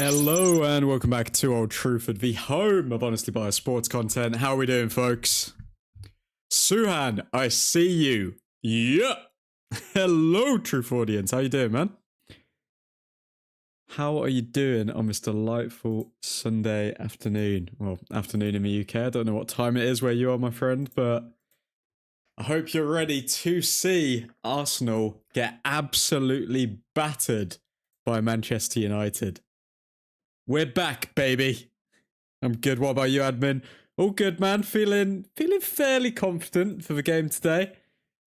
Hello and welcome back to Old Trafford, the home of honestly biased sports content. How are we doing, folks? Suhan, I see you. Yeah. Hello, Truth audience. How you doing, man? How are you doing on this delightful Sunday afternoon? Well, afternoon in the UK. I don't know what time it is where you are, my friend, but I hope you're ready to see Arsenal get absolutely battered by Manchester United. We're back, baby. I'm good. What about you, admin? All good, man. Feeling fairly confident for the game today. I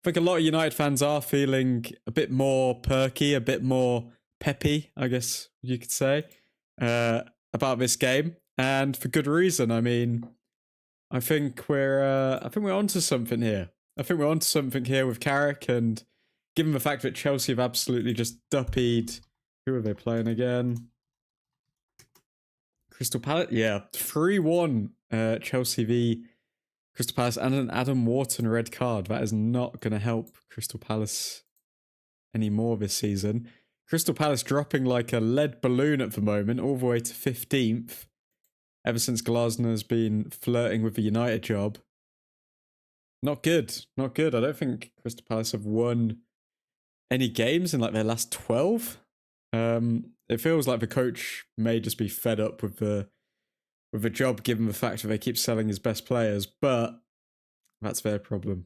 think a lot of United fans are feeling a bit more perky, a bit more peppy, I guess you could say, about this game, and for good reason. I mean, I think we're onto something here. I think we're onto something here with Carrick, and given the fact that Chelsea have absolutely just duppied. Who are they playing again? Crystal Palace, yeah, 3-1 Chelsea v Crystal Palace, and an Adam Wharton red card. That is not going to help Crystal Palace anymore this season. Crystal Palace dropping like a lead balloon at the moment, all the way to 15th, ever since Glasner's been flirting with the United job. Not good, not good. I don't think Crystal Palace have won any games in like their last 12. It feels like the coach may just be fed up with the job, given the fact that they keep selling his best players, but that's their problem.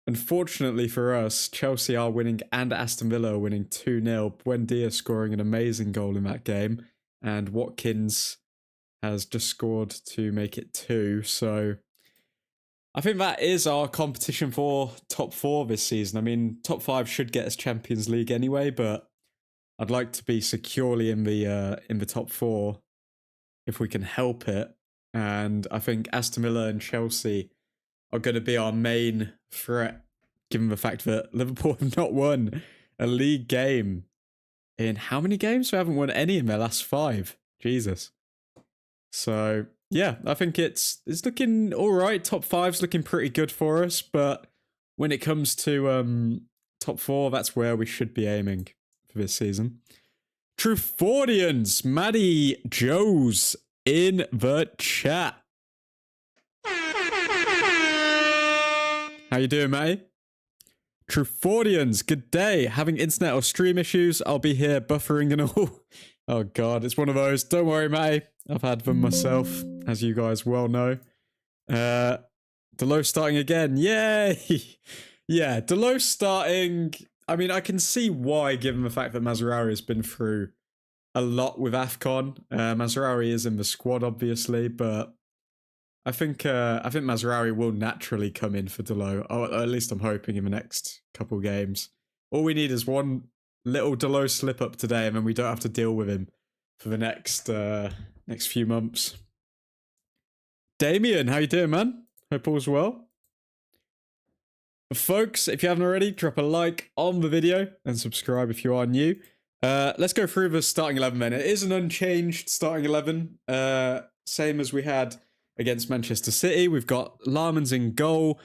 Unfortunately for us, Chelsea are winning and Aston Villa are winning 2-0. Buendia scoring an amazing goal in that game, and Watkins has just scored to make it 2. So I think that is our competition for top 4 this season. I mean, top 5 should get us Champions League anyway, but I'd like to be securely in the top 4 if we can help it. And I think Aston Villa and Chelsea are going to be our main threat, given the fact that Liverpool have not won a league game in how many games? We haven't won any in their last 5. Jesus. So yeah, I think it's looking all right. Top 5's looking pretty good for us, but when it comes to top 4, that's where we should be aiming for this season. Trufordians, Maddie Joes in the chat. How you doing, Matty? Trufordians, good day. Having internet or stream issues, I'll be here buffering and all. Oh god, it's one of those. Don't worry, Matty. I've had them myself, as you guys well know. Delos starting again. Yay! Yeah, Delos starting. I mean, I can see why, given the fact that Mazraoui has been through a lot with AFCON. Mazraoui is in the squad, obviously, but I think Mazraoui will naturally come in for Delos. Or at least I'm hoping in the next couple games. All we need is one little Delos slip up today, and then we don't have to deal with him for the next few months. Damien, how you doing, man? Hope all's well. Folks, if you haven't already, drop a like on the video and subscribe if you are new. Let's go through the starting 11 then. It is an unchanged starting 11, same as we had against Manchester City. We've got Larmans in goal,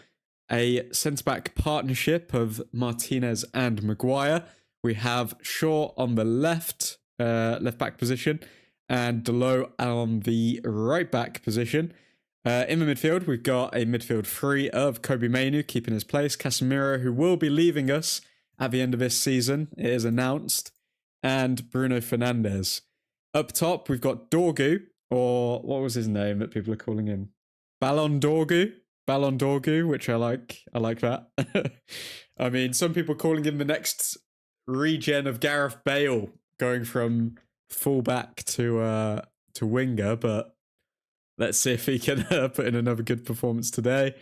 a centre-back partnership of Martinez and Maguire. We have Shaw on the left-back position, and Delos on the right-back position. In the midfield, we've got a midfield 3 of Kobe Mainoo keeping his place, Casemiro, who will be leaving us at the end of this season, it is announced, and Bruno Fernandes. Up top, we've got Dorgu, or what was his name that people are calling him? Ballon Dorgu, which I like that. I mean, some people calling him the next regen of Gareth Bale, going from fullback to winger, but let's see if he can put in another good performance today.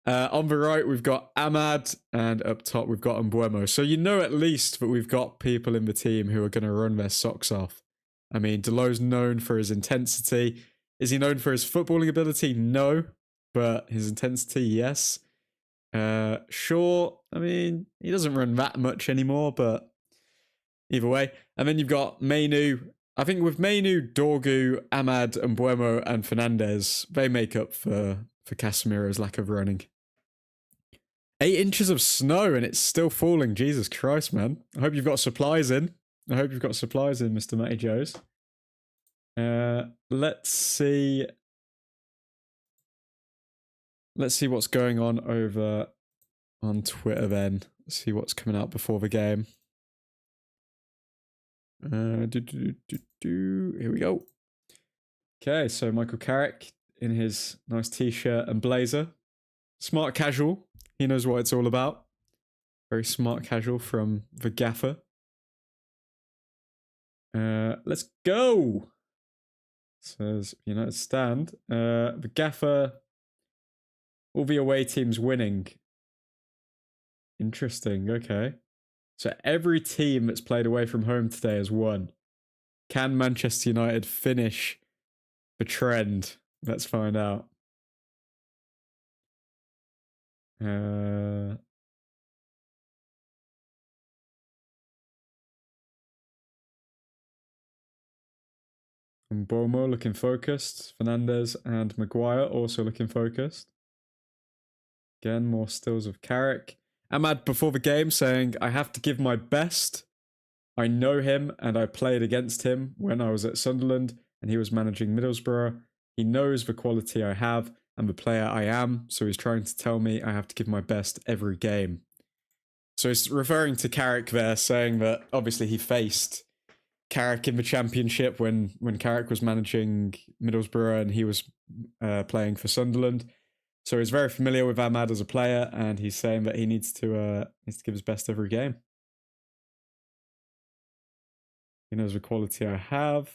On the right, we've got Ahmad, and up top, we've got Mbeumo. So you know at least that we've got people in the team who are going to run their socks off. I mean, Delos known for his intensity. Is he known for his footballing ability? No, but his intensity, yes. Sure, I mean, he doesn't run that much anymore, but either way. And then you've got Mainoo. I think with Mainoo, Dorgu, Ahmad, Mbeumo, and Fernandes, they make up for Casemiro's lack of running. 8 inches of snow and it's still falling. Jesus Christ, man. I hope you've got supplies in. I hope you've got supplies in, Mr. Matty Joes. Let's see. Let's see what's going on over on Twitter then. Let's see what's coming out before the game. Here we go. Okay, so Michael Carrick in his nice t-shirt and blazer. Smart casual. He knows what it's all about. Very smart casual from the gaffer. Let's go. Says United stand. The gaffer. All the away teams winning. Interesting. Okay. So every team that's played away from home today has won. Can Manchester United finish the trend? Let's find out. And Bomo looking focused. Fernandez and Maguire also looking focused. Again, more stills of Carrick. Ahmad before the game saying, I have to give my best. I know him and I played against him when I was at Sunderland and he was managing Middlesbrough. He knows the quality I have and the player I am, so he's trying to tell me I have to give my best every game. So he's referring to Carrick there, saying that obviously he faced Carrick in the Championship when Carrick was managing Middlesbrough and he was playing for Sunderland. So he's very familiar with Ahmad as a player, and he's saying that he needs to give his best every game. He knows the quality I have.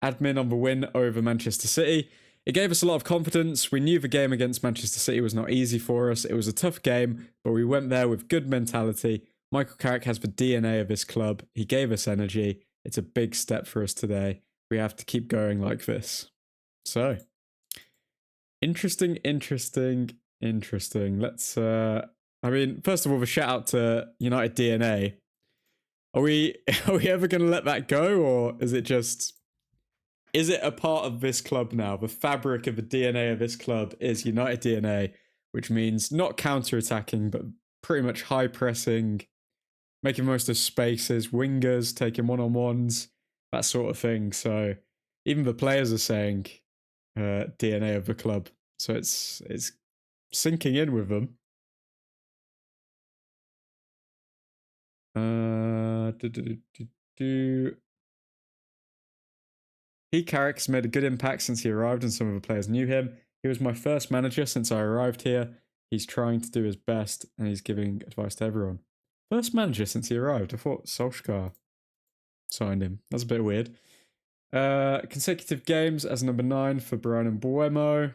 Admin on the win over Manchester City. It gave us a lot of confidence. We knew the game against Manchester City was not easy for us. It was a tough game, but we went there with good mentality. Michael Carrick has the DNA of this club. He gave us energy. It's a big step for us today. We have to keep going like this. So, interesting. Let's, I mean, first of all, a shout out to United DNA. Are we ever going to let that go, or is it a part of this club now? The fabric of the DNA of this club is United DNA, which means not counter-attacking, but pretty much high pressing, making most of spaces, wingers, taking one-on-ones, that sort of thing. So even the players are saying DNA of the club. So it's sinking in with them. Carrick's made a good impact since he arrived and some of the players knew him. He was my first manager since I arrived here. He's trying to do his best and he's giving advice to everyone. First manager since he arrived. I thought Solskjaer signed him. That's a bit weird. Consecutive games as number 9 for Brian Mbeumo.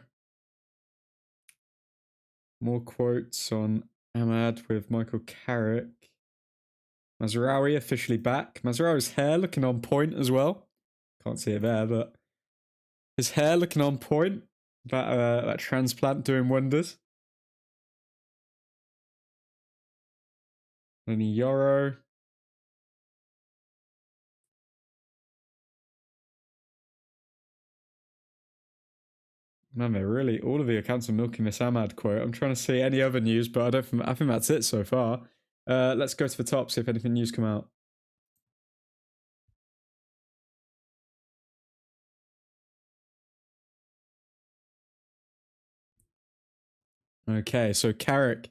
More quotes on Ahmad with Michael Carrick. Mazraoui officially back. Mazraoui's hair looking on point as well. Can't see it there, but his hair looking on point. That transplant doing wonders. Lenny Yoro. Man, they're really, all of the accounts are milking this Ahmad quote. I'm trying to see any other news, but I think that's it so far. Let's go to the top, see if anything news come out. Okay, so Carrick.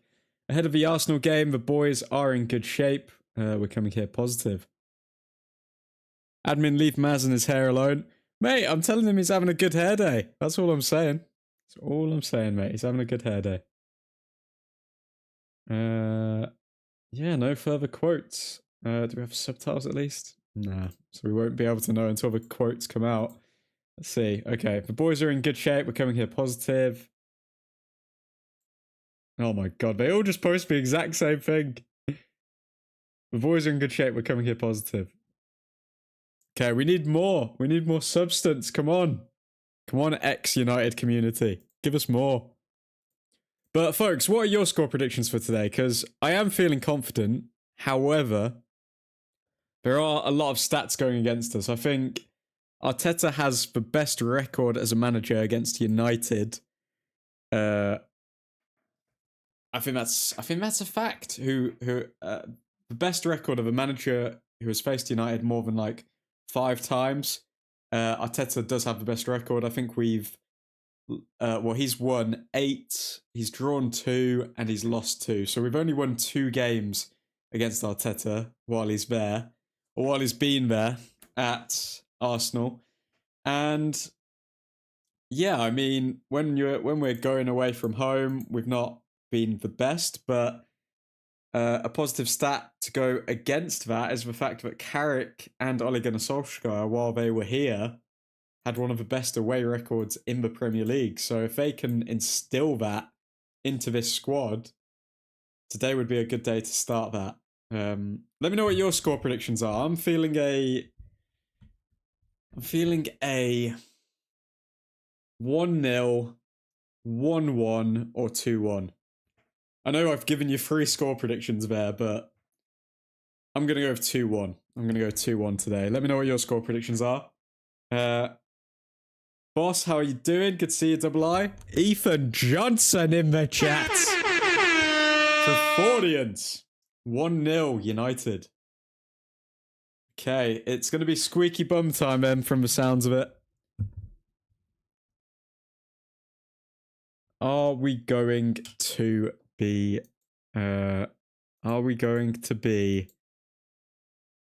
Ahead of the Arsenal game, the boys are in good shape. We're coming here positive. Admin, leave Maz and his hair alone. Mate, I'm telling him he's having a good hair day. That's all I'm saying. That's all I'm saying, mate. He's having a good hair day. Yeah, no further quotes. Do we have subtitles at least? Nah, so we won't be able to know until the quotes come out. Let's see. Okay, the boys are in good shape. We're coming here positive. Oh my god, they all just post the exact same thing. The boys are in good shape. We're coming here positive. Okay, we need more. We need more substance. Come on. Come on, ex-United community. Give us more. But folks, what are your score predictions for today? Because I am feeling confident. However, there are a lot of stats going against us. I think Arteta has the best record as a manager against United. I think that's a fact. the best record of a manager who has faced United more than like 5 times. Arteta does have the best record. I think he's won 8, he's drawn 2, and he's lost 2. So we've only won 2 games against Arteta while he's there, or while he's been there at Arsenal. And yeah, I mean, when we're going away from home, we've not been the best, but a positive stat to go against that is the fact that Carrick and Ole Gunnar Solskjaer, while they were here, had one of the best away records in the Premier League. So if they can instill that into this squad, today would be a good day to start that. Let me know what your score predictions are. I'm feeling a 1-0, 1-1, or 2-1. I know I've given you 3 score predictions there, but I'm going to go with 2-1. I'm going to go 2-1 today. Let me know what your score predictions are. Boss, how are you doing? Good to see you, Double I. Ethan Johnson in the chat. Traffordians. 1-0 United. Okay, it's going to be squeaky bum time then from the sounds of it. Are we going to be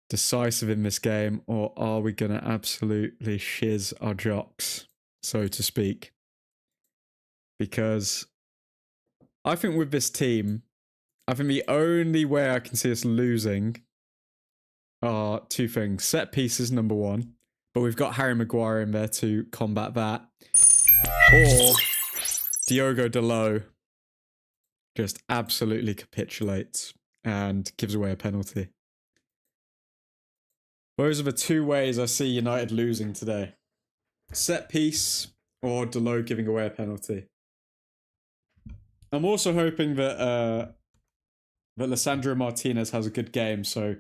decisive in this game, or are we going to absolutely shiz our jocks, so to speak? Because I think with this team, I think the only way I can see us losing are 2 things. Set pieces, number 1, but we've got Harry Maguire in there to combat that. Or Diogo Dalot just absolutely capitulates and gives away a penalty. Those are the 2 ways I see United losing today. Set piece or Dalot giving away a penalty. I'm also hoping that Lisandro Martinez has a good game, so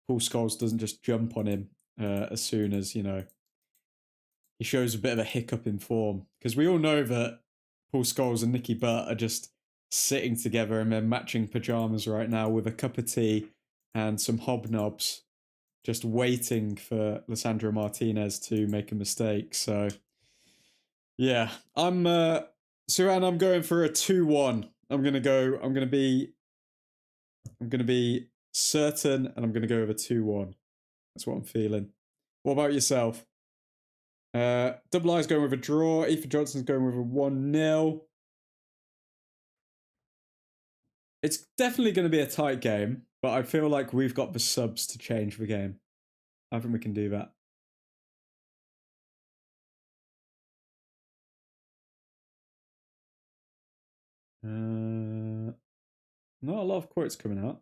Paul Scholes doesn't just jump on him as soon as, he shows a bit of a hiccup in form. Because we all know that Paul Scholes and Nicky Butt are just sitting together in their matching pajamas right now with a cup of tea and some hobnobs, just waiting for Lisandro Martinez to make a mistake. So, yeah, I'm going for a 2-1. I'm going to be certain, and I'm going to go with a 2-1. That's what I'm feeling. What about yourself? Double I's going with a draw. Ethan Johnson's going with a 1-0. It's definitely going to be a tight game, but I feel like we've got the subs to change the game. I think we can do that. Not a lot of quotes coming out.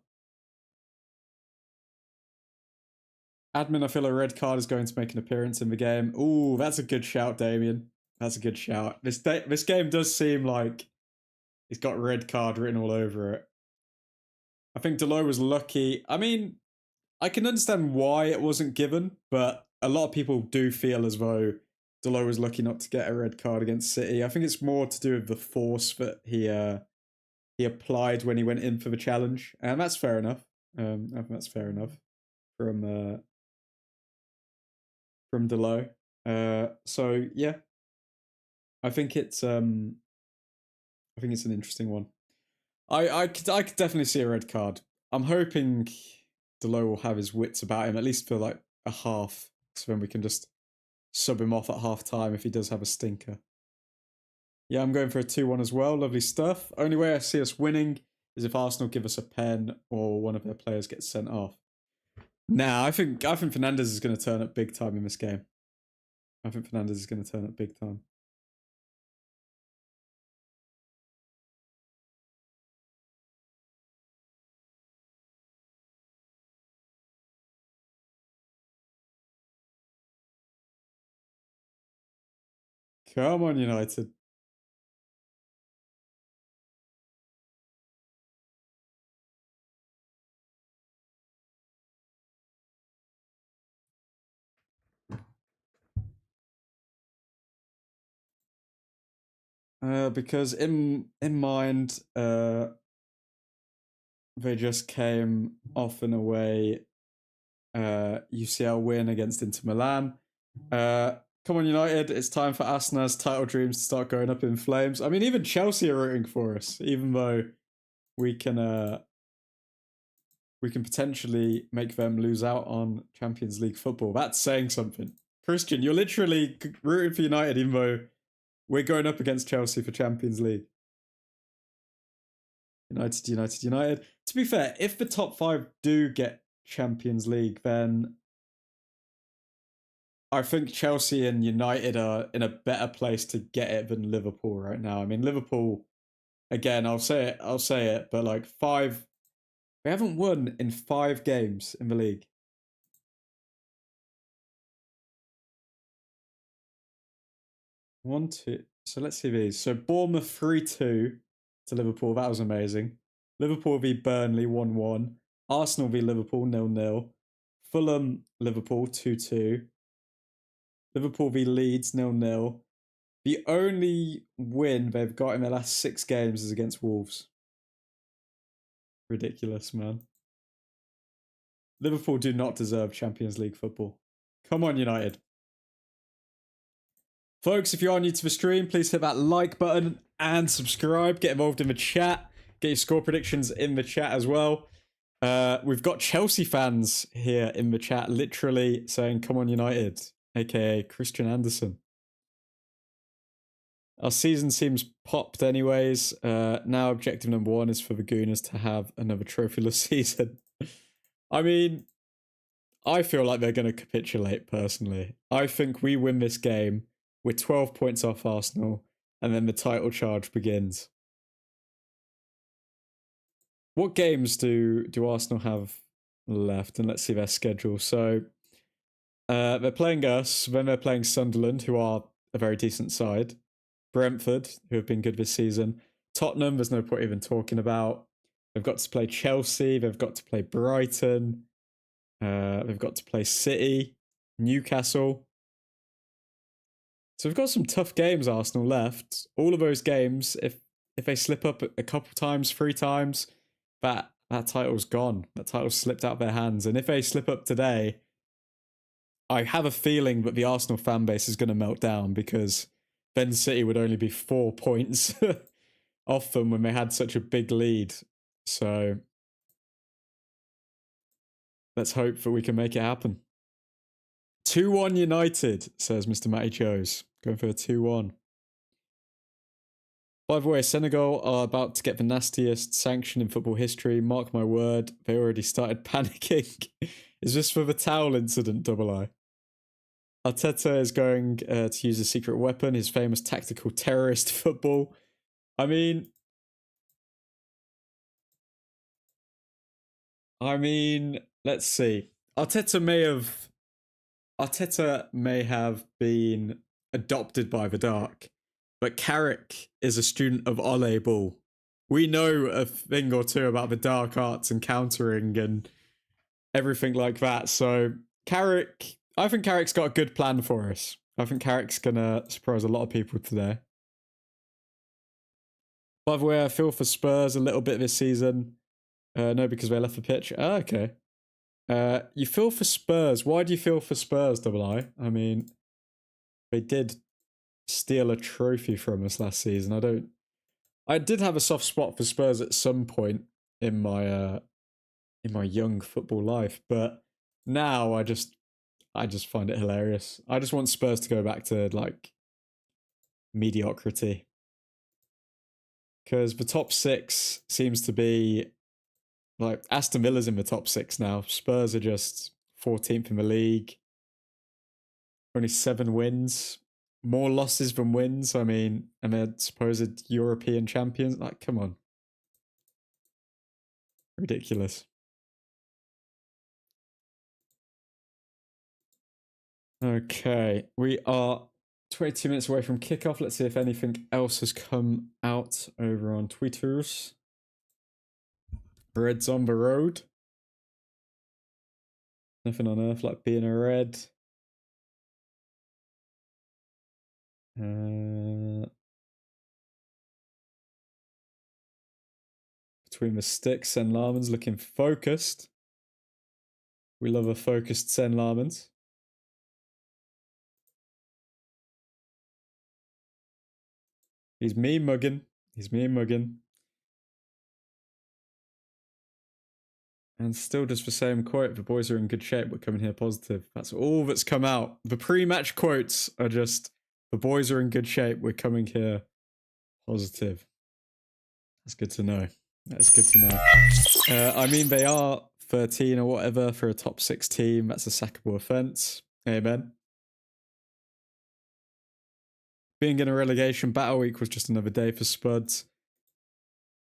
Admin, I feel a red card is going to make an appearance in the game. Ooh, that's a good shout, Damien. That's a good shout. This game does seem like it's got red card written all over it. I think Dalot was lucky. I mean, I can understand why it wasn't given, but a lot of people do feel as though Dalot was lucky not to get a red card against City. I think it's more to do with the force that he applied when he went in for the challenge, and that's fair enough. I think that's fair enough from Dalot. So yeah, I think it's an interesting one. I could definitely see a red card. I'm hoping Dalot will have his wits about him, at least for like a half, so then we can just sub him off at half time if he does have a stinker. Yeah, I'm going for a 2-1 as well. Lovely stuff. Only way I see us winning is if Arsenal give us a pen or one of their players gets sent off. Nah, I think Fernandes is going to turn up big time in this game. I think Fernandes is going to turn up big time. Come on, United. Because in mind, they just came off an away UCL win against Inter Milan. Come on, United. It's time for Arsenal's title dreams to start going up in flames. I mean, even Chelsea are rooting for us, even though we can potentially make them lose out on Champions League football. That's saying something. Christian, you're literally rooting for United, even though we're going up against Chelsea for Champions League. United, United, United. To be fair, if the top 5 do get Champions League, then I think Chelsea and United are in a better place to get it than Liverpool right now. I mean, Liverpool, again, I'll say it, but like we haven't won in 5 games in the league. 1, 2. So let's see these. So Bournemouth 3-2 to Liverpool. That was amazing. Liverpool v Burnley 1-1. Arsenal v Liverpool 0-0. Fulham Liverpool 2-2. Liverpool v Leeds 0-0. The only win they've got in their last 6 games is against Wolves. Ridiculous, man. Liverpool do not deserve Champions League football. Come on, United. Folks, if you are new to the stream, please hit that like button and subscribe. Get involved in the chat. Get your score predictions in the chat as well. We've got Chelsea fans here in the chat, literally saying, come on, United, aka Christian Anderson. Our season seems popped anyways. Now objective number 1 is for the Gooners to have another trophyless season. I mean, I feel like they're going to capitulate, personally. I think we win this game. We're 12 points off Arsenal, and then the title charge begins. What games do Arsenal have left? And let's see their schedule. So they're playing us, then they're playing Sunderland, who are a very decent side. Brentford, who have been good this season. Tottenham, there's no point even talking about. They've got to play Chelsea. They've got to play Brighton. They've got to play City, Newcastle. So we've got some tough games, Arsenal, left. All of those games, if they slip up a couple times, 3 times, that title's gone. That title's slipped out of their hands. And if they slip up today, I have a feeling that the Arsenal fan base is going to melt down, because then City would only be 4 points off them when they had such a big lead. So let's hope that we can make it happen. 2-1 United, says Mr. Matty Joes. Going for a 2-1. By the way, Senegal are about to get the nastiest sanction in football history. Mark my word, they already started panicking. Is this for the towel incident, double I? Arteta is going to use a secret weapon, his famous tactical terrorist football. I mean, let's see. Arteta may have been adopted by the dark, but Carrick is a student of Ole Ball. We know a thing or two about the dark arts and countering and everything like that. So I think Carrick's got a good plan for us. I think Carrick's gonna surprise a lot of people today. By the way, I feel for Spurs a little bit this season. No, because they left the pitch. Okay. You feel for Spurs. Why do you feel for Spurs, double I? I mean, they did steal a trophy from us last season. I did have a soft spot for Spurs at some point in my young football life, but now I just find it hilarious. I just want Spurs to go back to like mediocrity, because the top 6 seems to be like Aston Villa's in the top 6 now. Spurs are just 14th in the league. Only 7 wins. More losses than wins. I mean, and they're supposed European champions. Like, come on. Ridiculous. Okay, we are 22 minutes away from kickoff. Let's see if anything else has come out over on Twitters. Reds on the road. Nothing on earth like being a red. between the sticks. Sen Larmans looking focused. We love a focused Sen Larmans. He's me mugging. He's me mugging. And still just the same quote, the boys are in good shape, we're coming here positive. That's all that's come out. The pre-match quotes are just, the boys are in good shape, we're coming here positive. That's good to know. That's good to know. I mean, they are 13 or whatever for a top 6 team. That's a sackable offence. Amen. Being in a relegation battle week was just another day for Spuds.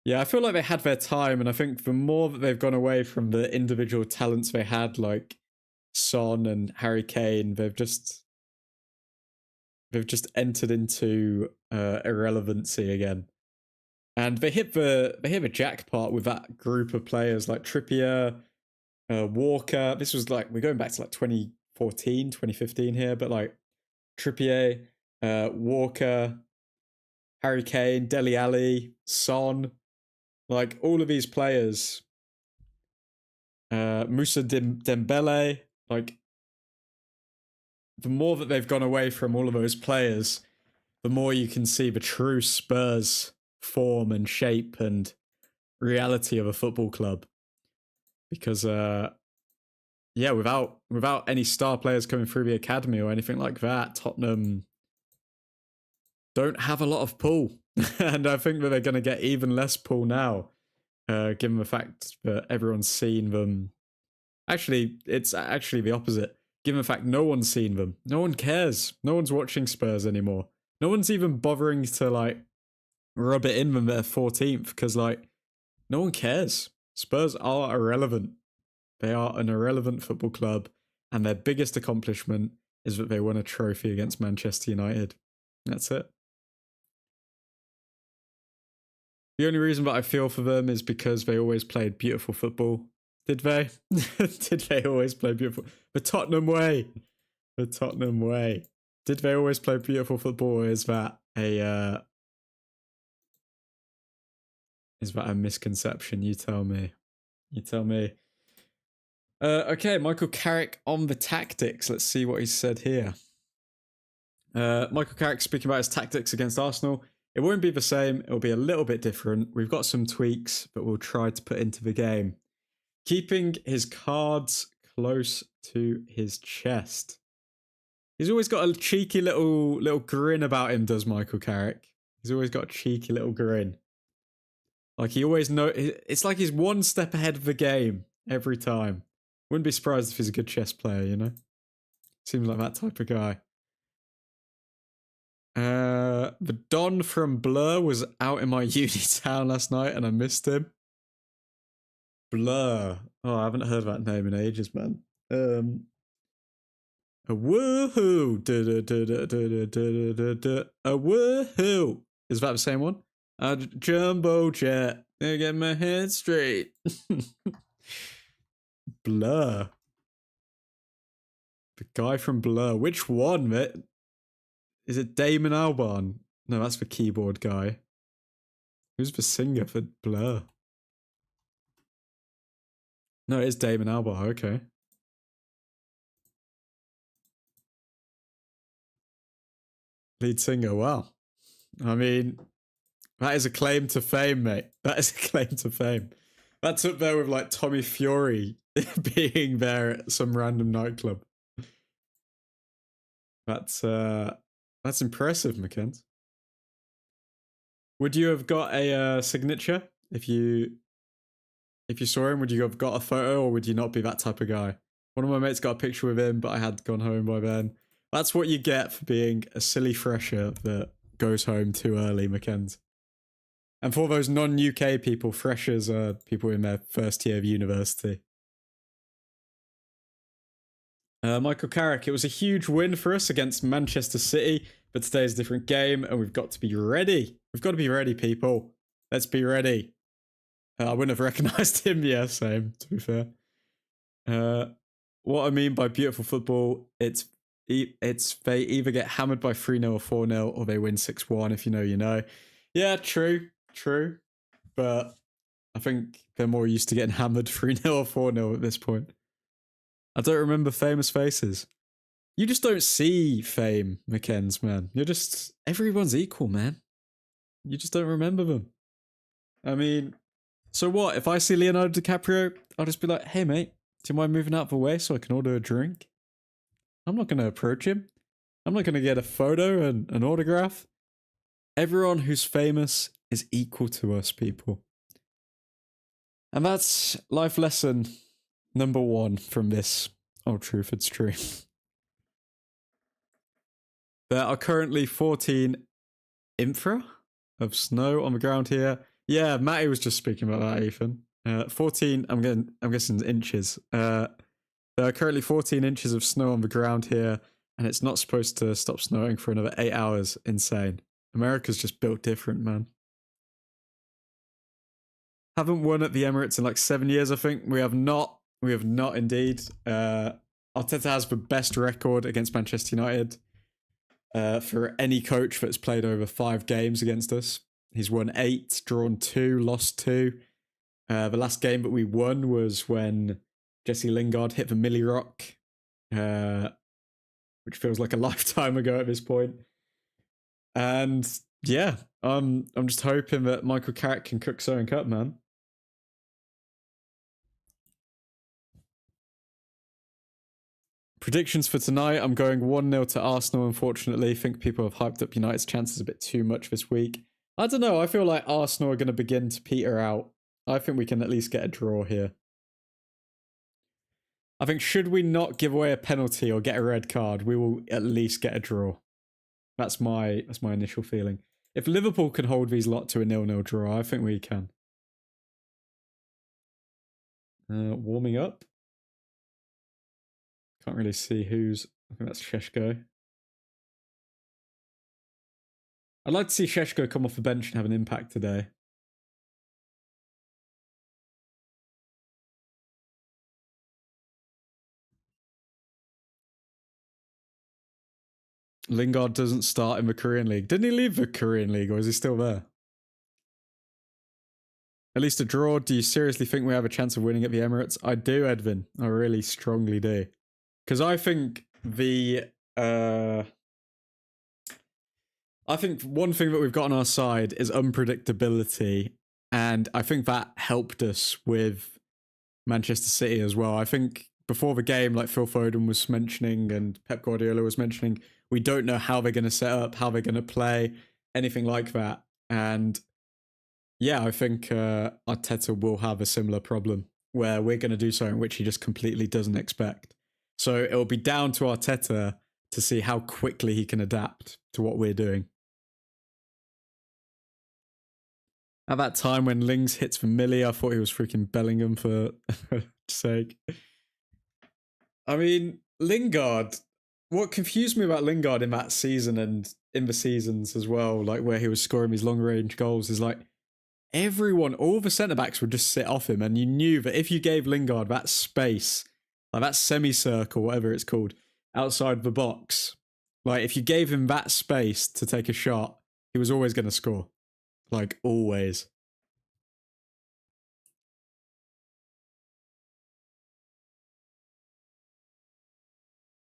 Yeah, I feel like they had their time, and I think the more that they've gone away from the individual talents they had, like Son and Harry Kane, they've just entered into irrelevancy again. And they hit the jackpot with that group of players like Trippier, Walker. This was like, we're going back to like 2014, 2015 here, but like Trippier, Walker, Harry Kane, Dele Alli, Son. Like, all of these players, Moussa Dembele, like, the more that they've gone away from all of those players, the more you can see the true Spurs form and shape and reality of a football club. Because, yeah, without any star players coming through the academy or anything like that, Tottenham don't have a lot of pull. And I think that they're going to get even less pull now, given the fact that everyone's seen them. Actually, it's actually the opposite. Given the fact no one's seen them. No one cares. No one's watching Spurs anymore. No one's even bothering to, like, rub it in when they're 14th, because, like, no one cares. Spurs are irrelevant. They are an irrelevant football club, and their biggest accomplishment is that they won a trophy against Manchester United. That's it. The only reason that I feel for them is because they always played beautiful football. Did they? Did they always play beautiful? The Tottenham way. The Tottenham way. Did they always play beautiful football, or is that a misconception? You tell me. You tell me. Okay, Michael Carrick on the tactics. Let's see what he said here. Michael Carrick speaking about his tactics against Arsenal. It won't be the same. It'll be a little bit different. We've got some tweaks, but we'll try to put into the game. Keeping his cards close to his chest. He's always got a cheeky little grin about him, does Michael Carrick. He's always got a cheeky little grin. Like, he always knows. It's like he's one step ahead of the game every time. Wouldn't be surprised if he's a good chess player, you know? Seems like that type of guy. The Don from Blur was out in my uni town last night and I missed him. Blur. Oh, I haven't heard that name in ages, man. A woohoo. A woohoo. Is that the same one? A jumbo jet. I get my head straight. Blur. The guy from Blur. Which one, mate? Is it Damon Albarn? No, that's the keyboard guy. Who's the singer for Blur? No, it is Damon Albarn. Okay. Lead singer. Wow. I mean, that is a claim to fame, mate. That is a claim to fame. That's up there with, like, Tommy Fury being there at some random nightclub. That's impressive, McKent. Would you have got a signature if you saw him? Would you have got a photo, or would you not be that type of guy? One of my mates got a picture with him, but I had gone home by then. That's what you get for being a silly fresher that goes home too early, McKent. And for those non-UK people, freshers are people in their first year of university. Michael Carrick, it was a huge win for us against Manchester City, but today's a different game and we've got to be ready. We've got to be ready, people. Let's be ready. I wouldn't have recognised him. Yeah, same, to be fair. What I mean by beautiful football, it's they either get hammered by 3-0 or 4-0, or they win 6-1. If you know, you know. Yeah, true. But I think they're more used to getting hammered 3-0 or 4-0 at this point. I don't remember famous faces. You just don't see fame, McKenz, man. You're just... Everyone's equal, man. You just don't remember them. I mean, so what? If I see Leonardo DiCaprio, I'll just be like, hey, mate, do you mind moving out of the way so I can order a drink? I'm not going to approach him. I'm not going to get a photo and an autograph. Everyone who's famous is equal to us, people. And that's life lesson number 1 from this Old Trafford stream. There are currently 14 infra of snow on the ground here. Yeah, Matty was just speaking about that, Ethan. 14, I'm guessing inches. There are currently 14 inches of snow on the ground here, and it's not supposed to stop snowing for another 8 hours. Insane. America's just built different, man. Haven't won at the Emirates in like 7 years, I think. We have not. We have not indeed. Arteta has the best record against Manchester United for any coach that's played over 5 games against us. He's won 8, drawn 2, lost 2. The last game that we won was when Jesse Lingard hit the Millie Rock, which feels like a lifetime ago at this point. And yeah, I'm just hoping that Michael Carrick can cook something up, man. Predictions for tonight, I'm going 1-0 to Arsenal, unfortunately. I think people have hyped up United's chances a bit too much this week. I don't know, I feel like Arsenal are going to begin to peter out. I think we can at least get a draw here. I think should we not give away a penalty or get a red card, we will at least get a draw. That's my initial feeling. If Liverpool can hold these lot to a 0-0 draw, I think we can. Warming up. Can't really see who's... I think that's Šeško. I'd like to see Šeško come off the bench and have an impact today. Lingard doesn't start in the Korean League. Didn't he leave the Korean League, or is he still there? At least a draw. Do you seriously think we have a chance of winning at the Emirates? I do, Edvin. I really strongly do. Because I think I think one thing that we've got on our side is unpredictability. And I think that helped us with Manchester City as well. I think before the game, like Phil Foden was mentioning and Pep Guardiola was mentioning, we don't know how they're going to set up, how they're going to play, anything like that. And yeah, I think Arteta will have a similar problem where we're going to do something which he just completely doesn't expect. So it'll be down to Arteta to see how quickly he can adapt to what we're doing. At that time when Lings hits for Millie, I thought he was freaking Bellingham for sake. I mean, Lingard, what confused me about Lingard in that season and in the seasons as well, like where he was scoring these long-range goals, is like everyone, all the centre-backs would just sit off him, and you knew that if you gave Lingard that space, like that semicircle, whatever it's called, outside the box, like if you gave him that space to take a shot, he was always going to score. Like, always.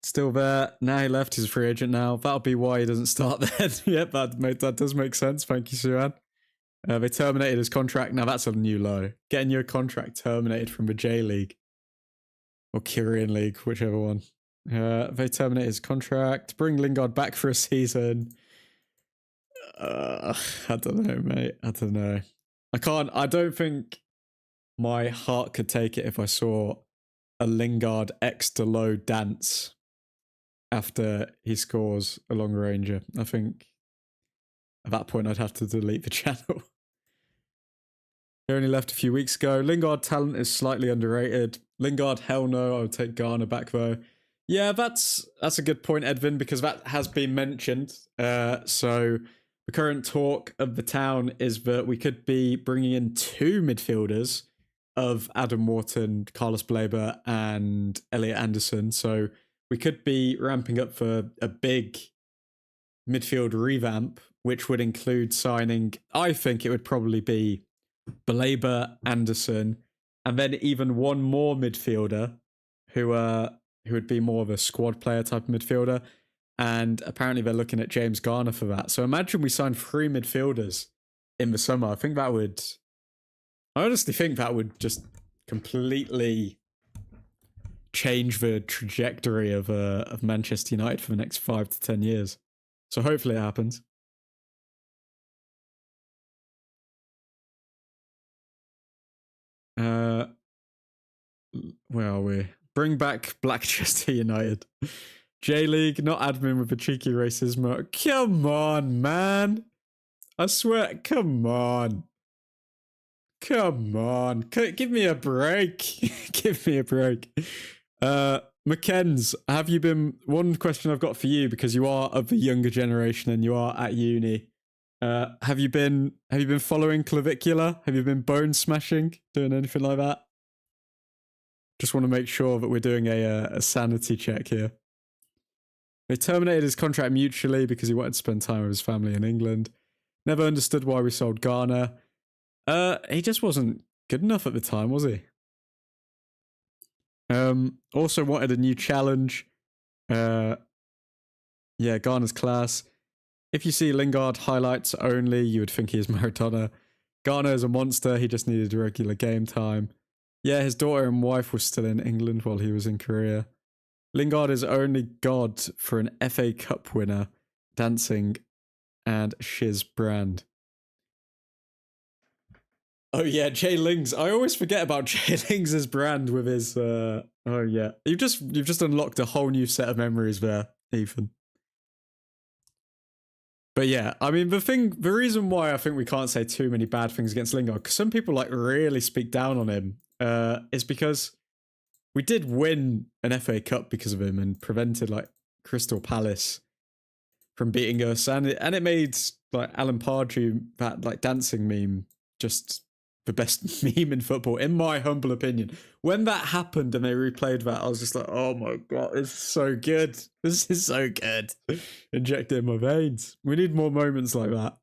Still there. Now he left. He's a free agent now. That'll be why he doesn't start then. Yep, that does make sense. Thank you, Suan. They terminated his contract. Now that's a new low. Getting your contract terminated from the J League. Or Korean League, whichever one. They terminated his contract. Bring Lingard back for a season. I don't know, mate. I don't know. I don't think my heart could take it if I saw a Lingard extra low dance after he scores a long ranger. I think at that point I'd have to delete the channel. He only left a few weeks ago. Lingard talent is slightly underrated. Lingard, hell no. I would take Garner back though. Yeah, that's a good point, Edvin, because that has been mentioned. So the current talk of the town is that we could be bringing in 2 midfielders of Adam Wharton, Carlos Baleba, and Elliot Anderson. So we could be ramping up for a big midfield revamp, which would include signing, I think it would probably be Baleba, Anderson, and then even one more midfielder who would be more of a squad player type of midfielder. And apparently they're looking at James Garner for that. So imagine we signed 3 midfielders in the summer. I honestly think that would just completely change the trajectory of Manchester United for the next 5 to 10 years. So hopefully it happens. Where are we? Bring back Blackchester United. J-League, not admin with a cheeky racism. Come on, man. I swear, come on. Come on. Give me a break. Give me a break. McKenz, have you been... One question I've got for you, because you are of the younger generation and you are at uni. Have you been following Clavicular? Have you been bone smashing? Doing anything like that? Just want to make sure that we're doing a sanity check here. They terminated his contract mutually because he wanted to spend time with his family in England. Never understood why we sold Garner. He just wasn't good enough at the time, was he? Also wanted a new challenge. Yeah, Garner's class. If you see Lingard highlights only, you would think he is Maradona. Garner is a monster. He just needed regular game time. Yeah, his daughter and wife were still in England while he was in Korea. Lingard is only god for an FA Cup winner, dancing, and shiz brand. Oh yeah, Jay Lings. I always forget about Jay Lings' brand with his. Oh yeah, you've just unlocked a whole new set of memories there, Ethan. But yeah, I mean, the reason why I think we can't say too many bad things against Lingard, because some people like really speak down on him, is because we did win an FA Cup because of him and prevented like Crystal Palace from beating us, and it made like Alan Pardew, that like dancing meme, just the best meme in football, in my humble opinion. When that happened and they replayed that, I was just like, oh my god, it's so good. This is so good. Inject it in my veins. We need more moments like that.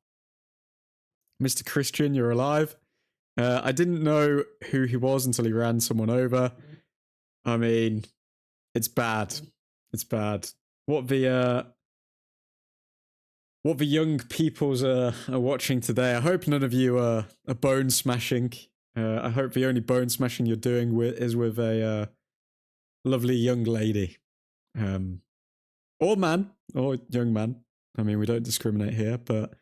Mr. Christian, you're alive. I didn't know who he was until he ran someone over. I mean, it's bad. It's bad. What the young peoples are watching today. I hope none of you are bone smashing. I hope the only bone smashing you're doing is with a lovely young lady. Or man, or young man. I mean, we don't discriminate here, but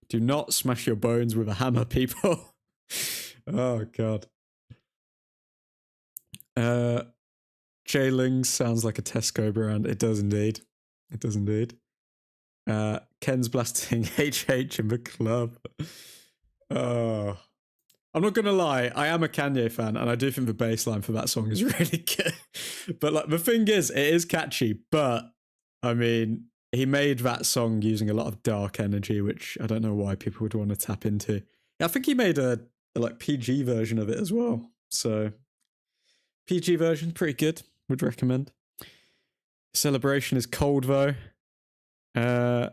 do not smash your bones with a hammer, people. Oh, God. J-Lings sounds like a Tesco brand. It does indeed. It does indeed. Ken's blasting HH in the club. Oh, I'm not gonna lie, I am a Kanye fan, and I do think the bass line for that song is really good. But like, the thing is, it is catchy, but I mean, he made that song using a lot of dark energy, which I don't know why people would want to tap into. I think he made a like PG version of it as well. So PG version, pretty good. Would recommend. Celebration is cold though. I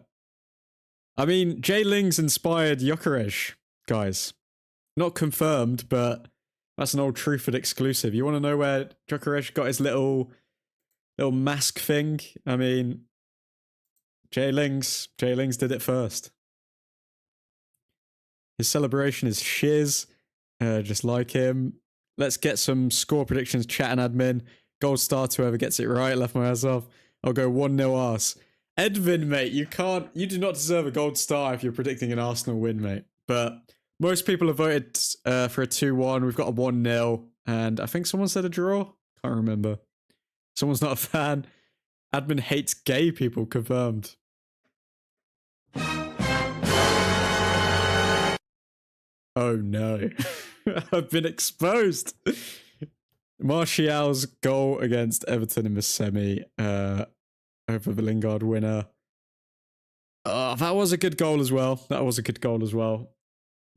mean, Jay Lings inspired Gyökeres, guys. Not confirmed, but that's an Old Trafford exclusive. You want to know where Gyökeres got his little mask thing? I mean, Jay Lings did it first. His celebration is shiz, just like him. Let's get some score predictions, chat and admin. Gold star to whoever gets it right. Left my ass off. I'll go 1-0 Ars. Edvin, mate, you do not deserve a gold star if you're predicting an Arsenal win, mate. But most people have voted for a 2-1. We've got a 1-0. And I think someone said a draw. Can't remember. Someone's not a fan. Admin hates gay people, confirmed. Oh no. I've been exposed. Martial's goal against Everton in the semi over the Lingard winner. Oh, that was a good goal as well. But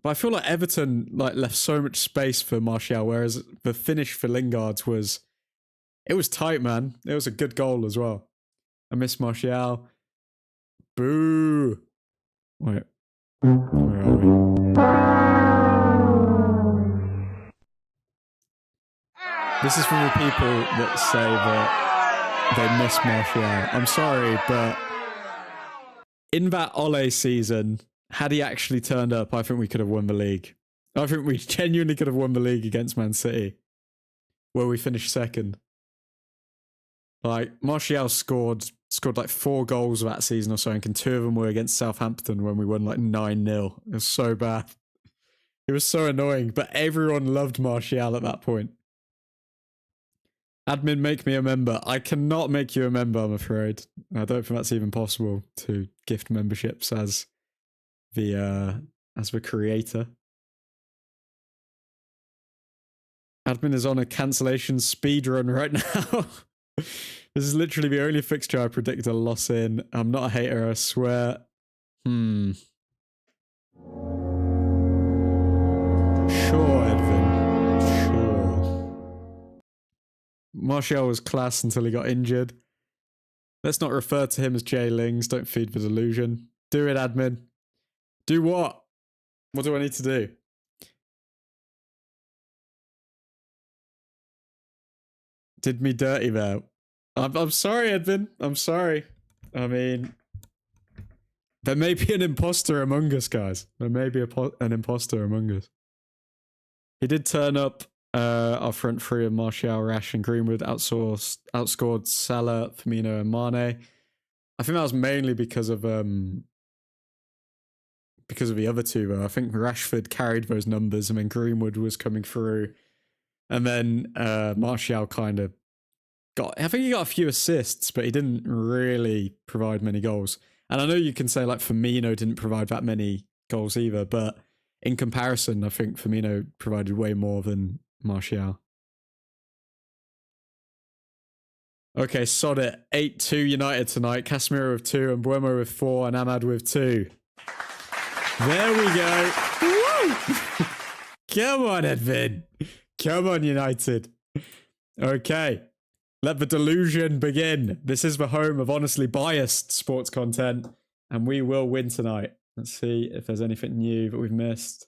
I feel like Everton left so much space for Martial, whereas the finish for Lingard's was tight, man. It was a good goal as well. I miss Martial. Boo. Wait. Where are we? This is from the people that say that they miss Martial. I'm sorry, but in that Ole season, had he actually turned up, I think we could have won the league. I think we genuinely could have won the league against Man City, where we finished second. Like, Martial scored like 4 goals that season or something, and 2 of them were against Southampton when we won like 9-0. It was so bad. It was so annoying, but everyone loved Martial at that point. Admin, make me a member. I cannot make you a member, I'm afraid. I don't think that's even possible to gift memberships as the creator. Admin is on a cancellation speed run right now. This is literally the only fixture I predict a loss in. I'm not a hater, I swear. Sure, Edvin. Sure. Martial was class until he got injured. Let's not refer to him as Jay Lings. Don't feed the delusion. Do it, admin. Do what? What do I need to do? Did me dirty there. I'm sorry, Edvin. I'm sorry. I mean, there may be an imposter among us, guys. There may be an imposter among us. He did turn up. Our front three of Martial, Rash, and Greenwood outscored Salah, Firmino, and Mane. I think that was mainly because of the other two, though. I think Rashford carried those numbers, and then Greenwood was coming through, and then Martial kind of I think he got a few assists, but he didn't really provide many goals. And I know you can say like Firmino didn't provide that many goals either, but in comparison, I think Firmino provided way more than Martial. Okay, sod it. 8-2 United tonight. Casemiro with 2 and Buemo with 4 and Ahmad with 2. There we go. Woo! Come on, Edvin. Come on, United. Okay. Let the delusion begin. This is the home of honestly biased sports content, and we will win tonight. Let's see if there's anything new that we've missed.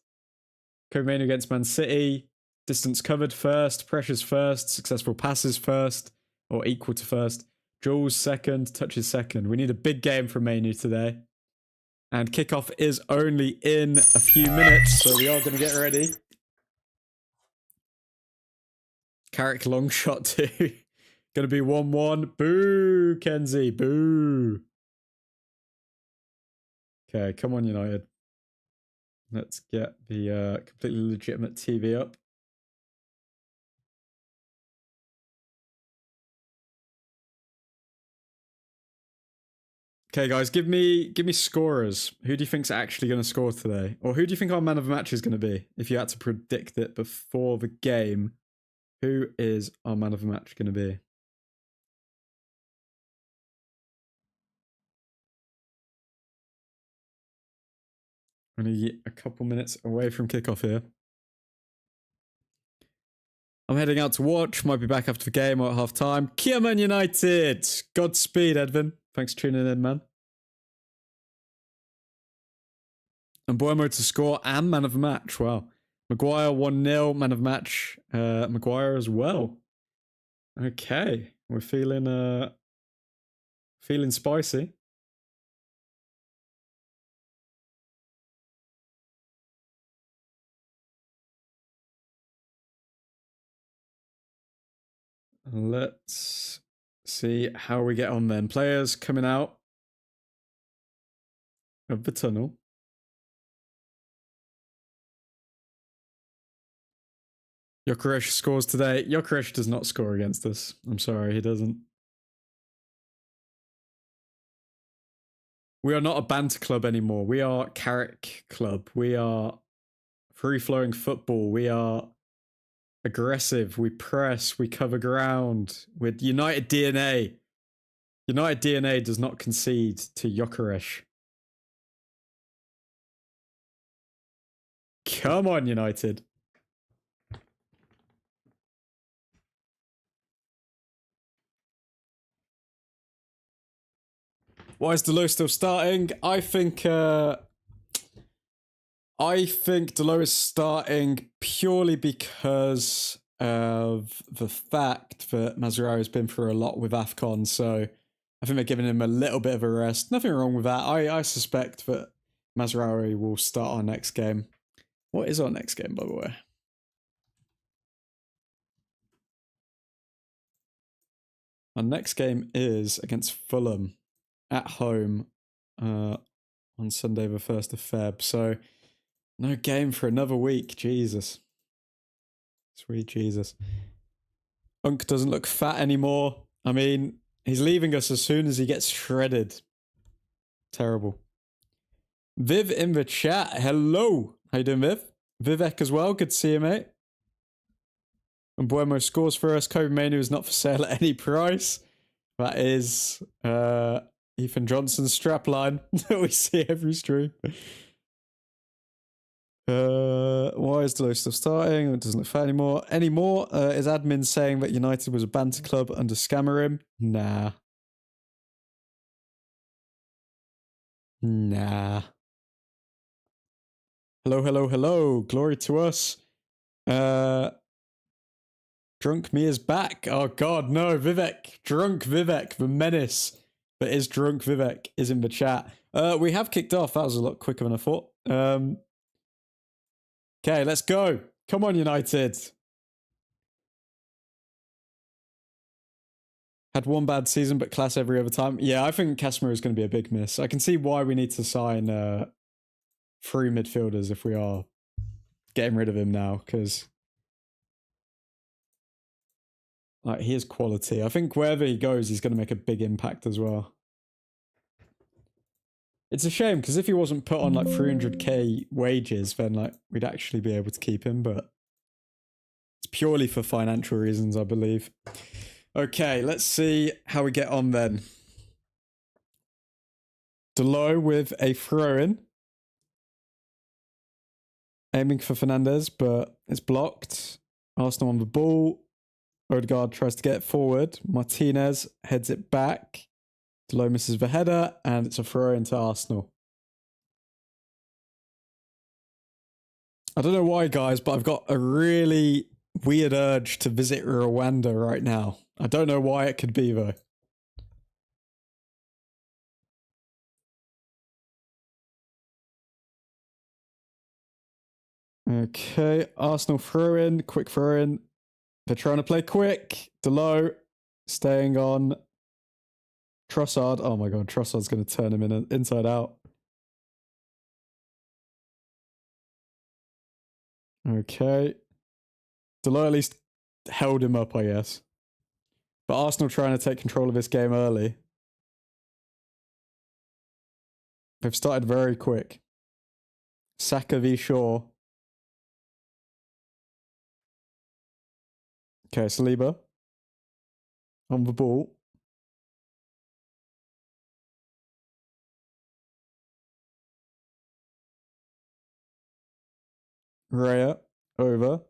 Co-main against Man City. Distance covered first, pressures first, successful passes first, or equal to first. Duels second, touches second. We need a big game from Man Utd today. And kickoff is only in a few minutes, so we are going to get ready. Carrick long shot too. Going to be 1-1. Boo, Kenzie. Boo. Okay, come on, United. Let's get the completely legitimate TV up. Okay, guys, give me scorers. Who do you think's actually going to score today? Or who do you think our man of the match is going to be? If you had to predict it before the game, who is our man of the match going to be? Only a couple minutes away from kickoff here. I'm heading out to watch. Might be back after the game or at half time. Kia Man United! Godspeed, Edvin. Thanks for tuning in, man. And Buemo to score and man of the match. Wow. Maguire 1-0, man of the match. Maguire as well. Okay. We're feeling spicy. Let's see how we get on then. Players coming out of the tunnel. Gyökeres scores today. Gyökeres does not score against us. I'm sorry, he doesn't. We are not a banter club anymore. We are Carrick Club. We are free-flowing football. We are aggressive. We press. We cover ground. With United DNA. United DNA does not concede to Gyökeres. Come on, United. Why is Delo still starting? I think Delo is starting purely because of the fact that Mazraoui's been through a lot with AFCON, so I think they're giving him a little bit of a rest. Nothing wrong with that. I suspect that Mazraoui will start our next game. What is our next game, by the way? Our next game is against Fulham at home on Sunday the 1st of Feb. So no game for another week. Jesus. Sweet Jesus. Unk doesn't look fat anymore. I mean, he's leaving us as soon as he gets shredded. Terrible. Viv in the chat. Hello. How you doing, Viv? Vivek as well. Good to see you, mate. And Buemo scores for us. Kobe Manu is not for sale at any price. That is Ethan Johnson's strapline that we see every stream. Why is Delos still starting? It doesn't look fair anymore. Is admin saying that United was a banter club under Amorim? Nah. Nah. Hello, hello, hello. Glory to us. Drunk me is back. Oh god, no. Vivek. Drunk Vivek, the menace that is Drunk Vivek, is in the chat. We have kicked off. That was a lot quicker than I thought. Okay, let's go. Come on, United. Had one bad season, but class every other time. Yeah, I think Casemiro is going to be a big miss. I can see why we need to sign 3 midfielders if we are getting rid of him now, because like, he is quality. I think wherever he goes, he's going to make a big impact as well. It's a shame, because if he wasn't put on like 300k wages, then like we'd actually be able to keep him, but it's purely for financial reasons, I believe. Okay, let's see how we get on then. Delo with a throw-in. Aiming for Fernandez, but it's blocked. Arsenal on the ball. Odegaard tries to get it forward. Martinez heads it back. Delo misses the header, and it's a throw-in to Arsenal. I don't know why, guys, but I've got a really weird urge to visit Rwanda right now. I don't know why it could be, though. Okay, Arsenal throw in, quick throw in. They're trying to play quick. Delo staying on. Trossard. Oh my god, Trossard's going to turn him inside out. Okay. Delo at least held him up, I guess. But Arsenal trying to take control of this game early. They've started very quick. Saka v Shaw. Okay, Saliba. On the ball. Raya. Over.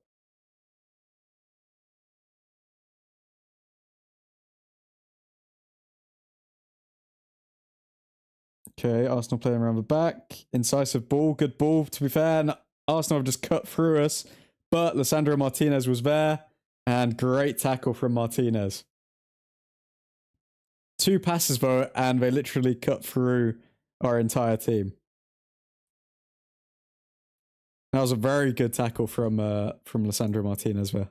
Okay, Arsenal playing around the back. Incisive ball. Good ball, to be fair. And Arsenal have just cut through us. But Lissandro Martinez was there. And great tackle from Martinez. 2 passes, though, and they literally cut through our entire team. That was a very good tackle from Lissandro Martinez there.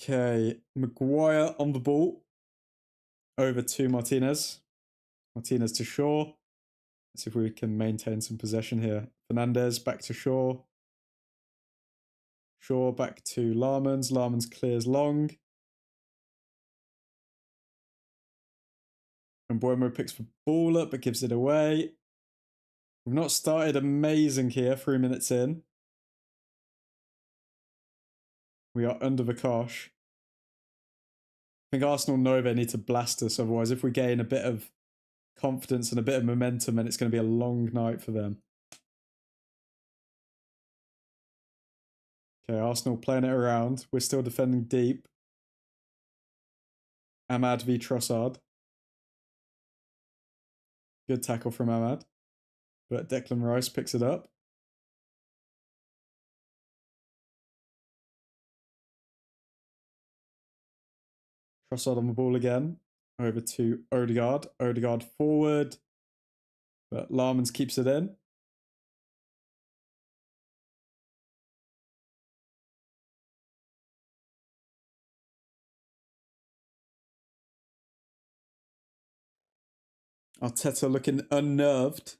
Okay, Maguire on the ball. Over to Martinez. Martinez to Shaw. Let's see if we can maintain some possession here. Fernandez back to Shaw. Shaw back to Larmans. Larmans clears long. And Buemo picks the ball up but gives it away. We've not started amazing here, 3 minutes in. We are under the cosh. I think Arsenal know they need to blast us, otherwise if we gain a bit of confidence and a bit of momentum, then it's going to be a long night for them. Okay, Arsenal playing it around. We're still defending deep. Ahmad v Trossard. Good tackle from Ahmad. But Declan Rice picks it up. Trossard on the ball again. Over to Odegaard. Odegaard forward. But Larmans keeps it in. Arteta looking unnerved.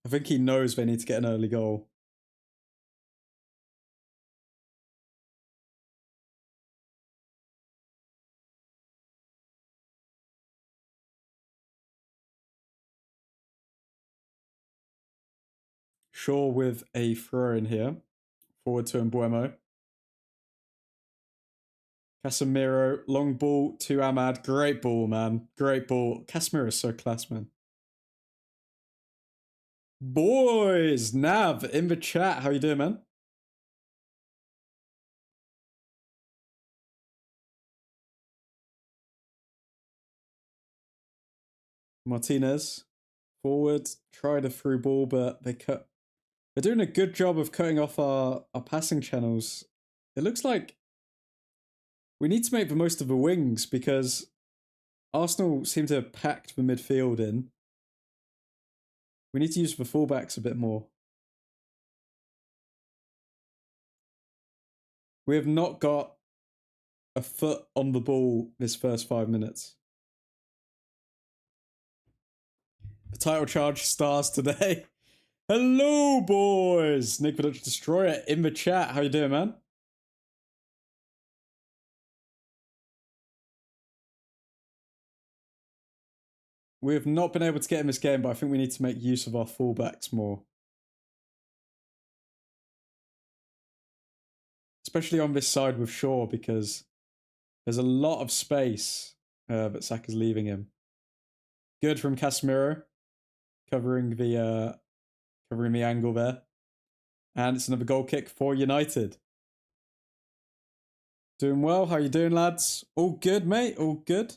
I think he knows they need to get an early goal. Shaw with a throw in here. Forward to Mbuemo. Casemiro, long ball to Ahmad. Great ball, man. Great ball. Casemiro is so class, man. Boys, Nav in the chat. How you doing, man? Martinez, forward. Tried a through ball, but they cut. They're doing a good job of cutting off our passing channels. It looks like we need to make the most of the wings because Arsenal seem to have packed the midfield in. We need to use the fullbacks a bit more. We have not got a foot on the ball this first 5 minutes. The title charge stars today. Hello, boys! Nick the Dutch Destroyer in the chat. How you doing, man? We have not been able to get in this game, but I think we need to make use of our fullbacks more. Especially on this side with Shaw, because there's a lot of space that Saka's leaving him. Good from Casemiro, covering the angle there. And it's another goal kick for United. Doing well. How you doing, lads? All good, mate? All good?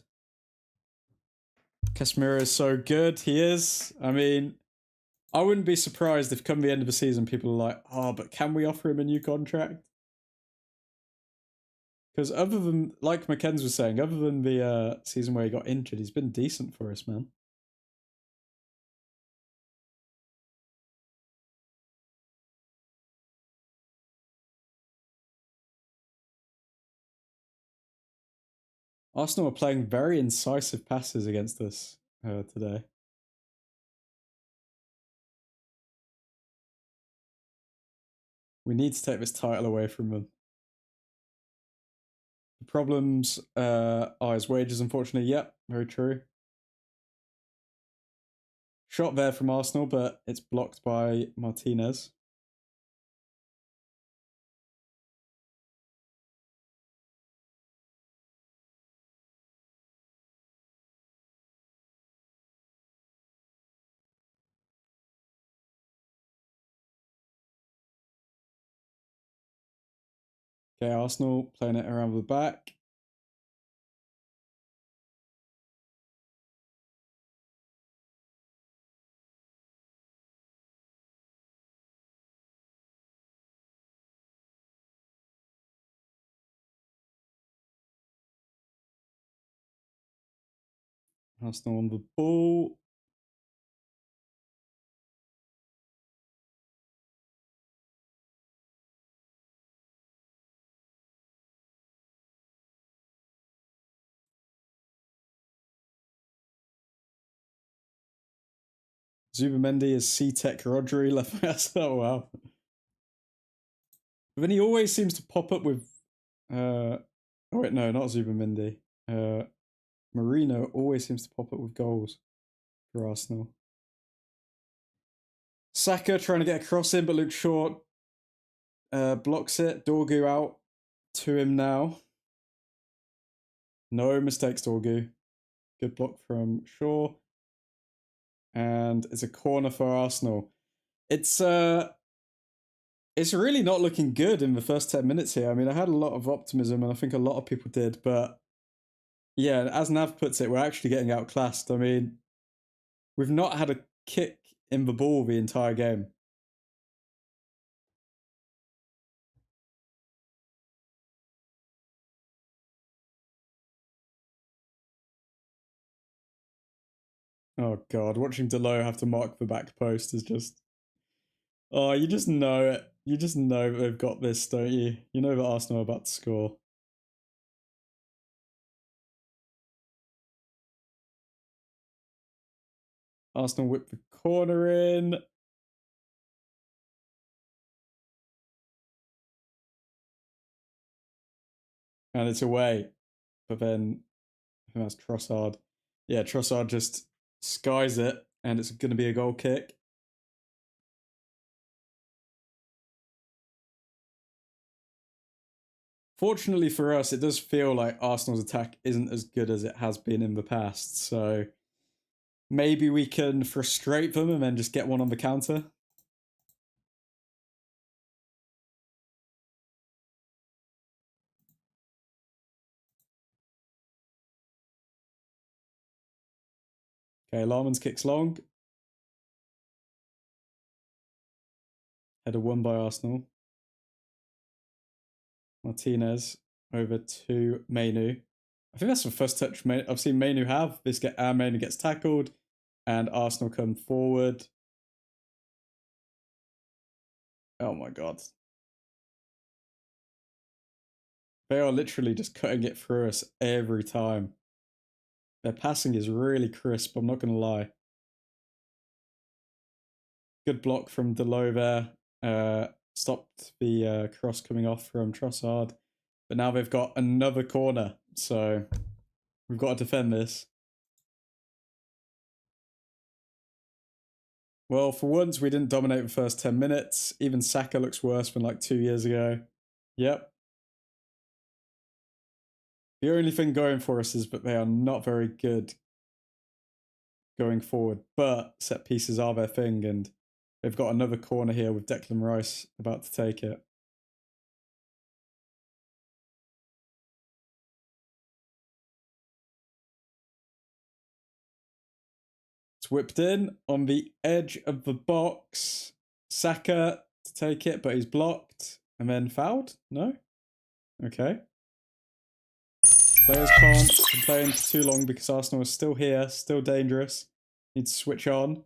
Casemiro is so good. He is. I mean, I wouldn't be surprised if come the end of the season, people are like, oh, but can we offer him a new contract? Because other than, like McKenz was saying, other than the season where he got injured, he's been decent for us, man. Arsenal are playing very incisive passes against us today. We need to take this title away from them. The problems are his wages, unfortunately. Yep, very true. Shot there from Arsenal, but it's blocked by Martinez. Okay, Arsenal playing it around the back. Arsenal on the ball. Zubamendi is C-Tech Rodri left back. Oh, wow. But then he always seems to pop up with... oh, wait, no, not Zubamendi. Marino always seems to pop up with goals for Arsenal. Saka trying to get a cross in, but Luke Shaw blocks it. Dorgu out to him now. No mistakes, Dorgu. Good block from Shaw. And it's a corner for Arsenal. It's really not looking good in the first 10 minutes here. I mean, I had a lot of optimism, and I think a lot of people did, but Yeah, as Nav puts it, we're actually getting outclassed. I mean, we've not had a kick in the ball the entire game. Oh god, watching Delo have to mark the back post is just... Oh, you just know it. You just know they've got this, don't you? You know that Arsenal are about to score. Arsenal whip the corner in. And it's away. But then, I think that's Trossard. Yeah, Trossard just skies it, and it's going to be a goal kick. Fortunately for us, it does feel like Arsenal's attack isn't as good as it has been in the past. So maybe we can frustrate them and then just get one on the counter. Okay, Larman's kicks long. Header won by Arsenal. Martinez over to Mainu. I think that's the first touch I've seen Mainu have. Mainu gets tackled and Arsenal come forward. Oh my god. They are literally just cutting it through us every time. Their passing is really crisp, I'm not going to lie. Good block from Delo there. Stopped the cross coming off from Trossard. But now they've got another corner, so we've got to defend this. Well, for once, we didn't dominate the first 10 minutes. Even Saka looks worse than like 2 years ago. Yep. The only thing going for us is that they are not very good going forward, but set pieces are their thing, and they've got another corner here with Declan Rice about to take it. It's whipped in on the edge of the box. Saka to take it, but he's blocked. And then fouled? No? Okay. Players can't complain for too long because Arsenal is still here, still dangerous. Need to switch on.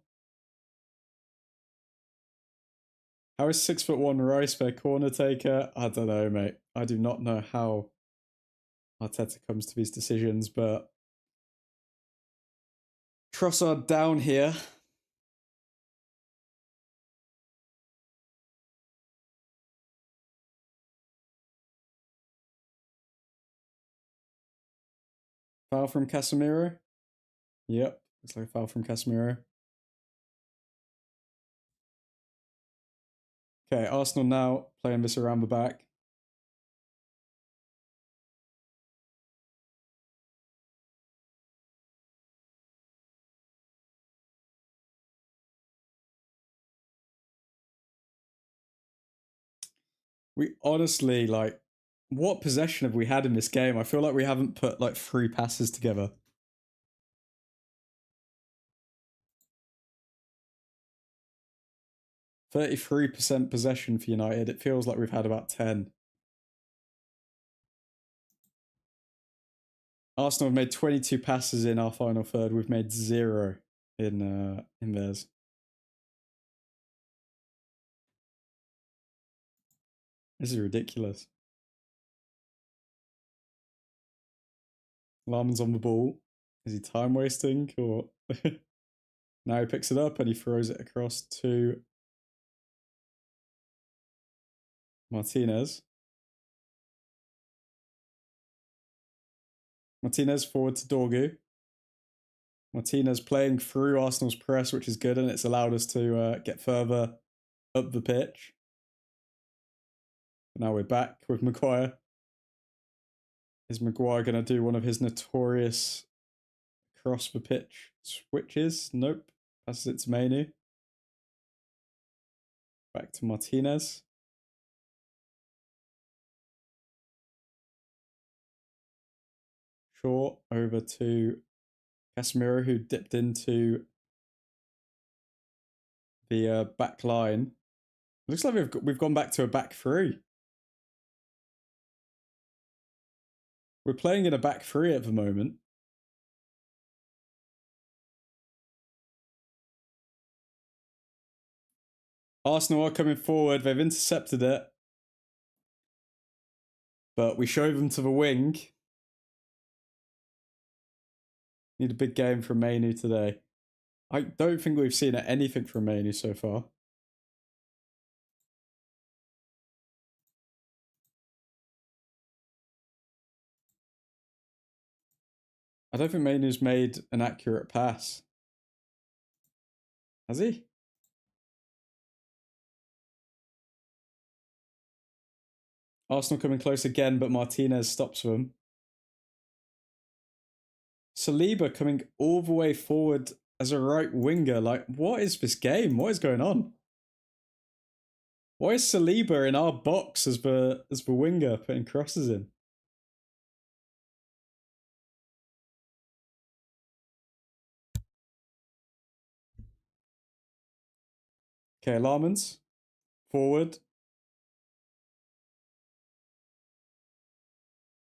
How is 6'1" Rice their corner taker? I don't know, mate. I do not know how Arteta comes to these decisions, but Trossard down here. Foul from Casemiro. Yep, looks like a foul from Casemiro. Okay, Arsenal now playing this around the back. We honestly, like, what possession have we had in this game? I feel like we haven't put like 3 passes together. %33% possession for United. It feels like we've had about 10. Arsenal have made 22 passes in our final third. We've made 0 in theirs. This is ridiculous. Laman's on the ball. Is he time wasting or... Now he picks it up and he throws it across to Martinez. Martinez forward to Dorgu. Martinez playing through Arsenal's press, which is good, and it's allowed us to get further up the pitch. But now we're back with Maguire. Is Maguire going to do one of his notorious cross the pitch switches? Nope. Passes it to Mainu. Back to Martinez. Short over to Casemiro, who dipped into the back line. Looks like we've gone back to a back three. We're playing in a back three at the moment. Arsenal are coming forward. They've intercepted it. But we show them to the wing. Need a big game from Man Utd today. I don't think we've seen anything from Man Utd so far. I don't think Man Utd's made an accurate pass. Has he? Arsenal coming close again, but Martinez stops them. Saliba coming all the way forward as a right winger. Like, what is this game? What is going on? Why is Saliba in our box as the winger putting crosses in? Okay, Larmans. Forward.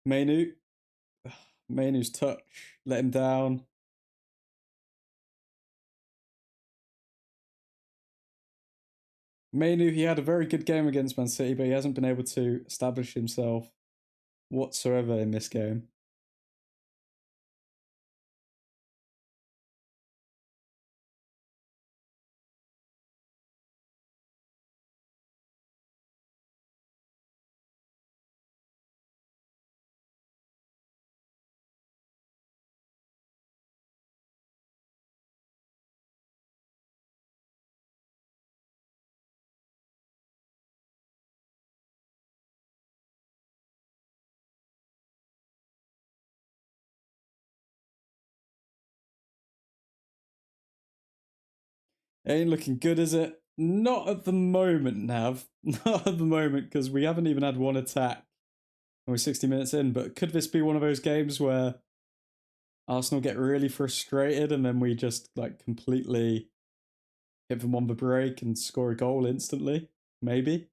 Mainu. Mainu's touch. Let him down. Mainu, he had a very good game against Man City, but he hasn't been able to establish himself whatsoever in this game. Ain't looking good, is it? Not at the moment, Nav. Not at the moment, because we haven't even had one attack. And we're 60 minutes in, but could this be one of those games where Arsenal get really frustrated and then we just like completely hit them on the break and score a goal instantly? Maybe.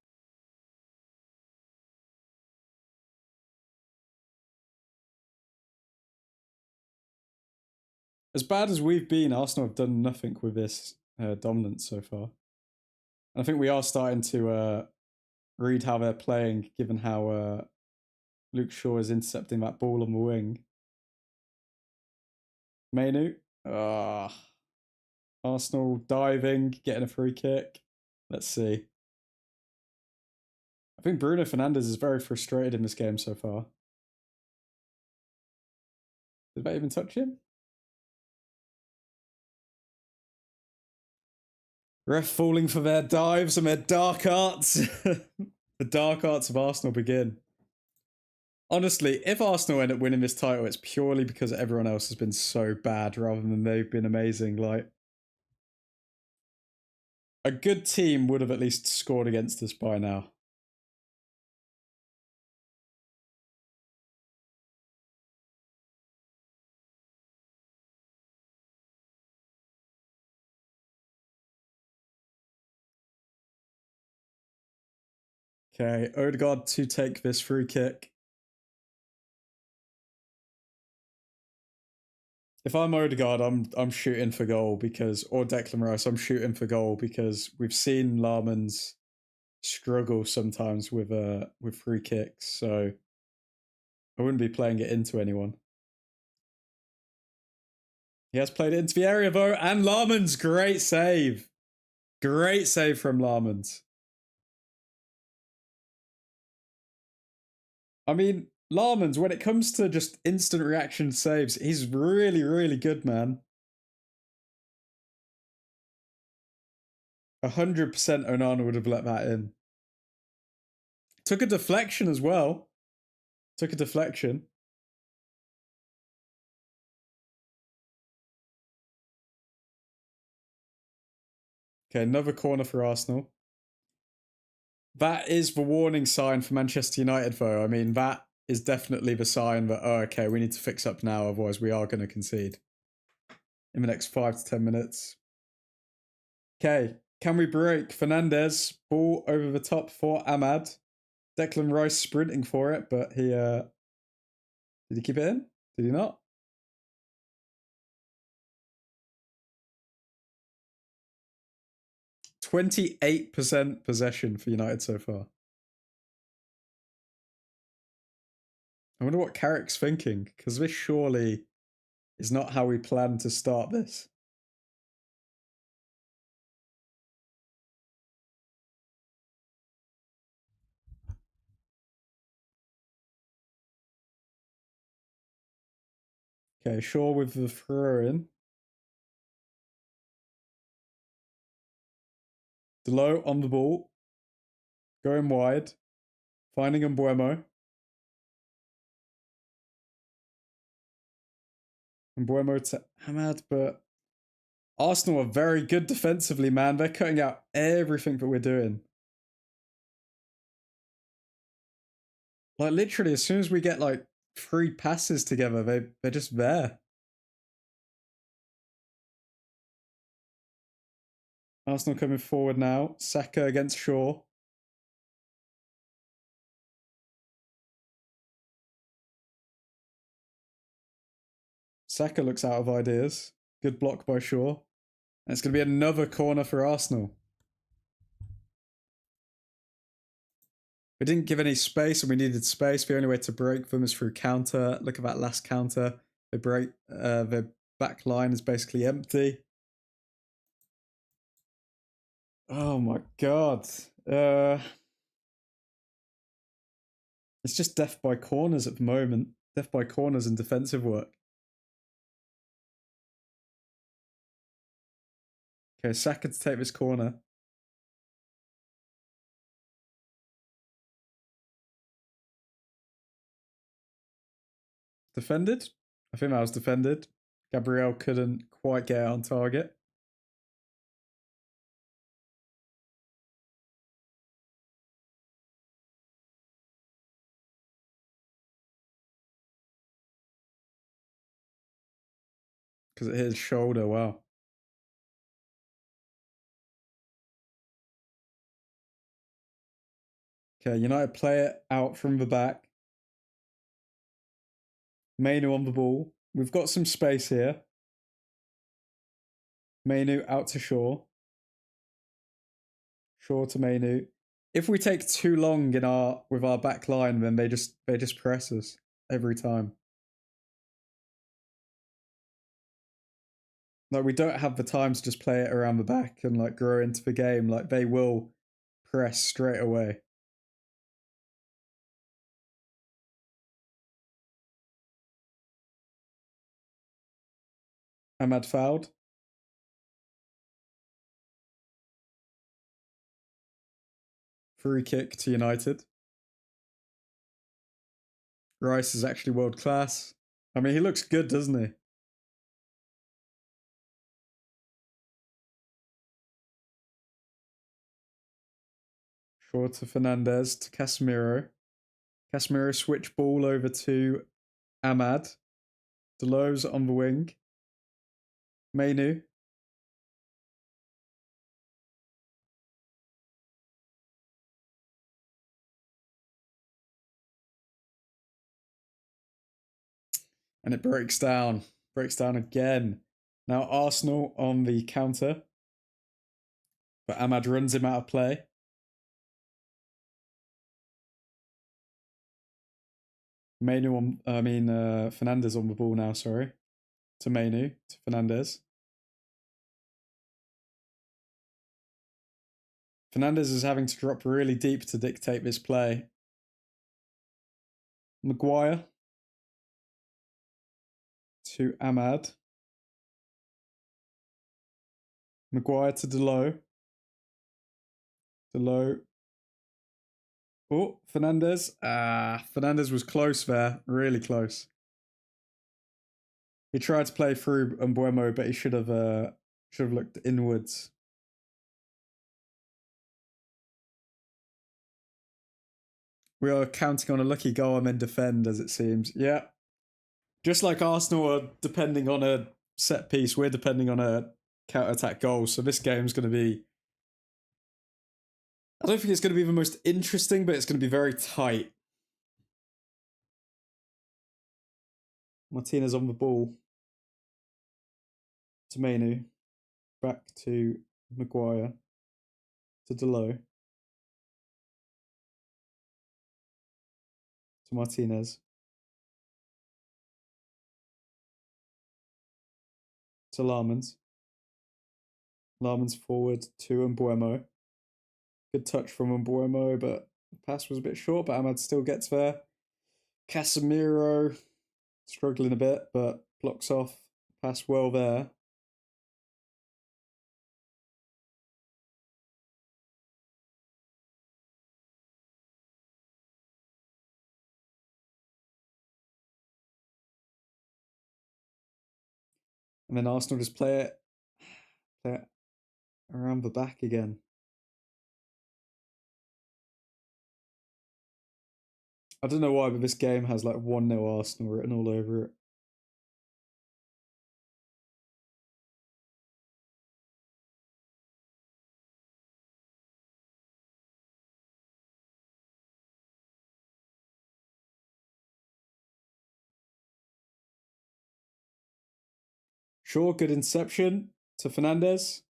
As bad as we've been, Arsenal have done nothing with this dominance so far. And I think we are starting to read how they're playing, given how Luke Shaw is intercepting that ball on the wing. Mainu. Arsenal diving, getting a free kick. Let's see. I think Bruno Fernandes is very frustrated in this game so far. Did that even touch him? Ref falling for their dives and their dark arts. The dark arts of Arsenal begin. Honestly, if Arsenal end up winning this title, it's purely because everyone else has been so bad rather than they've been amazing. Like, a good team would have at least scored against us by now. Okay, Odegaard to take this free kick. If I'm Odegaard, I'm shooting for goal because, or Declan Rice, I'm shooting for goal because we've seen Larmans struggle sometimes with free kicks, so I wouldn't be playing it into anyone. He has played it into the area though, and Larmans, great save. Great save from Larmans. I mean, Larmans, when it comes to just instant reaction saves, he's really, really good, man. 100% Onana would have let that in. Took a deflection as well. Took a deflection. Okay, another corner for Arsenal. That is the warning sign for Manchester United, though. I mean, that is definitely the sign that, oh, okay, we need to fix up now, otherwise we are going to concede in the next 5 to 10 minutes. Okay, can we break? Fernandez, ball over the top for Ahmad. Declan Rice sprinting for it, but he did he keep it in? Did he not? %28 possession for United so far. I wonder what Carrick's thinking, because this surely is not how we plan to start this. Okay, Shaw with the throw in. Delo on the ball. Going wide. Finding Mbuemo. Mbuemo to Ahmad, but Arsenal are very good defensively, man. They're cutting out everything that we're doing. Like, literally, as soon as we get, like, 3 passes together, they're just there. Arsenal coming forward now. Saka against Shaw. Saka looks out of ideas. Good block by Shaw. And it's going to be another corner for Arsenal. We didn't give any space and we needed space. The only way to break them is through counter. Look at that last counter. They break, their back line is basically empty. Oh my god. It's just death by corners at the moment. Death by corners and defensive work. Okay, Saka to take this corner. Defended? I think that was defended. Gabriel couldn't quite get it on target. Because it hit his shoulder, wow. Okay, United play it out from the back. Mainu on the ball. We've got some space here. Mainu out to Shaw. Shaw to Mainu. If we take too long with our back line, then they just press us every time. Like, we don't have the time to just play it around the back and like grow into the game. Like, they will press straight away. Ahmad fouled. Free kick to United. Rice is actually world class. I mean, he looks good, doesn't he? Shaw to Fernandez to Casemiro. Casemiro switch ball over to Ahmad. Delo's on the wing. Mainu. And it breaks down. Breaks down again. Now Arsenal on the counter. But Ahmad runs him out of play. Fernandez on the ball now, sorry. To Mainu. To Fernandez. Fernandez is having to drop really deep to dictate this play. Maguire. To Ahmad. Maguire to Delo. Delo. Oh, Fernandez. Fernandez was close there. Really close. He tried to play through Mbuemo, but he should have looked inwards. We are counting on a lucky goal and then defend, as it seems. Yeah. Just like Arsenal are depending on a set piece, we're depending on a counter-attack goal. So this game's going to be... I don't think it's going to be the most interesting, but it's going to be very tight. Martinez on the ball. To Mainu. Back to Maguire. To Delo. To Martinez. To Larmans. Larmans forward to Mbuemo. Good touch from Mbuemo, but the pass was a bit short, but Ahmad still gets there. Casemiro struggling a bit, but blocks off. Pass well there. And then Arsenal just play it around the back again. I don't know why, but this game has like 1-0 Arsenal written all over it. Sure, good inception to Fernandes.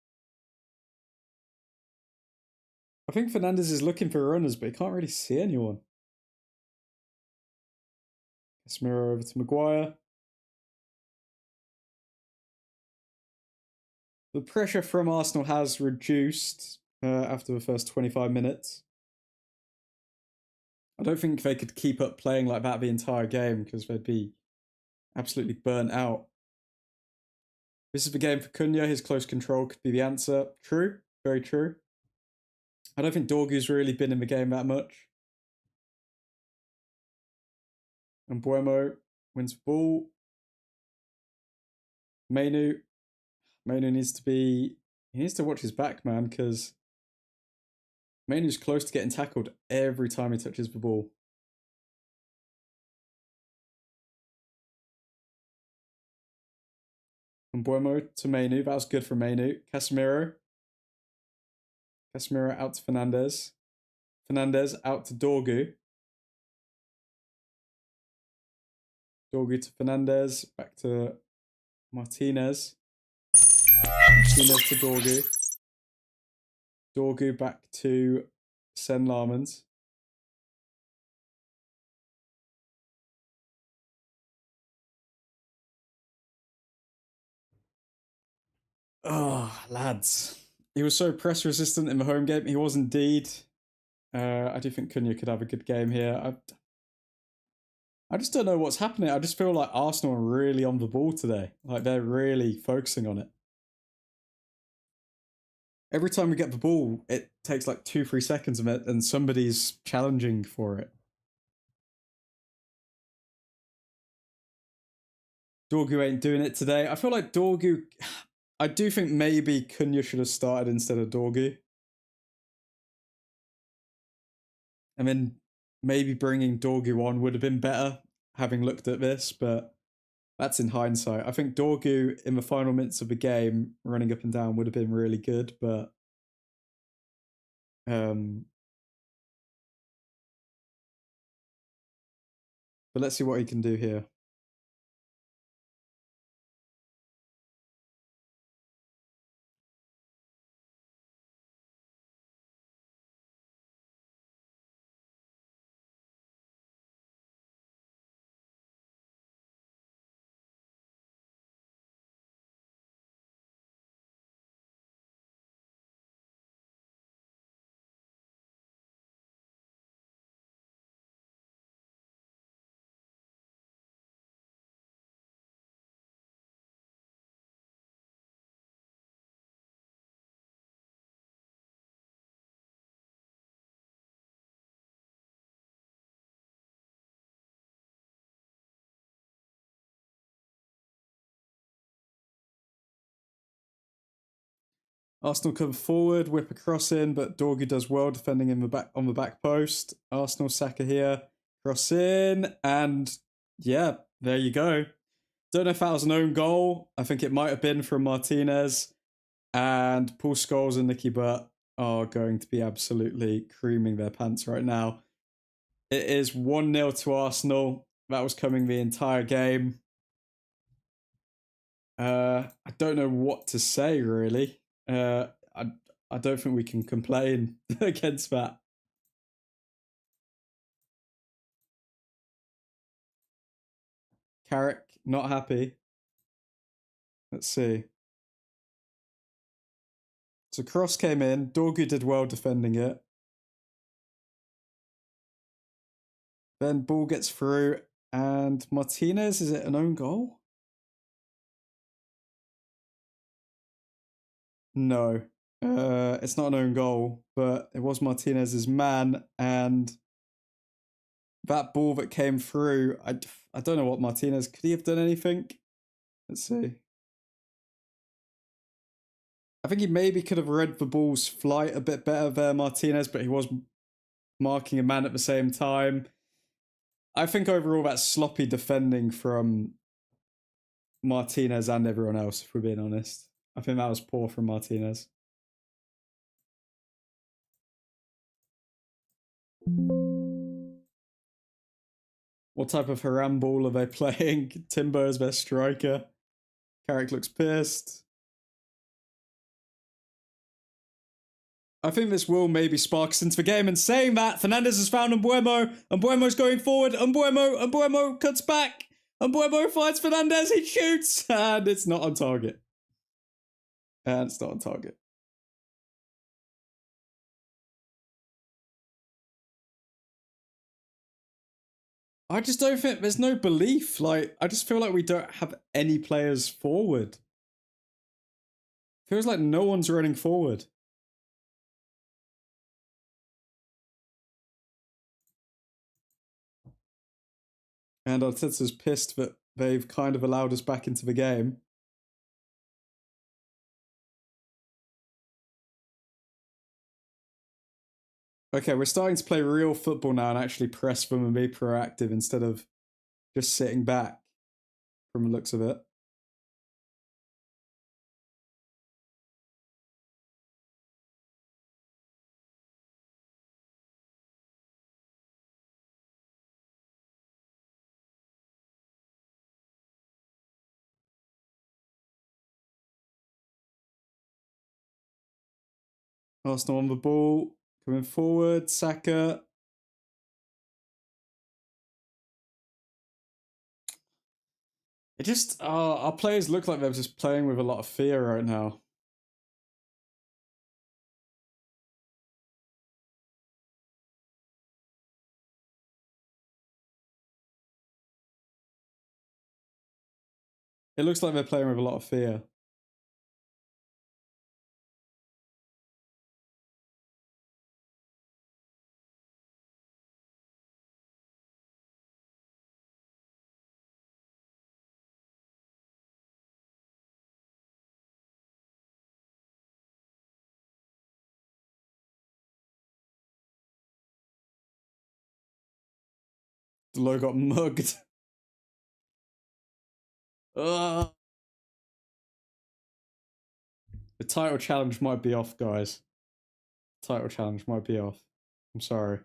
I think Fernandes is looking for runners, but he can't really see anyone. Casemiro over to Maguire. The pressure from Arsenal has reduced after the first 25 minutes. I don't think they could keep up playing like that the entire game because they'd be absolutely burnt out. This is the game for Cunha. His close control could be the answer. True. Very true. I don't think Dorgu's really been in the game that much. And Buemo wins the ball. Mainu needs to be... He needs to watch his back, man, because Mainu's close to getting tackled every time he touches the ball. And Buemo to Mainu. That was good for Mainu. Casemiro out to Fernandes. Fernandes out to Dorgu. Dorgu to Fernandes. Back to Martinez. Martinez to Dorgu. Dorgu back to Sen Larmans. Oh, lads. He was so press resistant in the home game. He was indeed. I do think Cunha could have a good game here. I just don't know what's happening. I just feel like Arsenal are really on the ball today. Like they're really focusing on it. Every time we get the ball, it takes like 2-3 seconds of it and somebody's challenging for it. Dorgu ain't doing it today. I feel like Dorgu... I do think maybe Cunha should have started instead of Dorgu. And then maybe bringing Dorgu on would have been better, having looked at this, but that's in hindsight. I think Dorgu in the final minutes of the game, running up and down, would have been really good, but let's see what he can do here. Arsenal come forward, whip a cross in, but Dorgu does well defending in the back on the back post. Arsenal Saka here, cross in, and yeah, there you go. Don't know if that was an own goal. I think it might have been from Martinez. And Paul Scholes and Nicky Butt are going to be absolutely creaming their pants right now. It is 1-0 to Arsenal. That was coming the entire game. I don't know what to say, really. I don't think we can complain against that. Carrick, not happy. Let's see. So cross came in. Dorgu did well defending it. Then ball gets through. And Martinez, is it an own goal? No. It's not an own goal, but it was Martinez's man. And that ball that came through, I don't know what Martinez, could he have done anything? Let's see. I think he maybe could have read the ball's flight a bit better there, Martinez, but he was marking a man at the same time. I think overall that's sloppy defending from Martinez and everyone else, if we're being honest. I think that was poor from Martinez. What type of haram ball are they playing? Timber is their striker. Carrick looks pissed. I think this will maybe spark us into the game. And saying that, Fernandes has found Mbeumo. Mbeumo's going forward. Mbeumo cuts back. Mbeumo finds Fernandes. He shoots. And it's not on target. And it's not on target. I just don't think there's no belief. Like, I just feel like we don't have any players forward. Feels like no one's running forward. And Arteta's pissed that they've kind of allowed us back into the game. Okay, we're starting to play real football now and actually press them and be proactive instead of just sitting back from the looks of it. Arsenal on the ball, coming forward, Saka. It just, our players look like they're just playing with a lot of fear right now. It looks like they're playing with a lot of fear. Delo got mugged. The title challenge might be off, guys. Title challenge might be off. I'm sorry.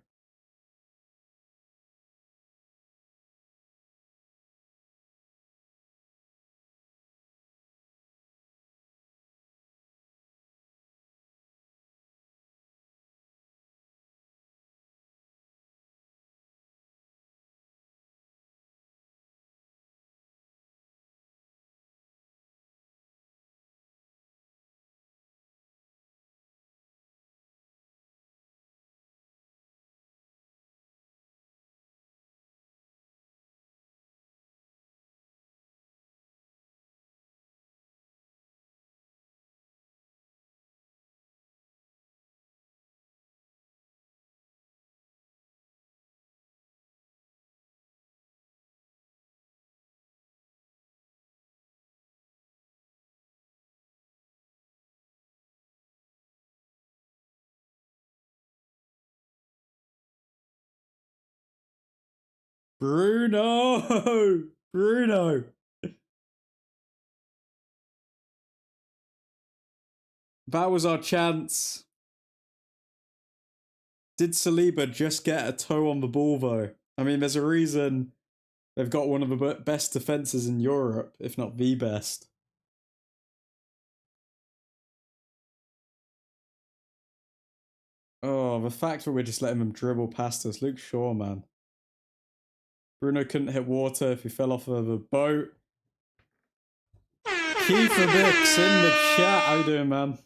Bruno! Bruno! That was our chance. Did Saliba just get a toe on the ball, though? I mean, there's a reason they've got one of the best defences in Europe, if not the best. Oh, the fact that we're just letting them dribble past us. Luke Shaw, man. Bruno couldn't hit water if he fell off of a boat. Kiefer Bix in the chat. How you doing, man?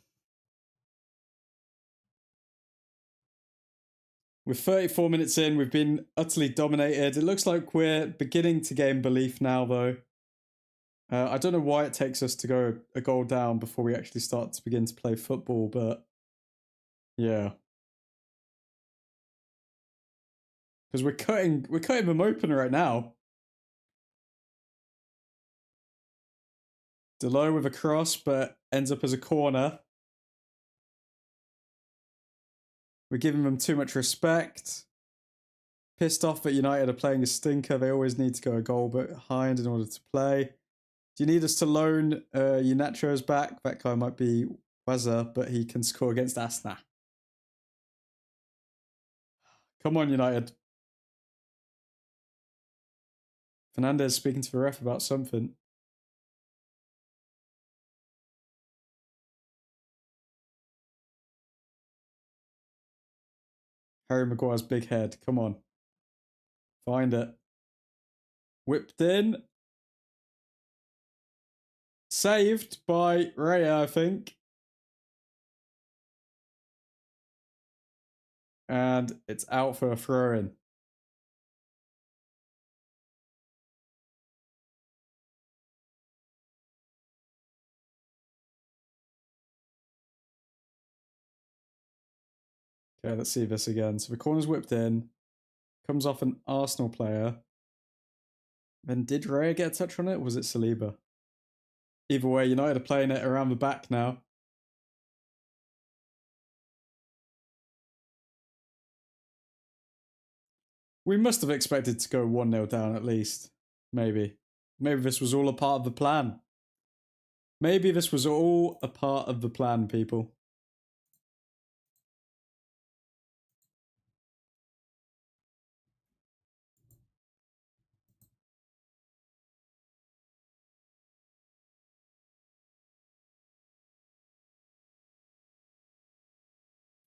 We're 34 minutes in. We've been utterly dominated. It looks like we're beginning to gain belief now, though. I don't know why it takes us to go a goal down before we actually start to begin to play football, but yeah. Because we're cutting them open right now. Delo with a cross, but ends up as a corner. We're giving them too much respect. Pissed off that United are playing a stinker. They always need to go a goal behind in order to play. Do you need us to loan Unachos back? That guy might be Wazza, but he can score against Asna. Come on, United. Fernandez speaking to the ref about something. Harry Maguire's big head. Come on. Find it. Whipped in. Saved by Raya, I think. And it's out for a throw-in. Okay, let's see this again. So the corner's whipped in. Comes off an Arsenal player. Then did Raya get a touch on it? Or was it Saliba? Either way, United are playing it around the back now. We must have expected to go 1-0 down at least. Maybe. Maybe this was all a part of the plan. Maybe this was all a part of the plan, people.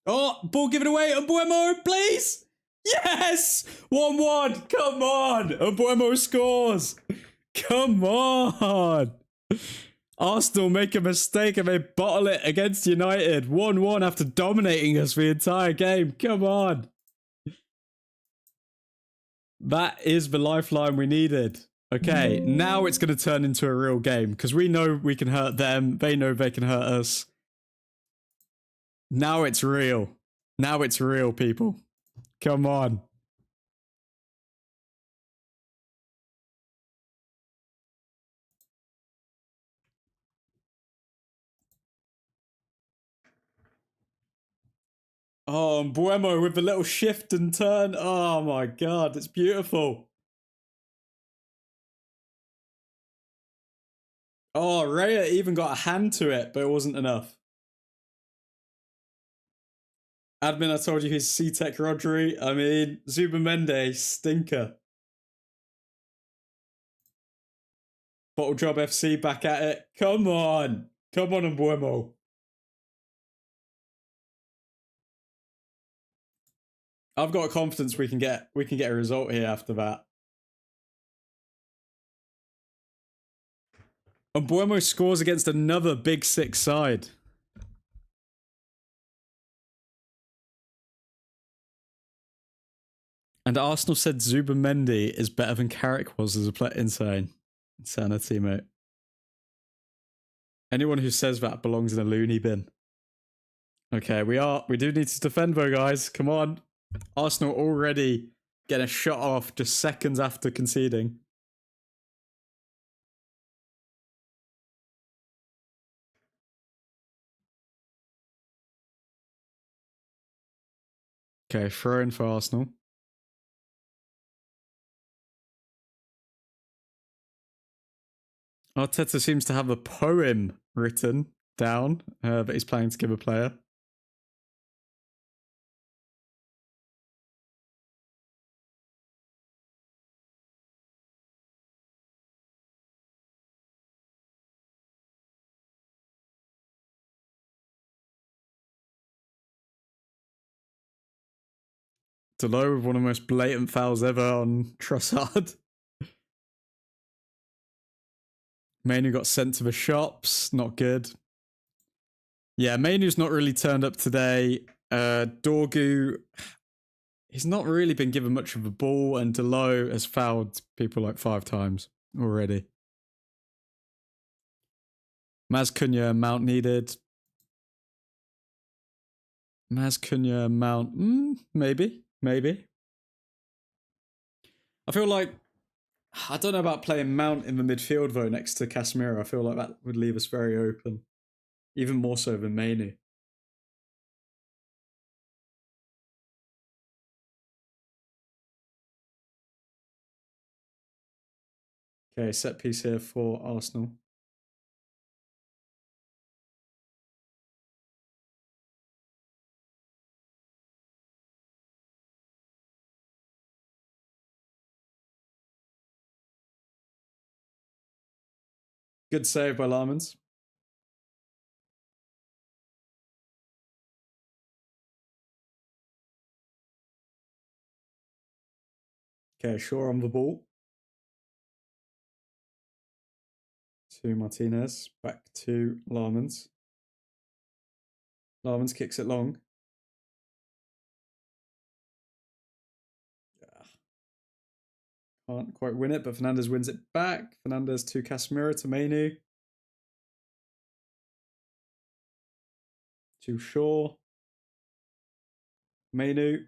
Oh, ball given away. Mbuemo, please. Yes! 1-1. Come on. Mbuemo scores. Come on. Arsenal make a mistake and they bottle it against United. 1-1 after dominating us the entire game. Come on. That is the lifeline we needed. Okay, now it's going to turn into a real game because we know we can hurt them. They know they can hurt us. Now it's real. Now it's real, people. Come on. Oh, and Buemo with the little shift and turn. Oh my god, it's beautiful. Oh, Raya even got a hand to it, but it wasn't enough. Admin, I told you he's C-Tech Rodri. I mean, Zubamende, stinker. Bottle Job FC back at it. Come on. Come on, Mbuemo. I've got confidence we can get a result here after that. And Mbuemo scores against another Big Six side. And Arsenal said Zubamendi is better than Carrick was as a player. Insane. Insanity, mate. Anyone who says that belongs in a loony bin. Okay, we do need to defend though, guys. Come on. Arsenal already getting a shot off just seconds after conceding. Okay, throw in for Arsenal. Arteta seems to have a poem written down that he's planning to give a player. Delo with one of the most blatant fouls ever on Trossard. Mainu got sent to the shops. Not good. Yeah, Mainu's not really turned up today. Dorgu, he's not really been given much of a ball, and Delo has fouled people like 5 times already. Maz Cunha, Mount needed. Maz Cunha, Mount, maybe. I feel like, I don't know about playing Mount in the midfield though next to Casemiro. I feel like that would leave us very open. Even more so than Mainu. Okay, set piece here for Arsenal. Good save by Lamans. Okay, Shaw on the ball. To Martinez. Back to Lamans. Lamans kicks it long. Can't quite win it, but Fernandez wins it back. Fernandez to Casemiro to Mainu. To Shaw. Mainu.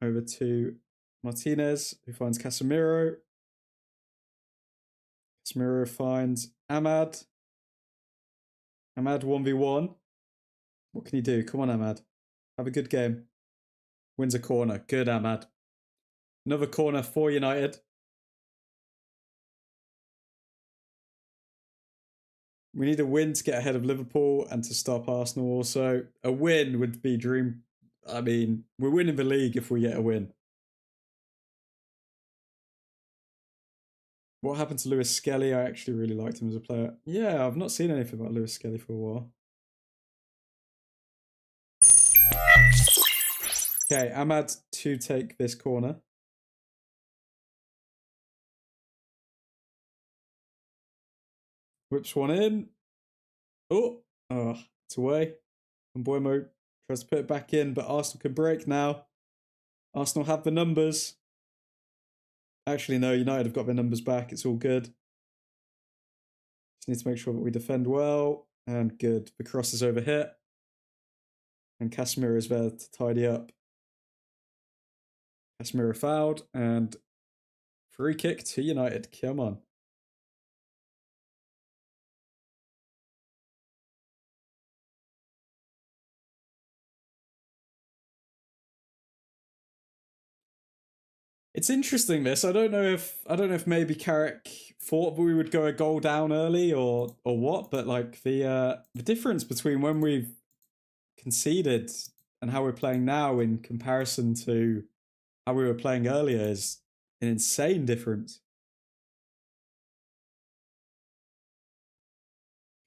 Over to Martinez, who finds Casemiro. Casemiro finds Ahmad. Ahmad 1v1. What can he do? Come on, Ahmad. Have a good game. Wins a corner. Good, Ahmad. Another corner for United. We need a win to get ahead of Liverpool and to stop Arsenal also. A win would be dream. I mean, we're winning the league if we get a win. What happened to Lewis Skelly? I actually really liked him as a player. Yeah, I've not seen anything about Lewis Skelly for a while. Okay, Ahmad to take this corner. Whips one in. Oh, it's away. And Mbuemo tries to put it back in, but Arsenal can break now. Arsenal have the numbers. Actually, no, United have got their numbers back. It's all good. Just need to make sure that we defend well. And good. The cross is over here. And Casemiro is there to tidy up. Casemiro fouled. And free kick to United. Come on. It's interesting this. I don't know if maybe Carrick thought that we would go a goal down early or what, but like the difference between when we've conceded and how we're playing now in comparison to how we were playing earlier is an insane difference.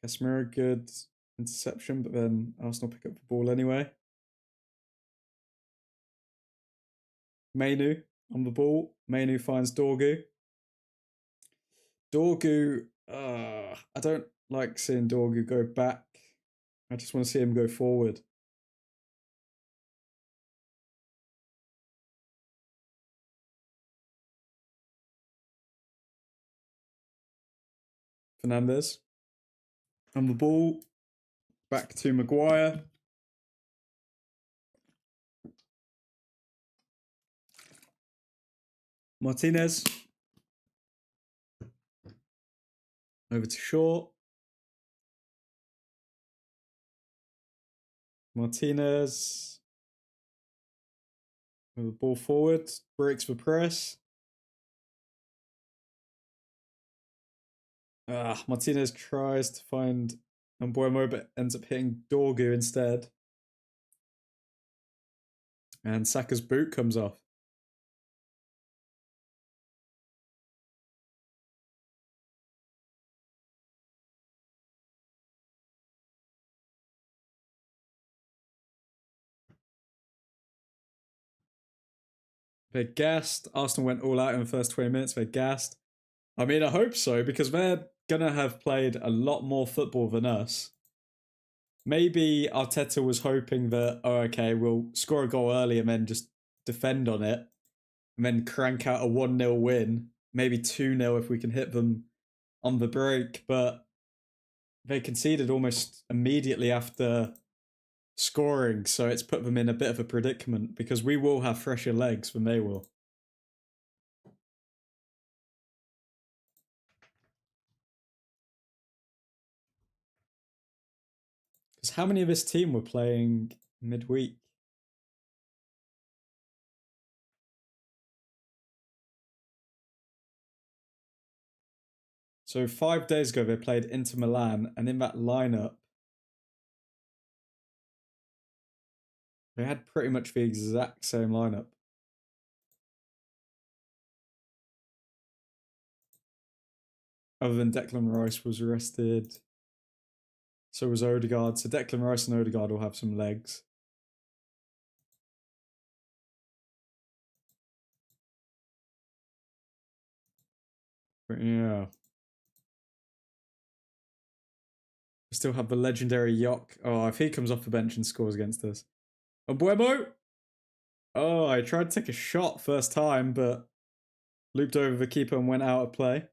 Casemiro, good interception, but then Arsenal pick up the ball anyway. Mainu on the ball. Mainu finds Dorgu. Dorgu, I don't like seeing Dorgu go back. I just want to see him go forward. Fernandez on the ball. Back to Maguire. Martinez. Over to Shaw. Martinez. With the ball forward. Breaks the press. Martinez tries to find Mbuemo, but ends up hitting Dorgu instead. And Saka's boot comes off. They're gassed. Arsenal went all out in the first 20 minutes. They're gassed. I mean, I hope so, because they're going to have played a lot more football than us. Maybe Arteta was hoping that, oh, okay, we'll score a goal early and then just defend on it. And then crank out a 1-0 win. Maybe 2-0 if we can hit them on the break. But they conceded almost immediately after scoring, so it's put them in a bit of a predicament because we will have fresher legs than they will. Because how many of this team were playing midweek? So 5 days ago they played Inter Milan, and in that lineup they had pretty much the exact same lineup. Other than Declan Rice was rested. So was Odegaard. So Declan Rice and Odegaard will have some legs. But yeah. We still have the legendary Yok. Oh, if he comes off the bench and scores against us. Mbuemo! Oh, I tried to take a shot first time, but looped over the keeper and went out of play.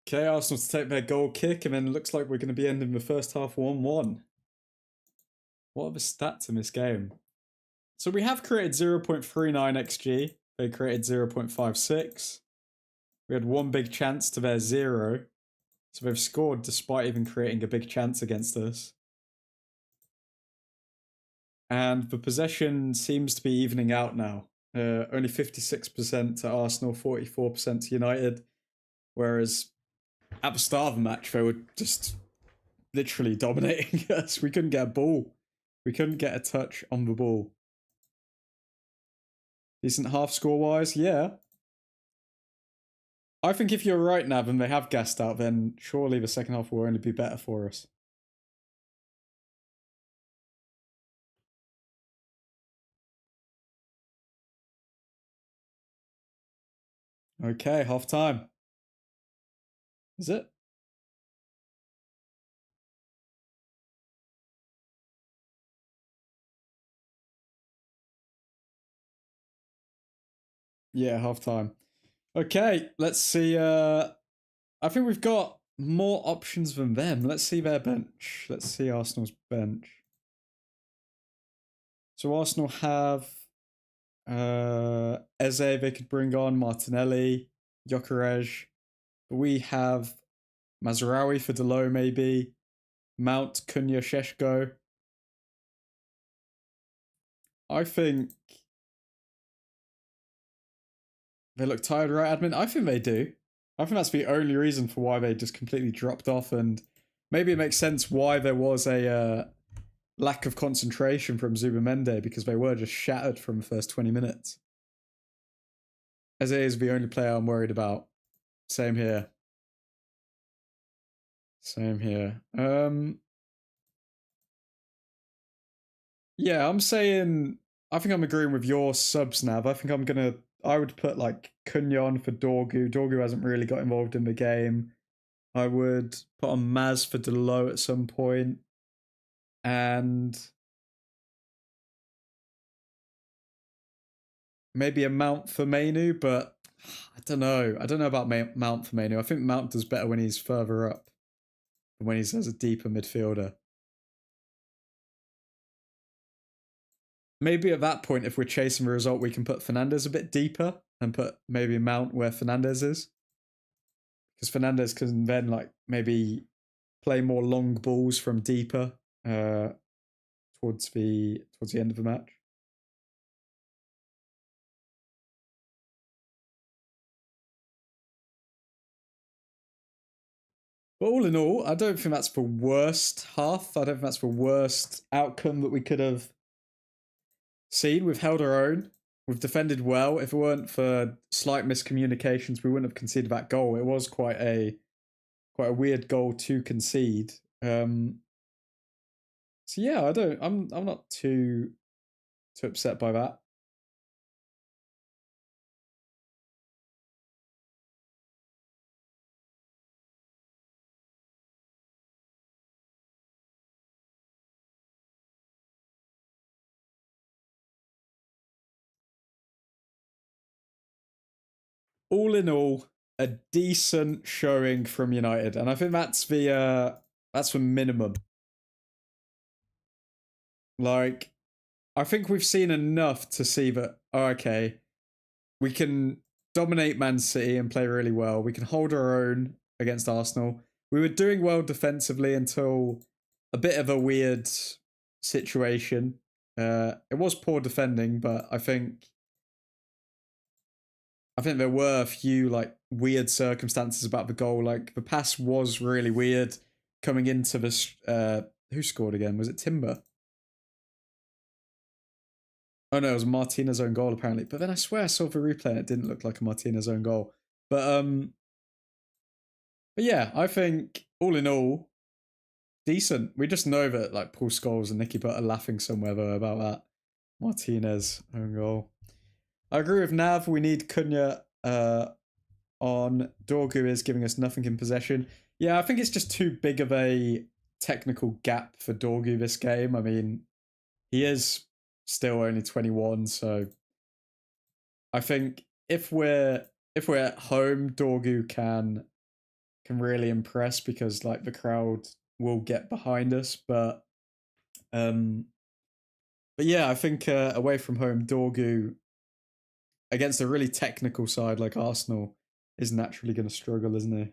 Okay, Arsenal to take their goal kick, and then it looks like we're going to be ending the first half 1-1. What are the stats in this game? So we have created 0.39 XG. They created 0.56. We had one big chance to their 0. So they've scored despite even creating a big chance against us. And the possession seems to be evening out now. Only 56% to Arsenal, 44% to United. Whereas at the start of the match, they were just literally dominating us. We couldn't get a ball. We couldn't get a touch on the ball. Decent half score-wise, yeah. I think if you're right, Nav, and they have gassed out, then surely the second half will only be better for us. Okay, half time. Is it? Yeah, half time. Okay, let's see. I think we've got more options than them. Let's see their bench. Let's see Arsenal's bench. So Arsenal have Eze they could bring on, Martinelli, Gyökeres. We have Mazraoui for Delo maybe, Mount, Cunha, Sheshko. I think they look tired, right, Admin? I think they do. I think that's the only reason for why they just completely dropped off, and maybe it makes sense why there was a lack of concentration from Zubimende, because they were just shattered from the first 20 minutes. Eze is the only player I'm worried about. Same here. Same here. Yeah, I'm saying, I think I'm agreeing with your subs, Nav. I would put like Cunha on for Dorgu. Dorgu hasn't really got involved in the game. I would put on Maz for Delo at some point. And maybe a Mount for Mainu, but I don't know. I don't know about Mount for Mainu. I think Mount does better when he's further up than when he's as a deeper midfielder. maybe at that point, if we're chasing a result, we can put Fernandes a bit deeper and put maybe Mount where Fernandes is. Because Fernandes can then like maybe play more long balls from deeper towards the end of the match. But all in all, I don't think that's the worst half. I don't think that's the worst outcome that we could have seen. We've held our own. We've defended well. If it weren't for slight miscommunications, we wouldn't have conceded that goal. It was quite a weird goal to concede. So yeah, I'm not too upset by that. All in all, a decent showing from United, and I think that's the minimum. Like, I think we've seen enough to see that. Oh, okay, we can dominate Man City and play really well. We can hold our own against Arsenal. We were doing well defensively until a bit of a weird situation. It was poor defending, but I think there were a few like weird circumstances about the goal. Like the pass was really weird coming into this. Who scored again? Was it Timber? Oh no, it was Martinez's own goal apparently. But then I swear I saw the replay and it didn't look like a Martinez own goal. But yeah, I think all in all, decent. We just know that like Paul Scholes and Nicky Butt are laughing somewhere though about that Martinez own goal. I agree with Nav. We need Cunha on. Dorgu is giving us nothing in possession. Yeah, I think it's just too big of a technical gap for Dorgu this game. I mean, he is still only 21, so I think if we're at home, Dorgu can really impress because like the crowd will get behind us. But yeah, I think away from home, Dorgu against a really technical side like Arsenal is naturally going to struggle, isn't he?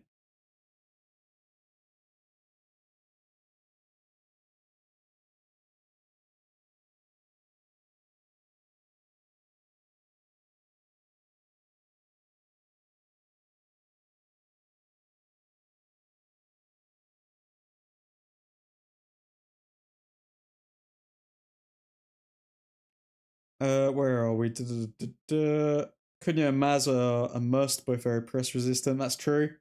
Where are we? Cunha and Maz are must, both very press resistant. That's true.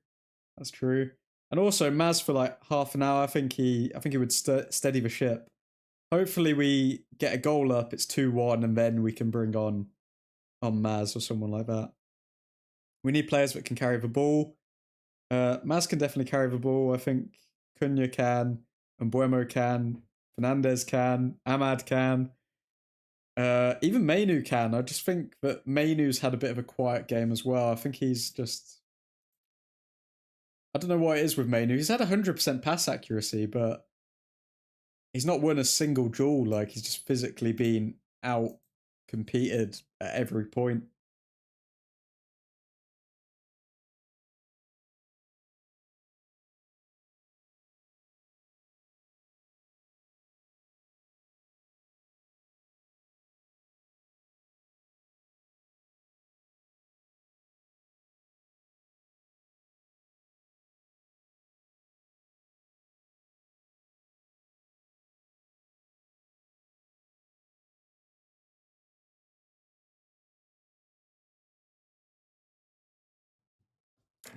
That's true. And also Maz for like half an hour. I think he would steady the ship. Hopefully we get a goal up. It's 2-1, and then we can bring on Maz or someone like that. We need players that can carry the ball. Maz can definitely carry the ball. I think Cunha can, and Buemo can, Fernandes can, Ahmad can. Even Mainu can. I just think that Mainu's had a bit of a quiet game as well. I think he's just... I don't know what it is with Mainu. He's had 100% pass accuracy, but he's not won a single duel. Like, he's just physically been out competed at every point.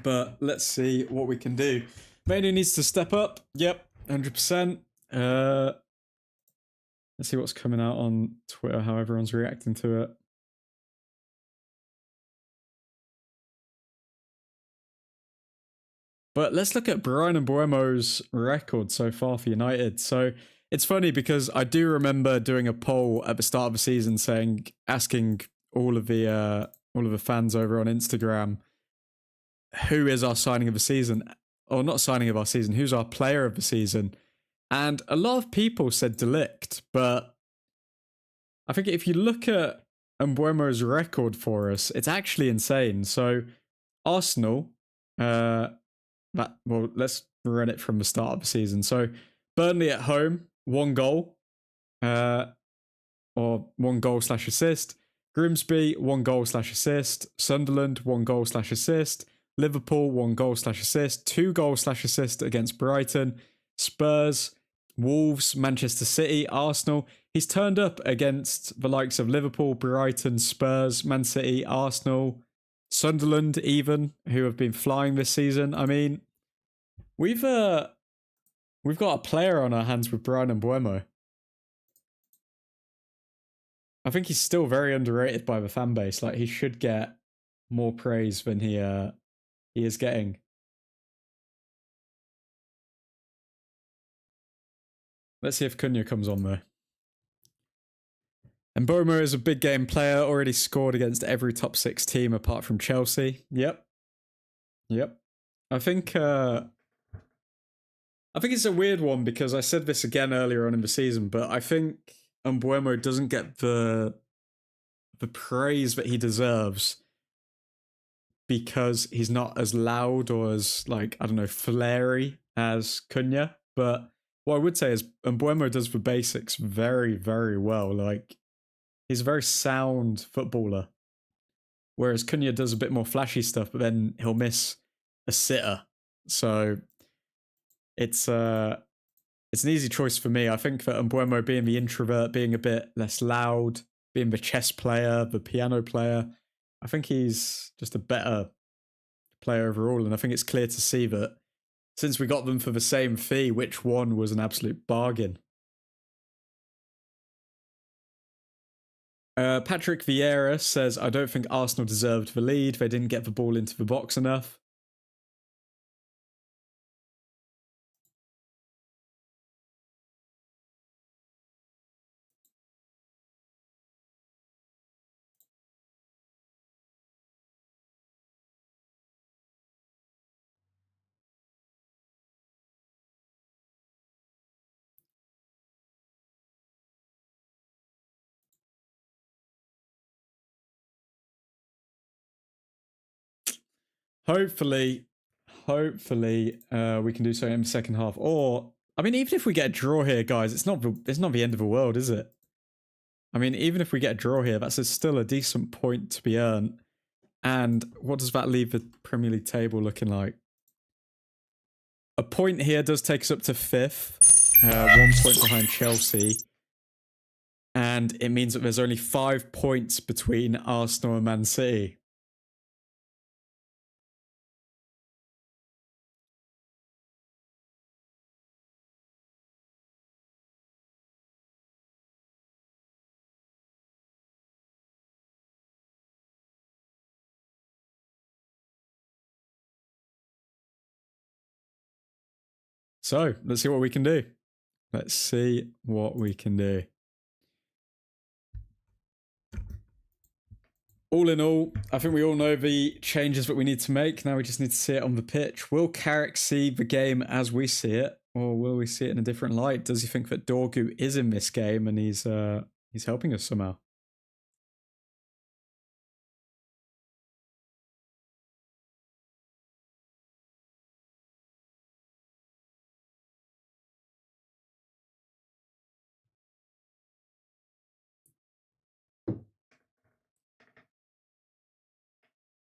But let's see what we can do. Mainu needs to step up. Yep, 100%. Let's see what's coming out on Twitter, how everyone's reacting to it. But let's look at Brian Mbuemo's record so far for United. So it's funny because I do remember doing a poll at the start of the season asking all of the fans over on Instagram, who is our signing of the season? Or not signing of our season, who's our player of the season? And a lot of people said De Ligt, but I think if you look at Mbeumo's record for us, it's actually insane. So Arsenal, well, let's run it from the start of the season. So Burnley at home, 1 goal, or 1 goal / assist. Grimsby, 1 goal / assist. Sunderland, 1 goal / assist. Liverpool, 1 goal / assist. 2 goal / assist against Brighton. Spurs, Wolves, Manchester City, Arsenal. He's turned up against the likes of Liverpool, Brighton, Spurs, Man City, Arsenal, Sunderland even, who have been flying this season. I mean, we've got a player on our hands with Bryan Mbeumo. I think he's still very underrated by the fan base. Like, he should get more praise than he is getting. Let's see if Cunha comes on though. And Mbeumo is a big game player, already scored against every top 6 team apart from Chelsea. Yep. I think it's a weird one because I said this again earlier on in the season, but I think Mbeumo doesn't get the praise that he deserves because he's not as loud or as, like, I don't know, flary as Cunha. But what I would say is Mbeumo does the basics very, very well. Like, he's a very sound footballer. Whereas Cunha does a bit more flashy stuff, but then he'll miss a sitter. So it's an easy choice for me. I think that Mbeumo, being the introvert, being a bit less loud, being the chess player, the piano player, I think he's just a better player overall. And I think it's clear to see that since we got them for the same fee, which one was an absolute bargain. Patrick Vieira says, I don't think Arsenal deserved the lead. They didn't get the ball into the box enough. Hopefully, we can do something in the second half. Or, I mean, even if we get a draw here, guys, it's not the end of the world, is it? I mean, even if we get a draw here, that's still a decent point to be earned. And what does that leave the Premier League table looking like? A point here does take us up to 5th. 1 point behind Chelsea. And it means that there's only 5 points between Arsenal and Man City. So, let's see what we can do. Let's see what we can do. All in all, I think we all know the changes that we need to make. Now we just need to see it on the pitch. Will Carrick see the game as we see it, or will we see it in a different light? Does he think that Dorgu is in this game and he's helping us somehow?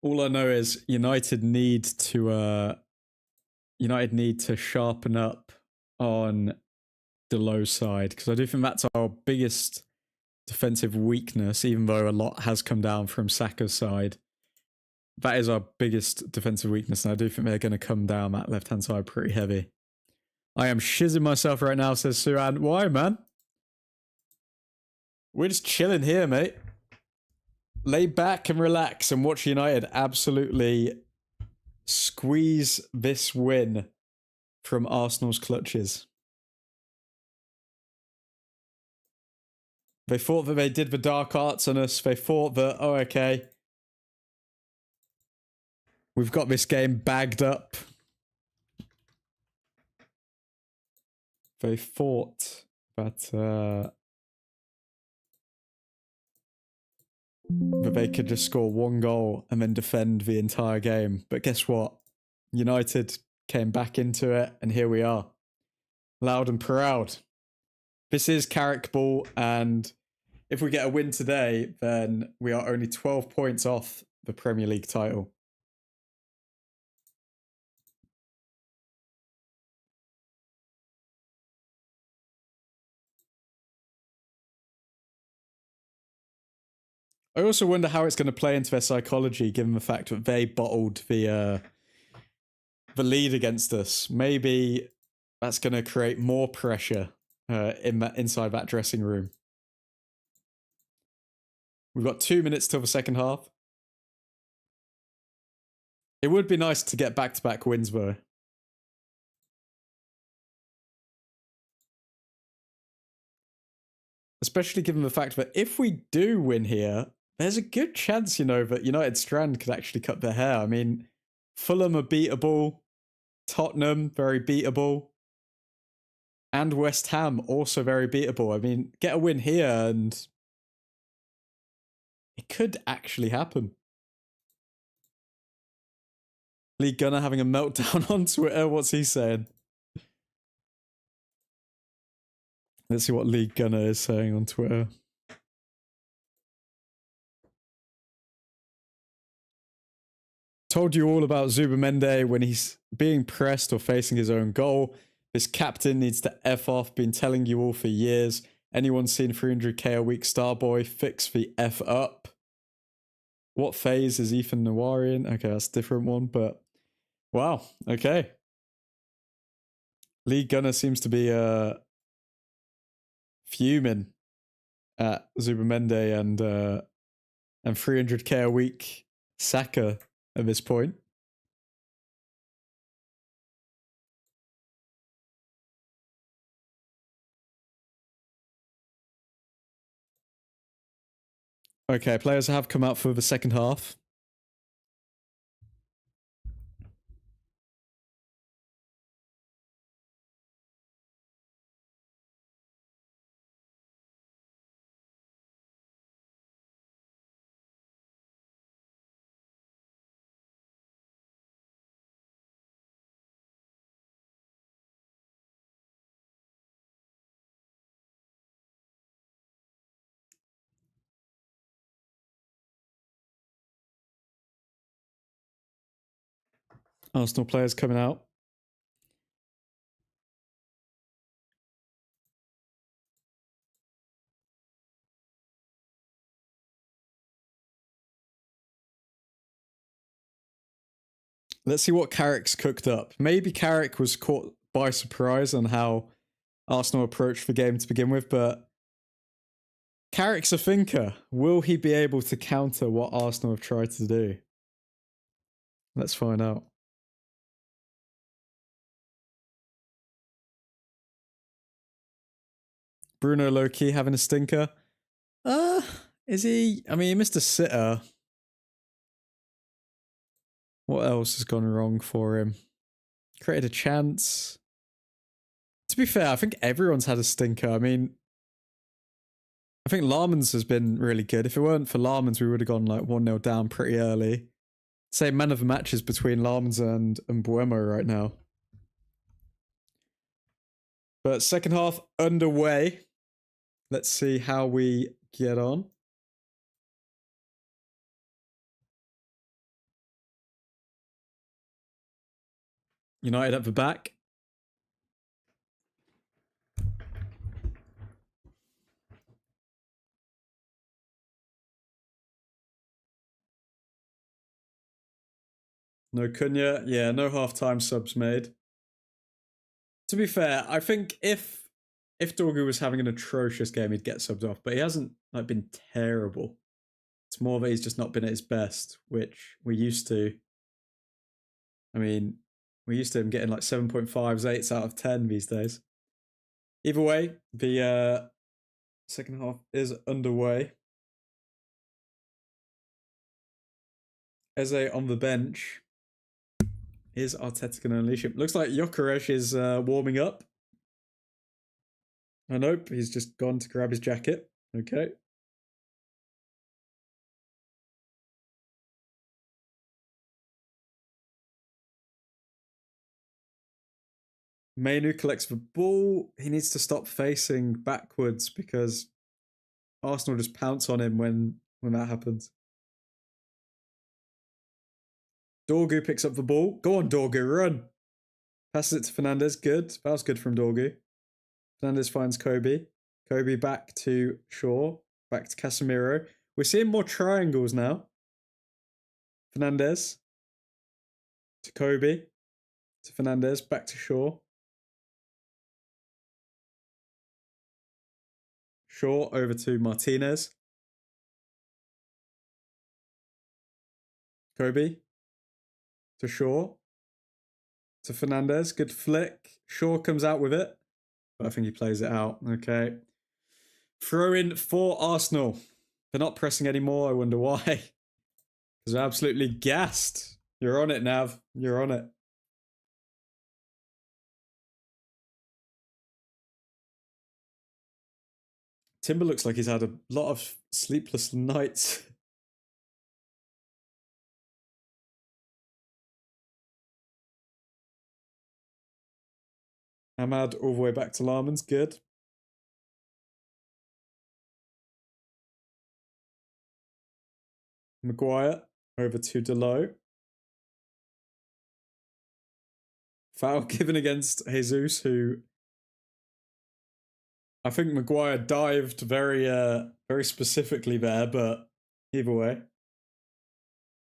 All I know is United need to sharpen up on the low side, because I do think that's our biggest defensive weakness, even though a lot has come down from Saka's side. That is our biggest defensive weakness, and I do think they're going to come down that left-hand side pretty heavy. I am shizzing myself right now, says Suran. Why, man? We're just chilling here, mate. Lay back and relax and watch United absolutely squeeze this win from Arsenal's clutches. They thought that they did the dark arts on us. They thought that, oh, okay, we've got this game bagged up. They thought that that they could just score one goal and then defend the entire game. But guess what? United came back into it, and here we are. Loud and proud. This is Carrick ball, and if we get a win today, then we are only 12 points off the Premier League title. I also wonder how it's going to play into their psychology, given the fact that they bottled the lead against us. Maybe that's going to create more pressure inside that dressing room. We've got 2 minutes till the second half. It would be nice to get back-to-back wins, though. Especially given the fact that if we do win here, there's a good chance, that United Strand could actually cut their hair. I mean, Fulham are beatable. Tottenham, very beatable. And West Ham, also very beatable. I mean, get a win here and it could actually happen. League Gunner having a meltdown on Twitter. What's he saying? Let's see what League Gunner is saying on Twitter. Told you all about Zubamende when he's being pressed or facing his own goal. This captain needs to F off. Been telling you all for years. Anyone seen 300k a week Starboy? Fix the F up. What phase is Ethan Nawari in? Okay, that's a different one, but wow, okay. League Gunner seems to be fuming at Zubamende and 300k a week Saka at this point. Okay, players have come out for the second half. Arsenal players coming out. Let's see what Carrick's cooked up. Maybe Carrick was caught by surprise on how Arsenal approached the game to begin with, but Carrick's a thinker. Will he be able to counter what Arsenal have tried to do? Let's find out. Bruno low-key having a stinker. Is he? I mean, he missed a sitter. What else has gone wrong for him? Created a chance. To be fair, I think everyone's had a stinker. I mean, I think Larman's has been really good. If it weren't for Larman's, we would have gone like 1-0 down pretty early. Say man of the matches between Larman's and Buemo right now. But second half underway. Let's see how we get on. United at the back. No Cunha. Yeah, no half-time subs made. To be fair, I think if Dorgu was having an atrocious game, he'd get subbed off. But he hasn't been terrible. It's more that he's just not been at his best, which we're used to. I mean, we're used to him getting like 7.5s, 8s out of 10 these days. Either way, the second half is underway. Eze on the bench. Is Arteta going to unleash him? Looks like Gyökeres is warming up. Oh, nope, he's just gone to grab his jacket. Okay. Mainu collects the ball. He needs to stop facing backwards because Arsenal just pounce on him when that happens. Dorgu picks up the ball. Go on, Dorgu, run. Passes it to Fernandez. Good. That was good from Dorgu. Fernandez finds Kobe. Kobe back to Shaw. Back to Casemiro. We're seeing more triangles now. Fernandez. To Kobe. To Fernandez. Back to Shaw. Shaw over to Martinez. Kobe. To Shaw. To Fernandez. Good flick. Shaw comes out with it. But I think he plays it out. Okay. Throw in for Arsenal. They're not pressing anymore. I wonder why. Because they're absolutely gassed. You're on it, Nav. You're on it. Timber looks like he's had a lot of sleepless nights. Ahmad all the way back to Larman's. Good. Maguire over to Delo. Foul given against Jesus, who I think Maguire dived very specifically there, but either way,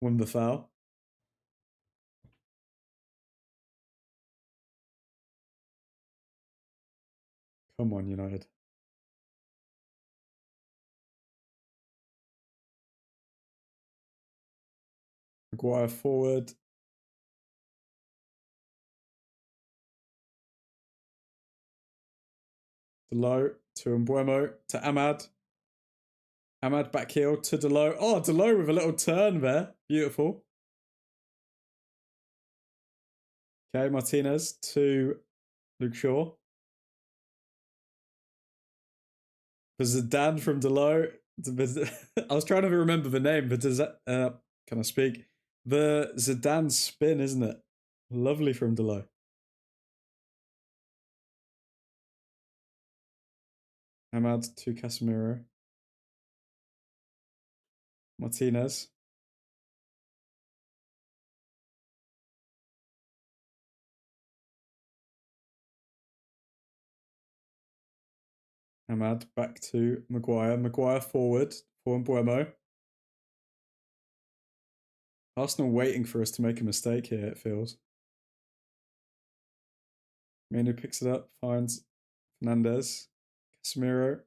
won the foul. Come on, United. Maguire forward. Delo to Mbuemo to Ahmad. Ahmad back heel to Delo. Oh, Delo with a little turn there. Beautiful. Okay, Martinez to Luke Shaw. For Zidane from Delo. I was trying to remember the name, but does that can I speak? The Zidane spin, isn't it? Lovely from Delo. Ahmad to Casemiro. Martinez. Ahmad back to Maguire. Maguire forward for Mbuemo. Arsenal waiting for us to make a mistake here, it feels. Manu picks it up, finds Fernandez. Casemiro.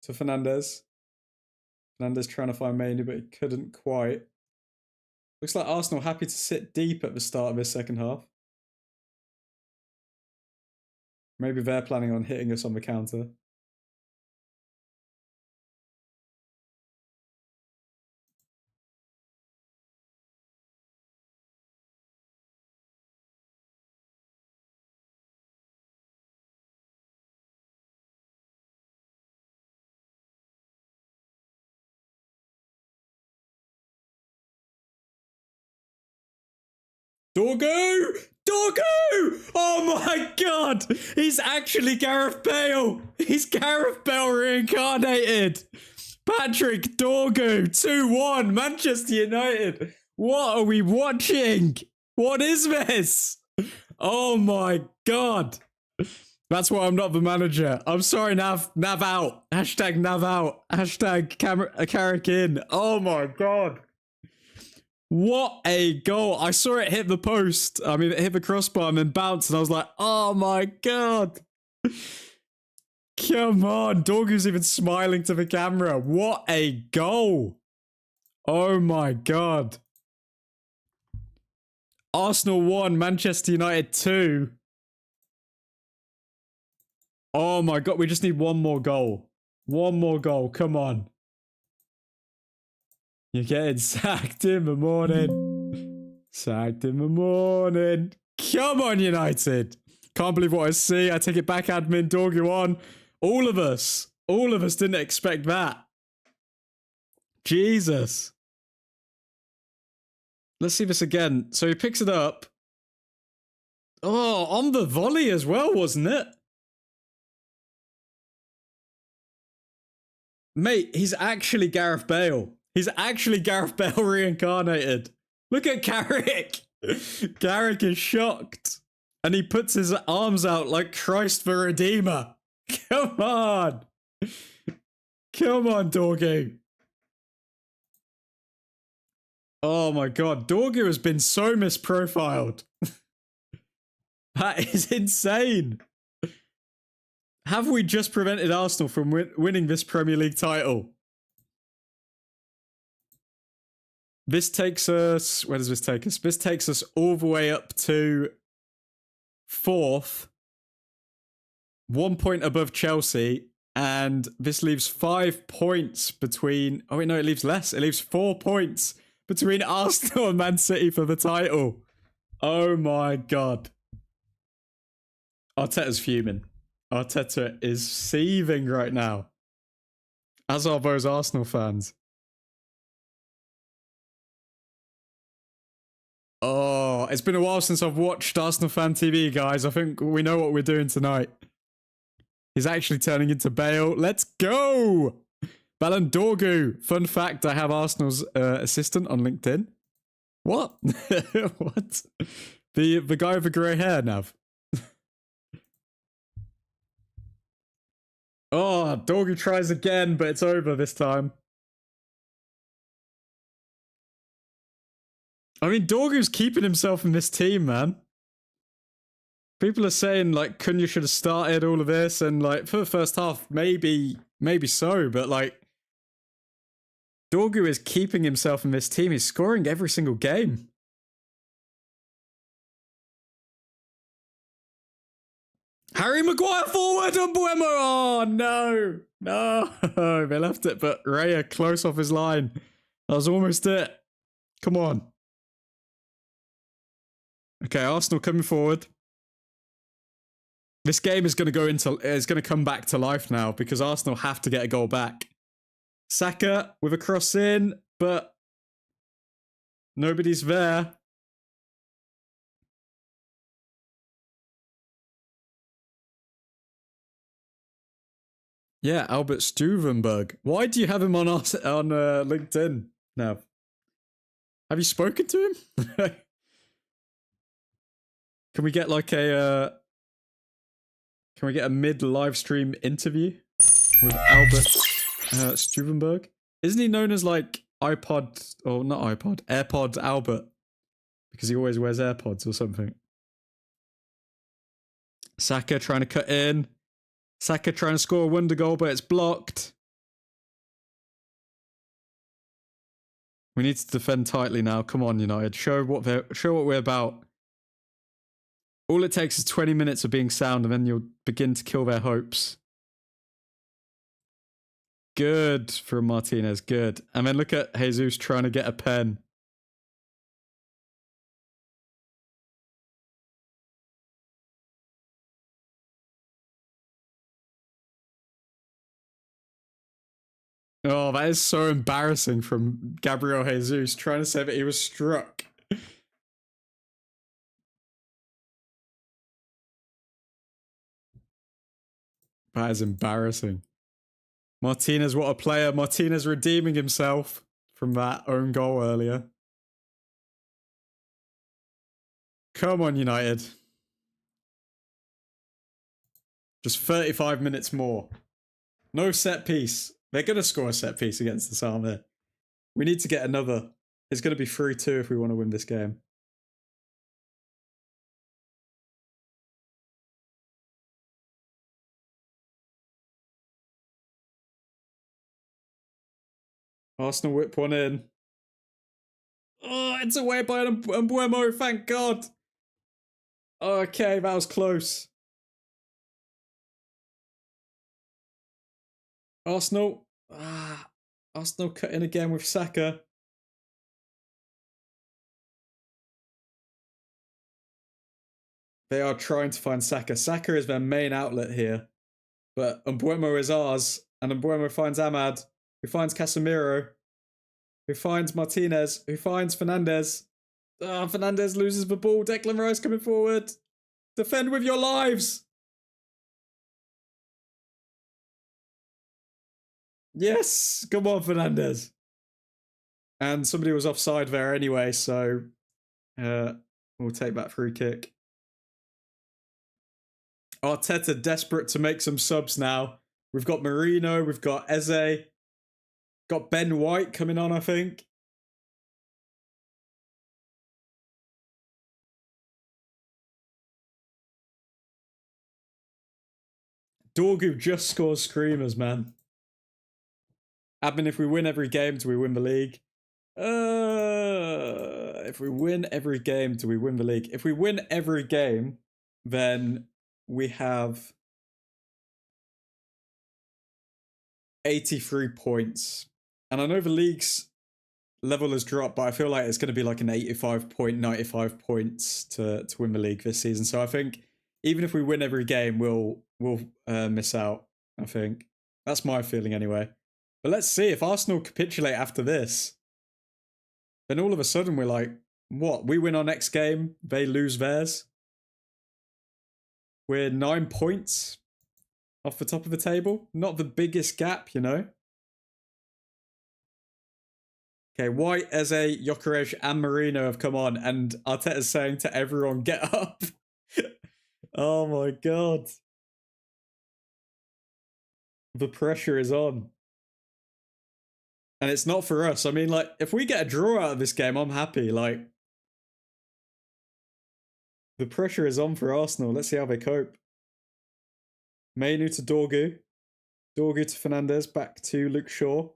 To Fernandez. Fernandez trying to find Manu, but he couldn't quite. Looks like Arsenal happy to sit deep at the start of this second half. Maybe they're planning on hitting us on the counter. Dorgu! Dorgu! Oh my god! He's actually Gareth Bale! He's Gareth Bale reincarnated! Patrick Dorgu, 2-1, Manchester United! What are we watching? What is this? Oh my god! That's why I'm not the manager. I'm sorry, Nav out. Hashtag Nav out. Hashtag Carrick in. Oh my god. What a goal. I saw it hit the post. I mean, it hit the crossbar and then bounced, and I was like, oh my god. Come on. Dorgu's even smiling to the camera. What a goal. Oh my god. Arsenal 1, Manchester United 2. Oh my god, we just need one more goal. One more goal, come on. You're getting sacked in the morning. Sacked in the morning. Come on, United. Can't believe what I see. I take it back, admin. Dorgu on. All of us didn't expect that. Jesus. Let's see this again. So he picks it up. Oh, on the volley as well, wasn't it? Mate, he's actually Gareth Bale. He's actually Gareth Bale reincarnated. Look at Carrick. Carrick is shocked. And he puts his arms out like Christ the Redeemer. Come on. Come on, Dorgu. Oh my god, Dorgu has been so misprofiled. That is insane. Have we just prevented Arsenal from winning this Premier League title? This takes us... Where does this take us? This takes us all the way up to 4th. 1 point above Chelsea. And this leaves 5 points between... Oh, wait, no, it leaves less. It leaves 4 points between Arsenal and Man City for the title. Oh, my God. Arteta's fuming. Arteta is seething right now. As are those Arsenal fans. Oh, it's been a while since I've watched Arsenal Fan TV, guys. I think we know what we're doing tonight. He's actually turning into Bale. Let's go! Ballon Dorgu. Fun fact, I have Arsenal's assistant on LinkedIn. What? What? The guy with the grey hair, Nav. Oh, Dorgu tries again, but it's over this time. I mean, Dorgu's keeping himself in this team, man. People are saying, like, Cunha should have started all of this, and, like, for the first half, maybe so, but, like, Dorgu is keeping himself in this team. He's scoring every single game. Harry Maguire forward on Buemo. Oh, no. No. They left it, but Raya close off his line. That was almost it. Come on. Okay, Arsenal coming forward. This game is going to come back to life now because Arsenal have to get a goal back. Saka with a cross in, but nobody's there. Yeah, Albert Stuvenberg. Why do you have him on LinkedIn now? Have you spoken to him? Can we get like a mid live stream interview with Albert Stuvenberg? Isn't he known as like iPod, or not iPod, AirPod Albert? Because he always wears AirPods or something. Saka trying to cut in. Saka trying to score a wonder goal, but it's blocked. We need to defend tightly now. Come on, United. Show what we're about. All it takes is 20 minutes of being sound, and then you'll begin to kill their hopes. Good from Martinez. Good. And then look at Jesus trying to get a pen. Oh, that is so embarrassing from Gabriel Jesus trying to say that he was struck. That is embarrassing. Martinez, what a player. Martinez redeeming himself from that own goal earlier. Come on, United. Just 35 minutes more. No set piece. They're going to score a set piece against this army. We need to get another. It's going to be 3-2 if we want to win this game. Arsenal whip one in. Oh, it's away by Mbuemo, thank God. Okay, that was close. Arsenal. Arsenal cut in again with Saka. They are trying to find Saka. Saka is their main outlet here. But Mbuemo is ours. And Mbuemo finds Ahmad. Who finds Casemiro. Who finds Martinez. Who finds Fernandez. Fernandez loses the ball. Declan Rice coming forward. Defend with your lives. Yes. Come on, Fernandez. And somebody was offside there anyway, so we'll take that free kick. Arteta desperate to make some subs now. We've got Marino, we've got Eze, got Ben White coming on, I think. Dorgu just scores screamers, man. Admin, if we win every game, do we win the league? If we win every game, do we win the league? If we win every game, then we have 83 points. And I know the league's level has dropped, but I feel like it's going to be like an 95 points to win the league this season. So I think even if we win every game, we'll miss out, I think. That's my feeling anyway. But let's see, if Arsenal capitulate after this, then all of a sudden we're like, what? We win our next game, they lose theirs. We're 9 points off the top of the table. Not the biggest gap, you know. Okay, White, Eze, Gyökeres, and Marino have come on, and Arteta's saying to everyone, get up. Oh my god. The pressure is on. And it's not for us. I mean, like, if we get a draw out of this game, I'm happy. Like, the pressure is on for Arsenal. Let's see how they cope. Mainu to Dorgu. Dorgu to Fernandez. Back to Luke Shaw.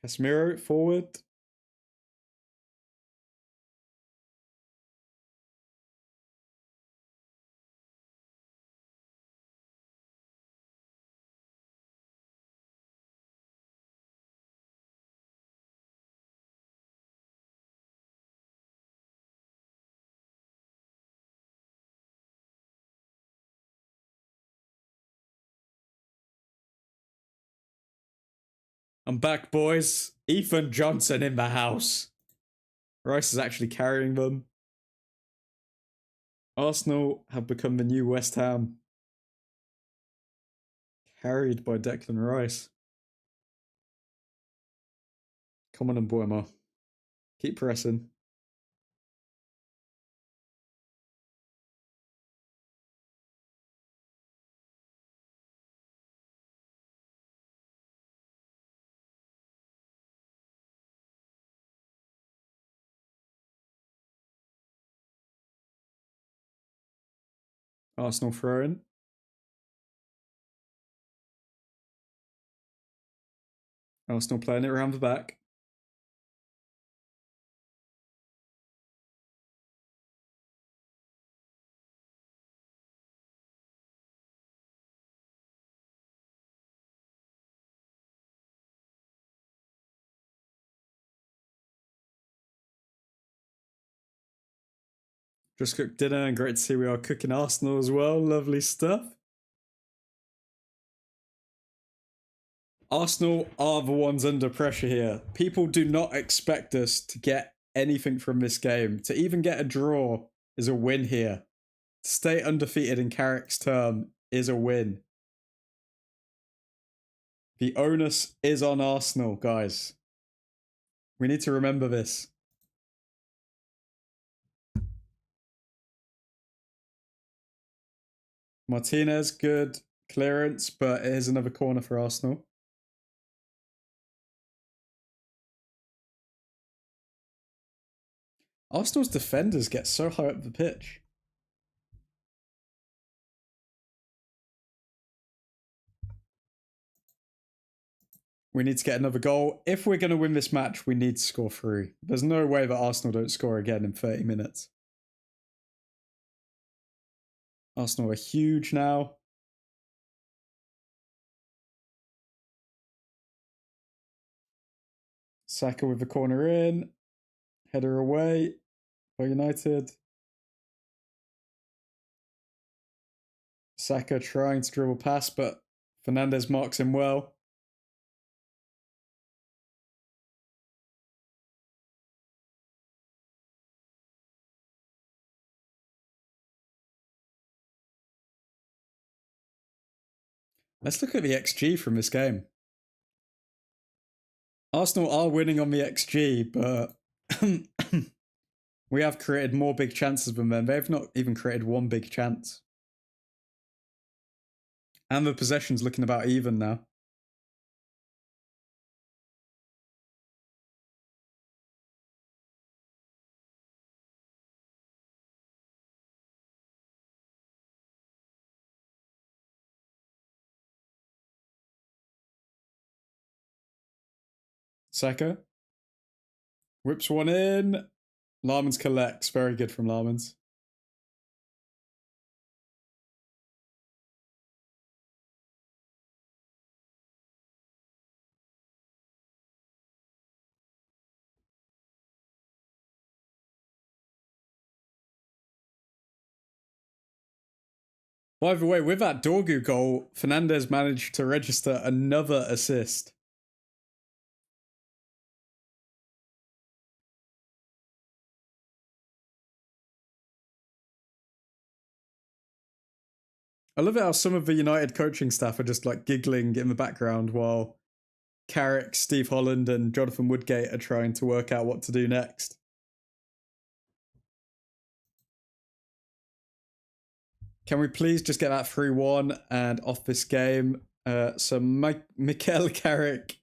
Casemiro forward. I'm back, boys. Ethan Johnson in the house. Rice is actually carrying them. Arsenal have become the new West Ham. Carried by Declan Rice. Come on, Mbuema. Keep pressing. Arsenal throw-in. Arsenal playing it around the back. Just cooked dinner, and great to see we are cooking Arsenal as well. Lovely stuff. Arsenal are the ones under pressure here. People do not expect us to get anything from this game. To even get a draw is a win here. To stay undefeated in Carrick's term is a win. The onus is on Arsenal, guys. We need to remember this. Martinez, good clearance, but here's another corner for Arsenal. Arsenal's defenders get so high up the pitch. We need to get another goal. If we're going to win this match, we need to score 3. There's no way that Arsenal don't score again in 30 minutes. Arsenal are huge now. Saka with the corner in. Header away for United. Saka trying to dribble past, but Fernandez marks him well. Let's look at the XG from this game. Arsenal are winning on the XG, but we have created more big chances than them. They've not even created one big chance. And the possession's looking about even now. Saka whips one in. Larmans collects. Very good from Larmans. By the way, with that Dorgu goal, Fernandes managed to register another assist. I love it how some of the United coaching staff are just like giggling in the background while Carrick, Steve Holland, and Jonathan Woodgate are trying to work out what to do next. Can we please just get that 3-1 and off this game? So Mikel Carrick,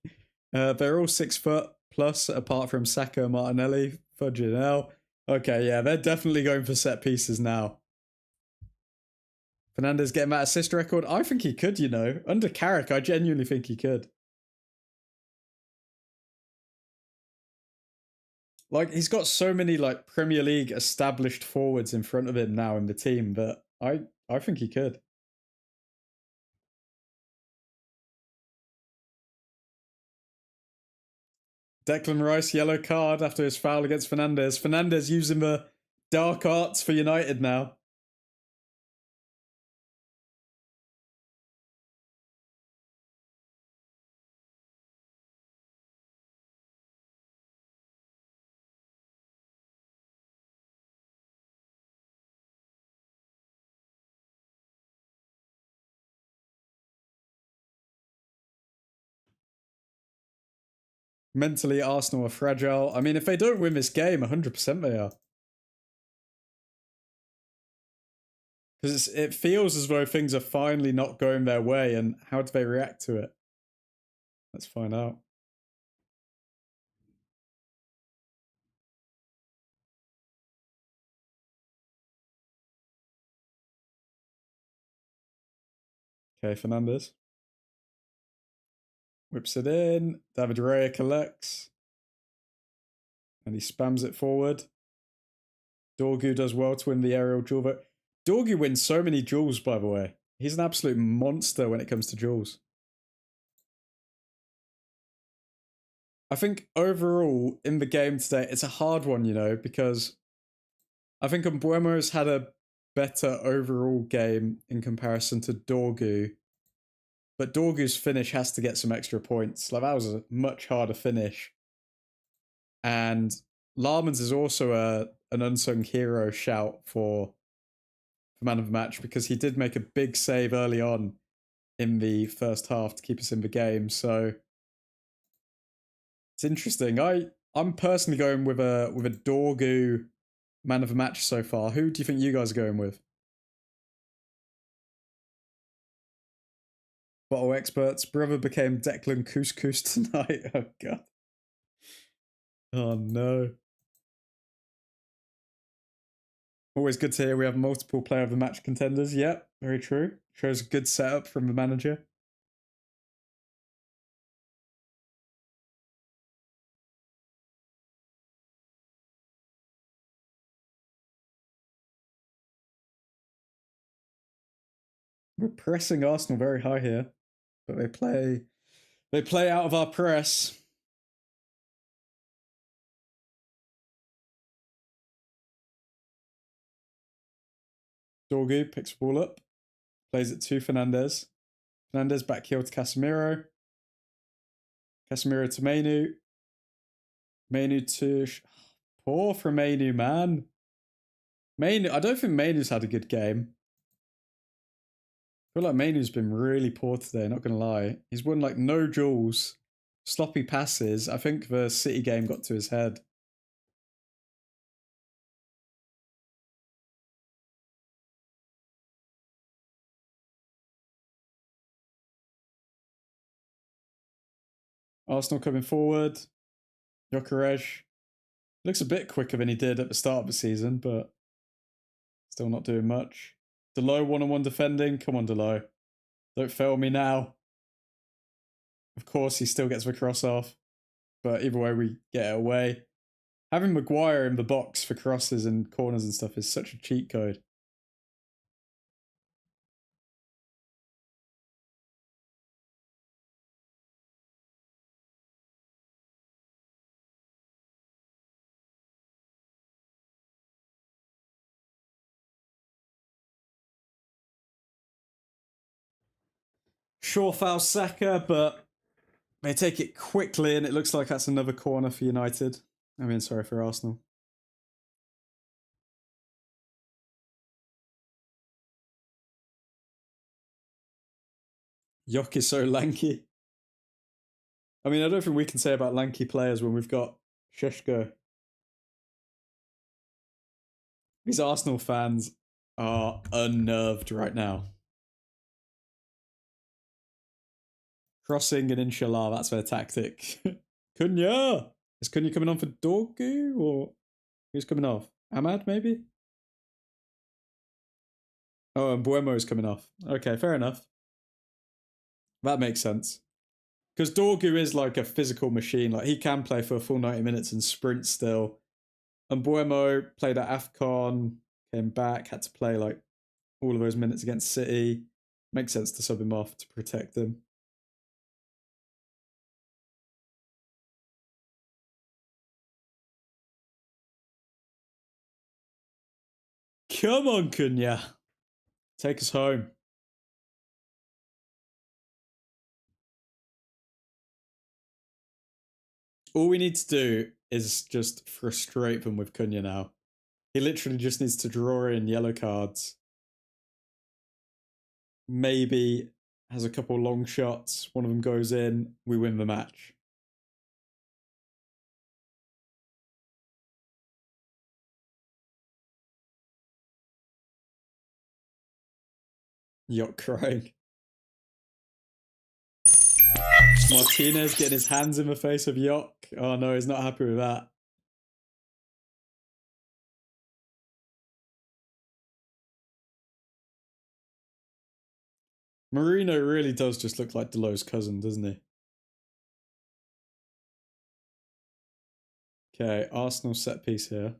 they're all 6 foot plus apart from Saka and Martinelli. Fudging hell. Okay, yeah, they're definitely going for set pieces now. Fernandes getting that assist record. I think he could, you know. Under Carrick, I genuinely think he could. Like, he's got so many, like, Premier League established forwards in front of him now in the team that I think he could. Declan Rice, yellow card after his foul against Fernandes. Fernandes using the dark arts for United now. Mentally, Arsenal are fragile. I mean, if they don't win this game, 100% they are. Because it feels as though things are finally not going their way, and how do they react to it? Let's find out. Okay, Fernandes. Whips it in. David Raya collects. And he spams it forward. Dorgu does well to win the aerial duel. Dorgu wins so many duels, by the way. He's an absolute monster when it comes to duels. I think overall, in the game today, it's a hard one, you know, because I think Mbuemo's had a better overall game in comparison to Dorgu. But Dorgu's finish has to get some extra points. Like, that was a much harder finish. And Larmans is also an unsung hero shout for man of the match because he did make a big save early on in the first half to keep us in the game. So it's interesting. I'm personally going with a Dorgu man of the match so far. Who do you think you guys are going with? Bottle experts. Brother became Declan Couscous tonight. Oh god. Oh no. Always good to hear we have multiple player of the match contenders. Yep, very true. Shows a good setup from the manager. We're pressing Arsenal very high here, but they play out of our press. Dorgu picks the ball up, plays it to Fernandes. Fernandes back heel to Casemiro. Casemiro to Mainu. Mainu to... Poor from Mainu, man. Mainu, I don't think Mainu's had a good game. I feel like Mainu's been really poor today, not going to lie. He's won like no duels, sloppy passes. I think the City game got to his head. Arsenal coming forward. Gyökeres looks a bit quicker than he did at the start of the season, but still not doing much. Delo one-on-one defending. Come on, Delo. Don't fail me now. Of course, he still gets the cross off, but either way, we get it away. Having Maguire in the box for crosses and corners and stuff is such a cheat code. Sure foul Saka, but they take it quickly, and it looks like that's another corner for United. I mean, sorry, for Arsenal. Yok is so lanky. I mean, I don't think we can say about lanky players when we've got Sheshko. These Arsenal fans are unnerved right now. Crossing and inshallah, that's their tactic. Cunha! Is Cunha coming on for Dorgu, or who's coming off? Ahmad, maybe? Oh, and Buemo is coming off. Okay, fair enough. That makes sense. Because Dorgu is like a physical machine. Like, he can play for a full 90 minutes and sprint still. And Buemo played at AFCON, came back, had to play like all of those minutes against City. Makes sense to sub him off to protect him. Come on, Cunha. Take us home. All we need to do is just frustrate them with Cunha now. He literally just needs to draw in yellow cards. Maybe has a couple long shots. One of them goes in. We win the match. Yacht crying. Martinez getting his hands in the face of Yok. Oh no, he's not happy with that. Marino really does just look like Delo's cousin, doesn't he? Okay, Arsenal set piece here.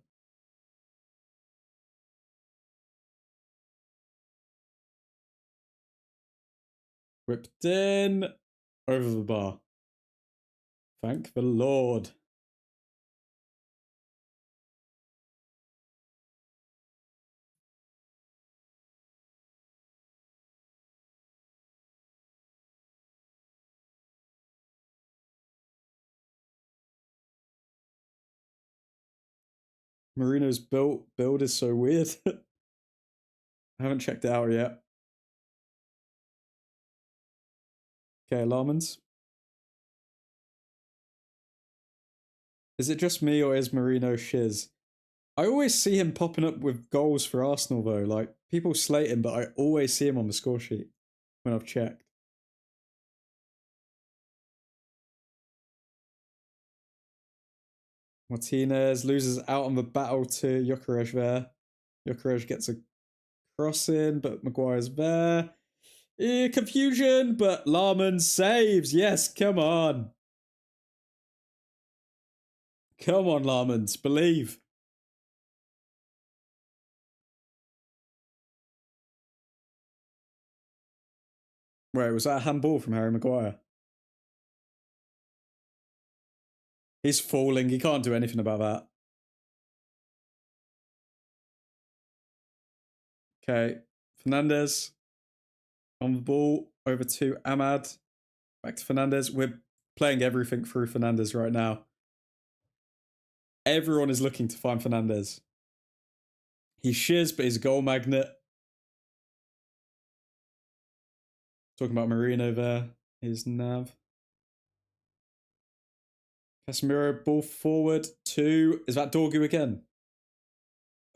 Whipped in. Over the bar. Thank the Lord. Marino's build is so weird. I haven't checked it out yet. Okay, Larmans. Is it just me or is Marino shiz? I always see him popping up with goals for Arsenal though. Like, people slate him, but I always see him on the score sheet when I've checked. Martinez loses out on the battle to Gyökeres there. Gyökeres gets a cross in, but Maguire's there. Confusion, but Larman saves. Yes, come on. Come on, Larmans. Believe. Wait, was that a handball from Harry Maguire? He's falling. He can't do anything about that. Okay. Fernandez on the ball. Over to Ahmad. Back to Fernandez. We're playing everything through Fernandez right now. Everyone is looking to find Fernandez. He's shiz, but he's a goal magnet. Talking about Marino there. His nav. Casemiro, ball forward to... Is that Dorgu again?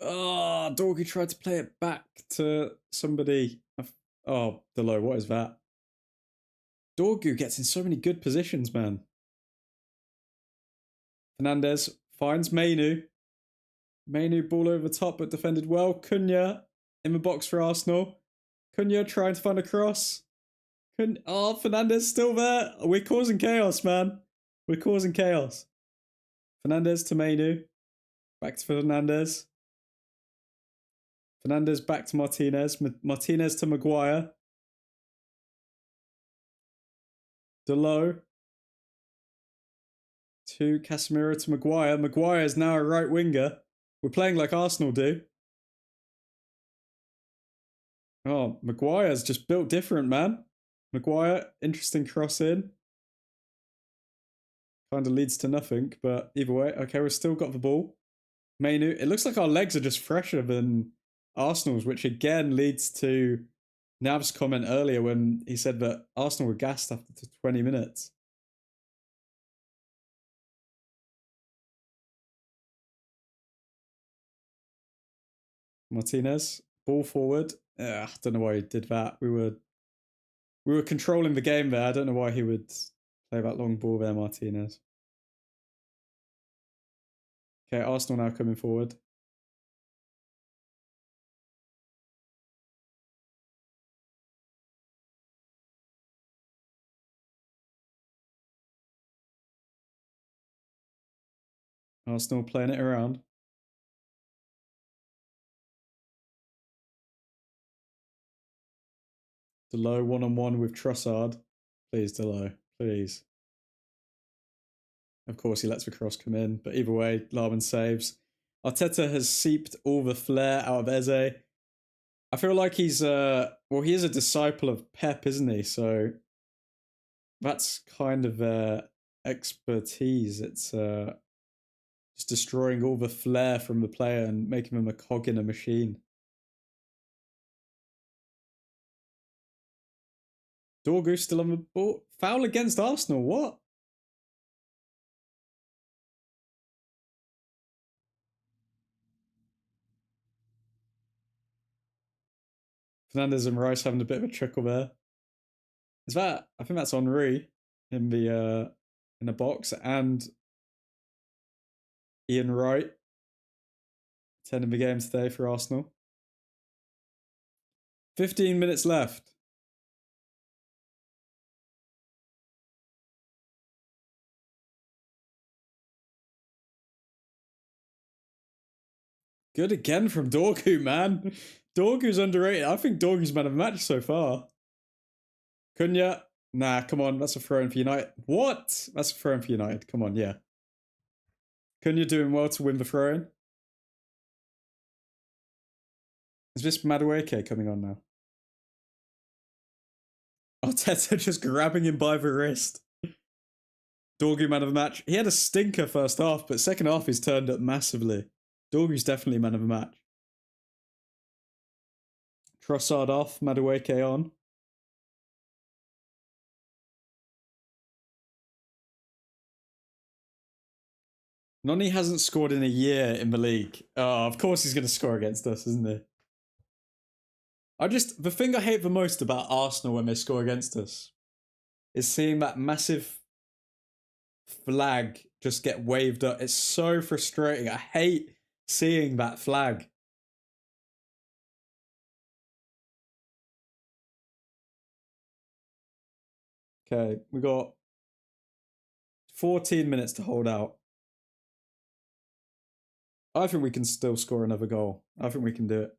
Oh, Dorgu tried to play it back to somebody. Oh, Delo, what is that? Dorgu gets in so many good positions, man. Fernandez finds Mainu. Mainu ball over the top, but defended well. Cunha in the box for Arsenal. Cunha trying to find a cross. Oh, Fernandez still there. We're causing chaos, man. We're causing chaos. Fernandez to Mainu. Back to Fernandez. Fernandez back to Martinez. Martinez to Maguire. Delo. To Casemiro to Maguire. Maguire is now a right winger. We're playing like Arsenal do. Oh, Maguire's just built different, man. Maguire, interesting cross in. Kind of leads to nothing, but either way. Okay, we've still got the ball. Mainu. It looks like our legs are just fresher than Arsenal's, which again leads to Nav's comment earlier when he said that Arsenal were gassed after 20 minutes. Martinez, ball forward. I don't know why he did that. We were controlling the game there. I don't know why he would play that long ball there, Martinez. Okay, Arsenal now coming forward. Arsenal playing it around. Delo one-on-one with Trossard. Please, Delo. Please. Of course, he lets the cross come in. But either way, Larman saves. Arteta has seeped all the flair out of Eze. I feel like he's... well, he is a disciple of Pep, isn't he? So that's kind of their expertise. It's just destroying all the flair from the player and making them a cog in a machine. Dorgu still on the ball. Foul against Arsenal. What? Fernandez and Rice having a bit of a chuckle there. Is that? I think that's Henry in the box, and Ian Wright attending the game today for Arsenal. 15 minutes left. Good again from Dorgu, man. Dorgu's underrated. I think Dorgu's man of the match so far. Cunha. Nah, come on. That's a throw-in for United. What? That's a throw-in for United. Come on, yeah. Cunha doing well to win the throw-in. Is this Madueke coming on now? Arteta just grabbing him by the wrist. Dorgu man of the match. He had a stinker first half, but second half he's turned up massively. Dorgu's definitely man of the match. Trossard off, Madueke on. Noni hasn't scored in a year in the league. Oh, of course he's going to score against us, isn't he? The thing I hate the most about Arsenal when they score against us is seeing that massive flag just get waved up. It's so frustrating. I hate seeing that flag. Okay, we got 14 minutes to hold out. I think we can still score another goal. I think we can do it.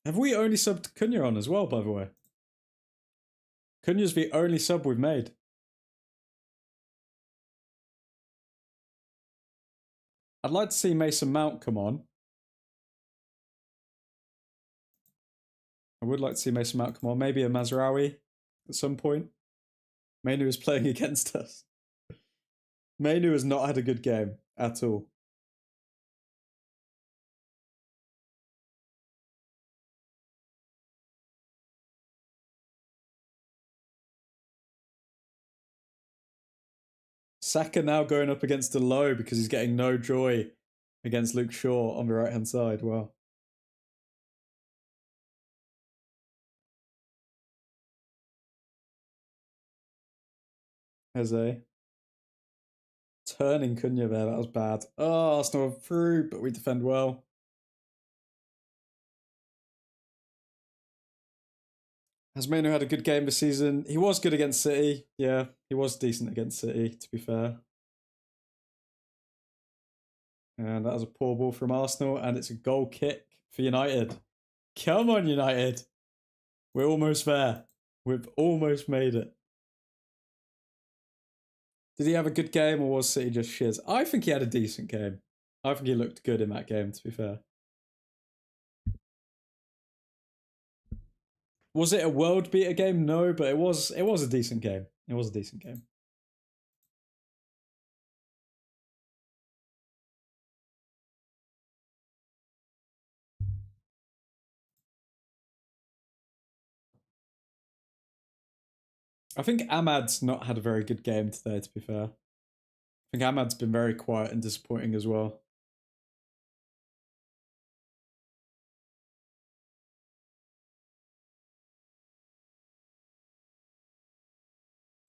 Have we only subbed Cunha on as well, by the way? Cunha's the only sub we've made. I'd like to see Mason Mount come on. I would like to see Mason Mount come on. Maybe a Mazraoui at some point. Mainu is playing against us. Mainu has not had a good game at all. Saka now going up against Delo because he's getting no joy against Luke Shaw on the right-hand side. Wow. Jose. Turning Cunha there, that was bad. Oh, Arsenal through, but we defend well. Has Manu had a good game this season? He was good against City. Yeah, he was decent against City, to be fair. And that was a poor ball from Arsenal, and it's a goal kick for United. Come on, United. We're almost there. We've almost made it. Did he have a good game, or was City just shiz? I think he had a decent game. I think he looked good in that game, to be fair. Was it a world beater game? No, but it was a decent game. It was a decent game. I think Ahmad's not had a very good game today, to be fair. I think Ahmad's been very quiet and disappointing as well.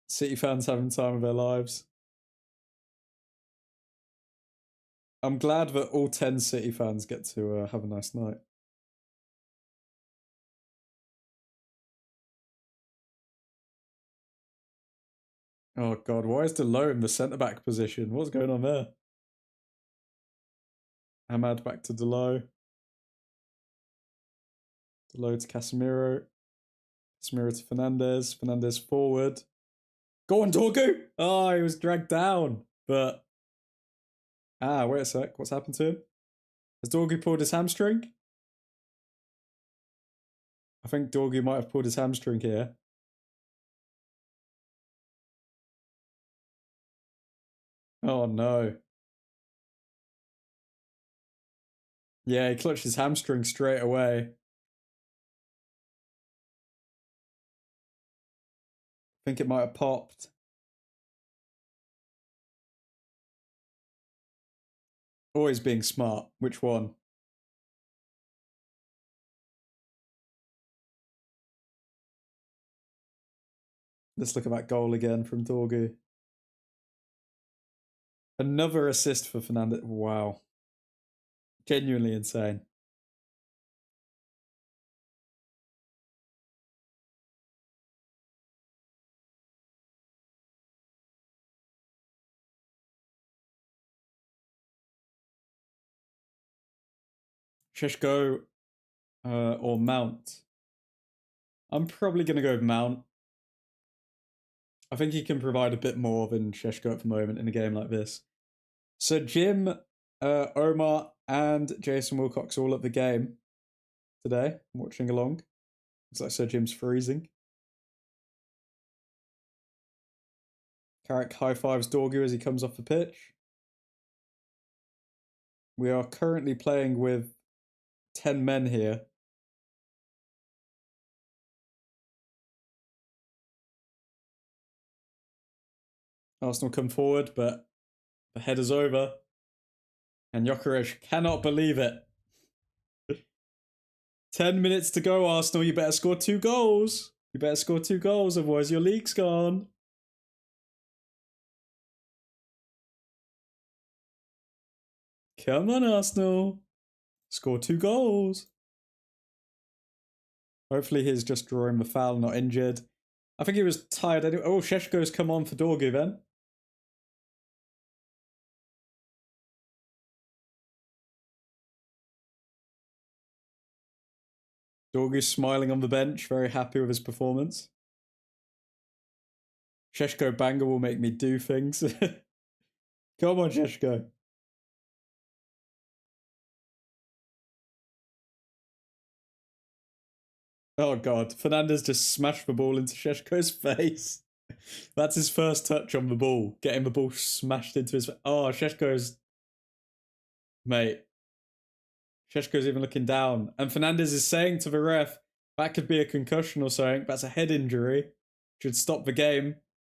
City fans having time of their lives. I'm glad that all 10 City fans get to have a nice night. Oh God, why is Delo in the centre-back position? What's going on there? Ahmad back to Delo. Delo to Casemiro. Casemiro to Fernandez. Fernandez forward. Go on, Dorgu! Oh, he was dragged down. But... Ah, wait a sec. What's happened to him? Has Dorgu pulled his hamstring? I think Dorgu might have pulled his hamstring here. Oh no. Yeah, he clutched his hamstring straight away. I think it might have popped. Always being smart. Which one? Let's look at that goal again from Dorgu. Another assist for Fernandez. Wow. Genuinely insane. Sheshko or Mount? I'm probably going to go with Mount. I think he can provide a bit more than Sheshko at the moment in a game like this. So Jim, Omar, and Jason Wilcox all at the game today. I'm watching along. Looks like Sir Jim's freezing. Carrick high-fives Dorgu as he comes off the pitch. We are currently playing with 10 men here. Arsenal come forward, but the header's over. And Gyökeres cannot believe it. 10 minutes to go, Arsenal. You better score 2 goals. You better score 2 goals, otherwise your league's gone. Come on, Arsenal. Score 2 goals. Hopefully he's just drawing the foul, not injured. I think he was tired anyway. Oh, Sheshko's come on for Dorgu then. Dorgu's smiling on the bench, very happy with his performance. Sheshko banger will make me do things. Come on, Sheshko. Oh God, Fernandez just smashed the ball into Sheshko's face. That's his first touch on the ball, getting the ball smashed into his face. Oh, Sheshko's... Mate. Sheshko's even looking down. And Fernandez is saying to the ref, that could be a concussion or something. That's a head injury. Should stop the game.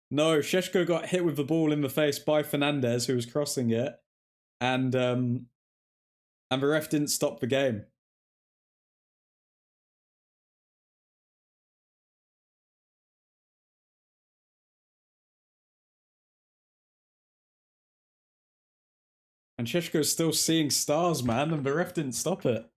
No, Sheshko got hit with the ball in the face by Fernandez, who was crossing it, and the ref didn't stop the game. And Sheshko's still seeing stars, man, and the ref didn't stop it.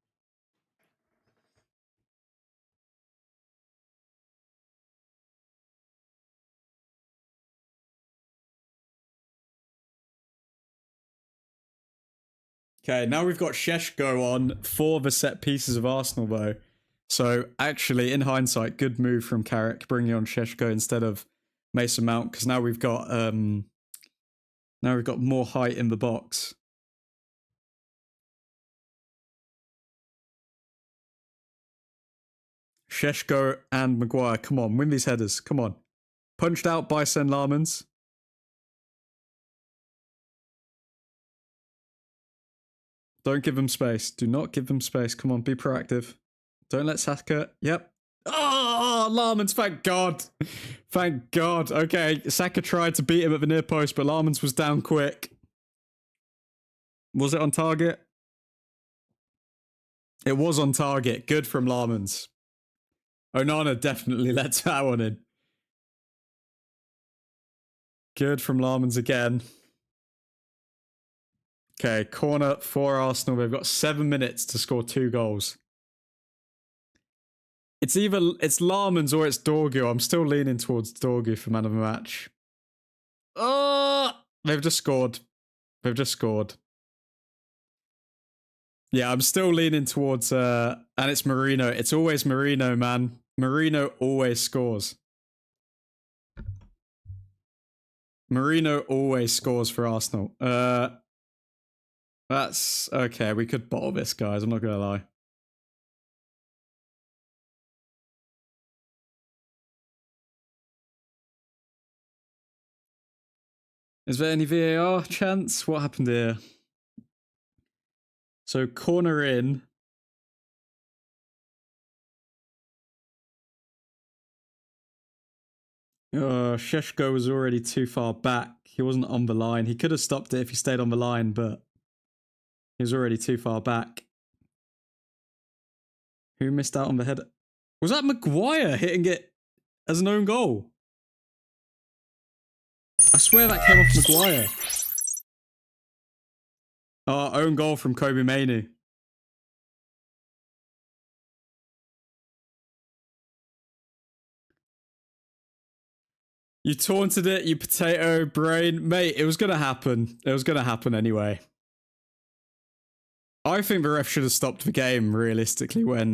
Okay, now we've got Sheshko on for the set pieces of Arsenal, though. So, actually, in hindsight, good move from Carrick bringing on Sheshko instead of Mason Mount, because now we've got more height in the box. Sheshko and Maguire, come on, win these headers, come on. Punched out by Sen Lamans. Don't give them space. Do not give them space. Come on, be proactive. Don't let Saka. Yep. Oh, Lamans, thank God. Thank God. Okay, Saka tried to beat him at the near post, but Lamans was down quick. Was it on target? It was on target. Good from Lamans. Onana definitely let that one in. Good from Lamans again. Okay, corner for Arsenal. They've got 7 minutes to score 2 goals. It's Lamans or it's Dorgu. I'm still leaning towards Dorgu for man of the match. Oh, they've just scored. They've just scored. Yeah, I'm still leaning towards and it's Marino. It's always Marino, man. Marino always scores. Marino always scores for Arsenal. That's okay. We could bottle this, guys. I'm not gonna lie. Is there any VAR chance? What happened here? So corner in. Sheshko was already too far back. He wasn't on the line. He could have stopped it if he stayed on the line, but he was already too far back. Who missed out on the header? Was that Maguire hitting it as an own goal? I swear that came off Maguire. Own goal from Kobe Mainoo. You taunted it, you potato brain. Mate, it was going to happen. It was going to happen anyway. I think the ref should have stopped the game, realistically, when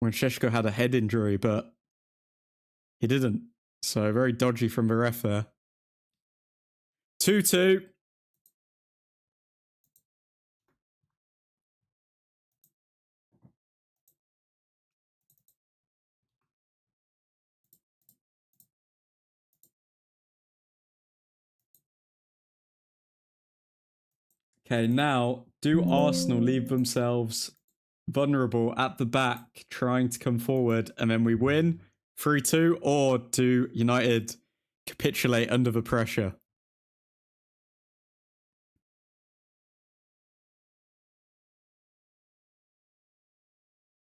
Sheshko had a head injury, but he didn't. So very dodgy from the ref there. 2-2. Okay, now, do Arsenal leave themselves vulnerable at the back, trying to come forward, and then we win 3-2, or do United capitulate under the pressure?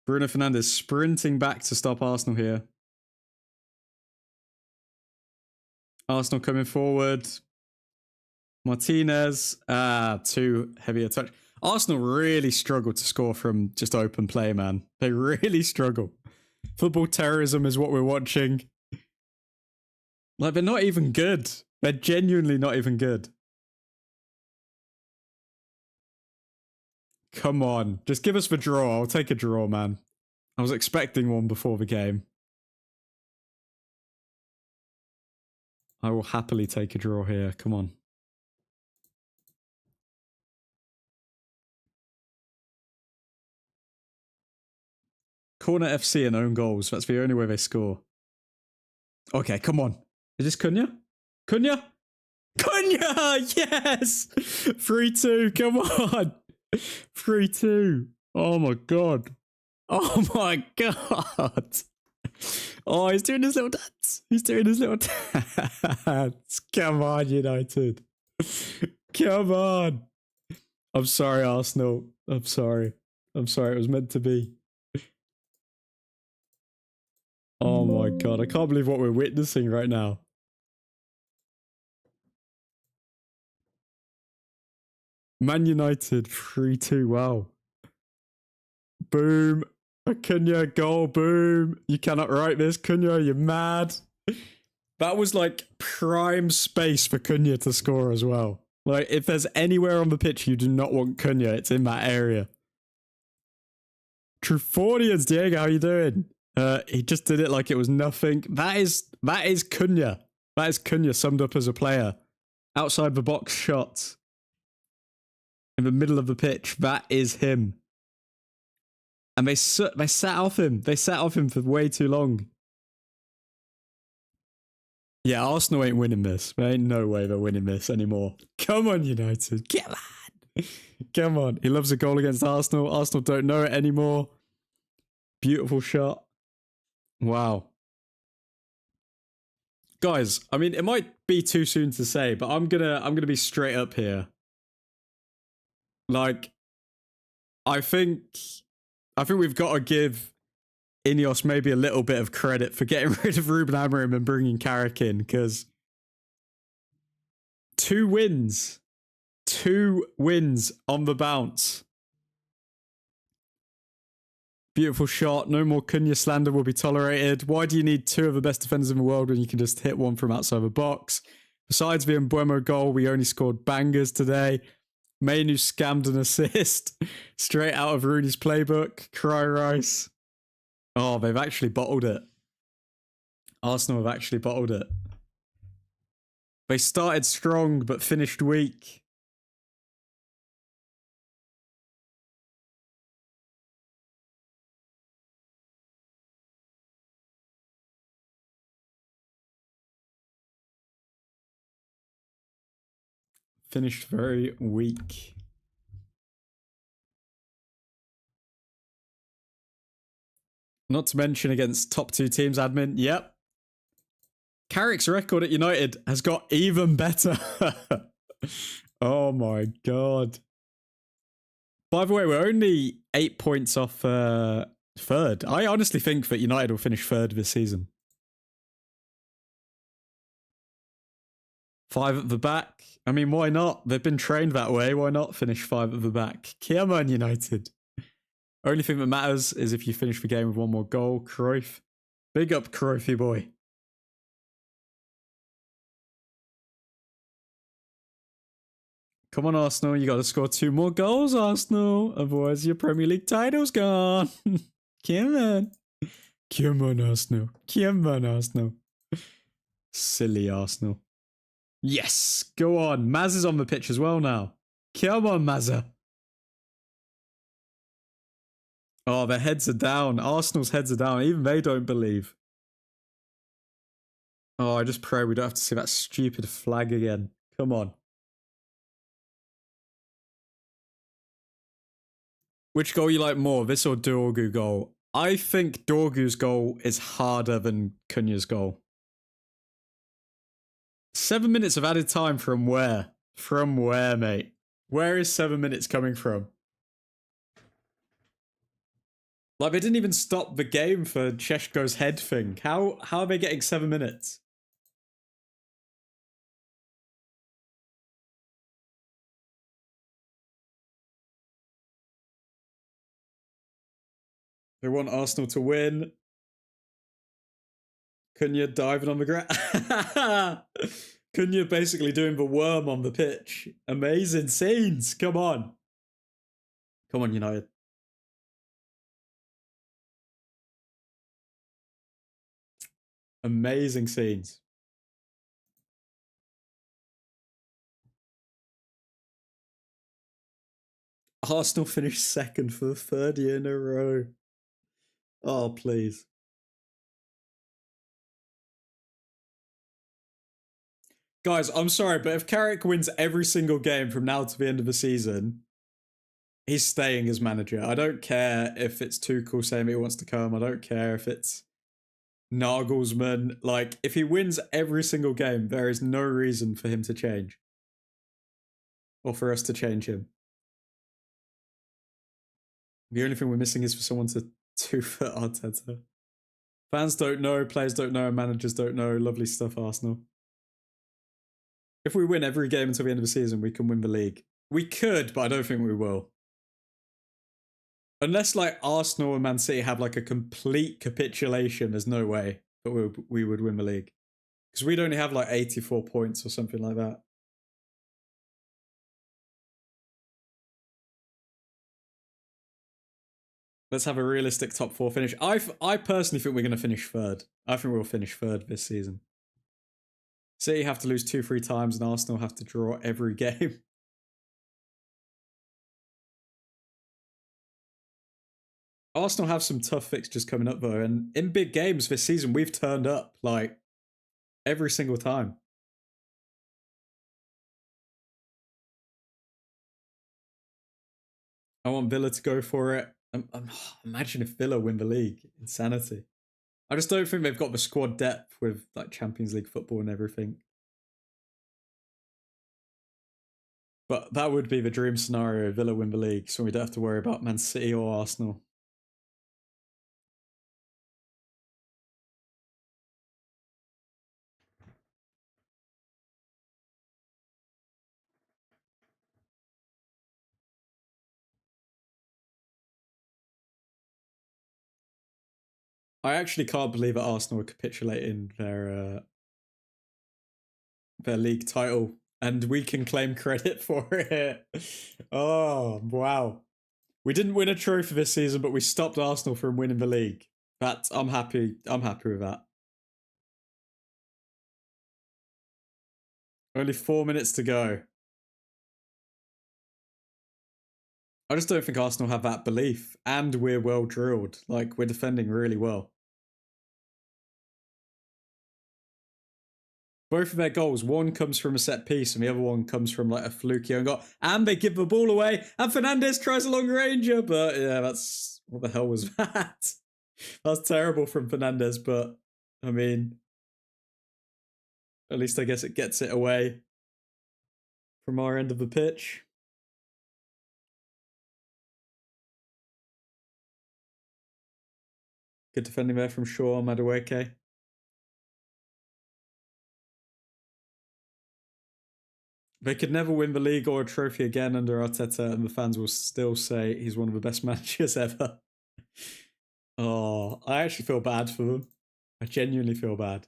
Bruno Fernandes sprinting back to stop Arsenal here. Arsenal coming forward. Martinez, too heavy a touch. Arsenal really struggle to score from just open play, man. They really struggle. Football terrorism is what we're watching. Like, they're not even good. They're genuinely not even good. Come on. Just give us the draw. I'll take a draw, man. I was expecting one before the game. I will happily take a draw here. Come on. Corner FC and own goals. That's the only way they score. Okay, come on. Is this Cunha? Cunha? Cunha! Yes! 3-2. Come on. 3-2. Oh my God. Oh my God. Oh, he's doing his little dance. He's doing his little dance. Come on, United. Come on. I'm sorry, Arsenal. I'm sorry. I'm sorry. It was meant to be. Oh my God. I can't believe what we're witnessing right now. Man United 3-2. Wow. Boom. A Cunha goal. Boom. You cannot write this, Cunha. You're mad. That was like prime space for Cunha to score as well. Like, if there's anywhere on the pitch you do not want Cunha, it's in that area. Trufordians, Diego, how you doing? He just did it like it was nothing. That is Cunha. That is Cunha summed up as a player. Outside the box shots. In the middle of the pitch. That is him. And they sat off him. They sat off him for way too long. Yeah, Arsenal ain't winning this. There ain't no way they're winning this anymore. Come on, United. Come on. Come on. He loves a goal against Arsenal. Arsenal don't know it anymore. Beautiful shot. Wow. Guys, I mean, it might be too soon to say, but I'm gonna be straight up here. Like, I think we've got to give Ineos maybe a little bit of credit for getting rid of Ruben Amorim and bringing Carrick in, because 2 wins on the bounce. Beautiful shot. No more Cunha slander will be tolerated. Why do you need 2 of the best defenders in the world when you can just hit one from outside the box? Besides the Mbuemo goal, we only scored bangers today. Mainu scammed an assist straight out of Rooney's playbook. Cry Rice. Oh, they've actually bottled it. Arsenal have actually bottled it. They started strong but finished weak. Finished very weak. Not to mention against top 2 teams, admin. Yep. Carrick's record at United has got even better. Oh my God. By the way, we're only 8 points off 3rd. I honestly think that United will finish 3rd this season. 5 at the back. I mean, why not? They've been trained that way. Why not finish 5 at the back? Come on, United. Only thing that matters is if you finish the game with 1 more goal. Cruyff. Big up, Cruyffy boy. Come on, Arsenal. You got to score 2 more goals, Arsenal. Otherwise, your Premier League title's gone. Come on. Come on, Arsenal. Come on, Arsenal. Silly Arsenal. Yes. Go on. Maz is on the pitch as well now. Come on, Mazza. Oh, their heads are down. Arsenal's heads are down. Even they don't believe. Oh, I just pray we don't have to see that stupid flag again. Come on. Which goal you like more, this or Dorgu goal? I think Dorgu's goal is harder than Cunha's goal. 7 minutes of added time from where? From where, mate? Where is 7 minutes coming from? Like, they didn't even stop the game for Sheshko's head thing. How are they getting 7 minutes? They want Arsenal to win. Cunha diving on the ground. Cunha basically doing the worm on the pitch. Amazing scenes. Come on. Come on, United. Amazing scenes. Arsenal finished 2nd for the 3rd year in a row. Oh, please. Guys, I'm sorry, but if Carrick wins every single game from now to the end of the season, he's staying as manager. I don't care if it's Tuchel saying he wants to come. I don't care if it's Nagelsmann. Like, if he wins every single game, there is no reason for him to change. Or for us to change him. The only thing we're missing is for someone to 2-foot Arteta. Fans don't know, players don't know, managers don't know. Lovely stuff, Arsenal. If we win every game until the end of the season, we can win the league. We could, but I don't think we will. Unless, like, Arsenal and Man City have, like, a complete capitulation, there's no way that we would win the league. Because we'd only have, like, 84 points or something like that. Let's have a realistic top 4 finish. I personally think we're going to finish third. I think we'll finish third this season. City have to lose 2-3 times and Arsenal have to draw every game. Arsenal have some tough fixtures coming up though, and in big games this season we've turned up like every single time. I want Villa to go for it. Imagine if Villa win the league. Insanity. I just don't think they've got the squad depth with like Champions League football and everything. But that would be the dream scenario, Villa win the league, so we don't have to worry about Man City or Arsenal. I actually can't believe that Arsenal are capitulating their league title, and we can claim credit for it. Oh, wow. We didn't win a trophy this season, but we stopped Arsenal from winning the league. I'm happy with that. Only 4 minutes to go. I just don't think Arsenal have that belief, and we're well drilled. Like, we're defending really well. Both of their goals, one comes from a set piece and the other one comes from like a fluky own goal. And they give the ball away and Fernandes tries a long ranger, but yeah, that's... what the hell was that? That's terrible from Fernandes, but I mean, at least I guess it gets it away from our end of the pitch. Good defending there from Shaw, Madueke. They could never win the league or a trophy again under Arteta, and the fans will still say he's one of the best managers ever. Oh, I actually feel bad for them. I genuinely feel bad.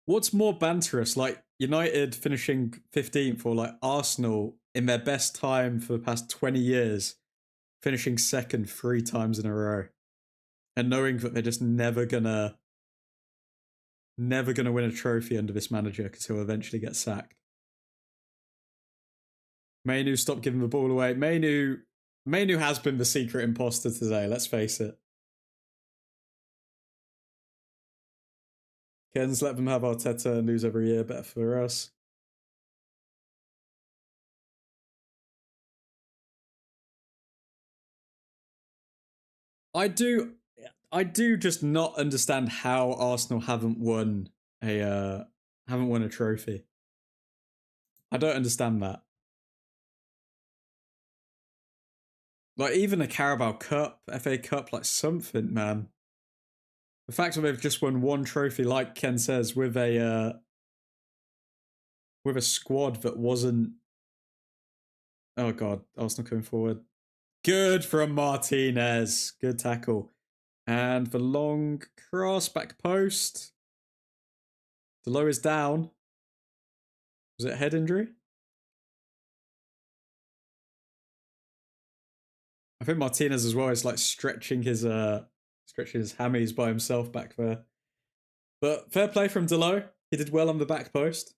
What's more banterous, like United finishing 15th or like Arsenal in their best time for the past 20 years finishing second 3 times in a row and knowing that they're just never gonna win a trophy under this manager because he'll eventually get sacked. Mainu, stop giving the ball away. Mainu has been the secret imposter today, let's face it. Ken's let them have Arteta and lose every year, better for us. I do just not understand how Arsenal haven't won a trophy. I don't understand that. Like even a Carabao Cup, FA Cup, like something, man. The fact that they've just won one trophy, like Ken says, with a squad that wasn't... Oh god, Arsenal coming forward. Good from Martinez. Good tackle. And the long cross, back post. Delo is down. Was it a head injury? I think Martinez as well is like stretching his hammies by himself back there. But fair play from Delo. He did well on the back post.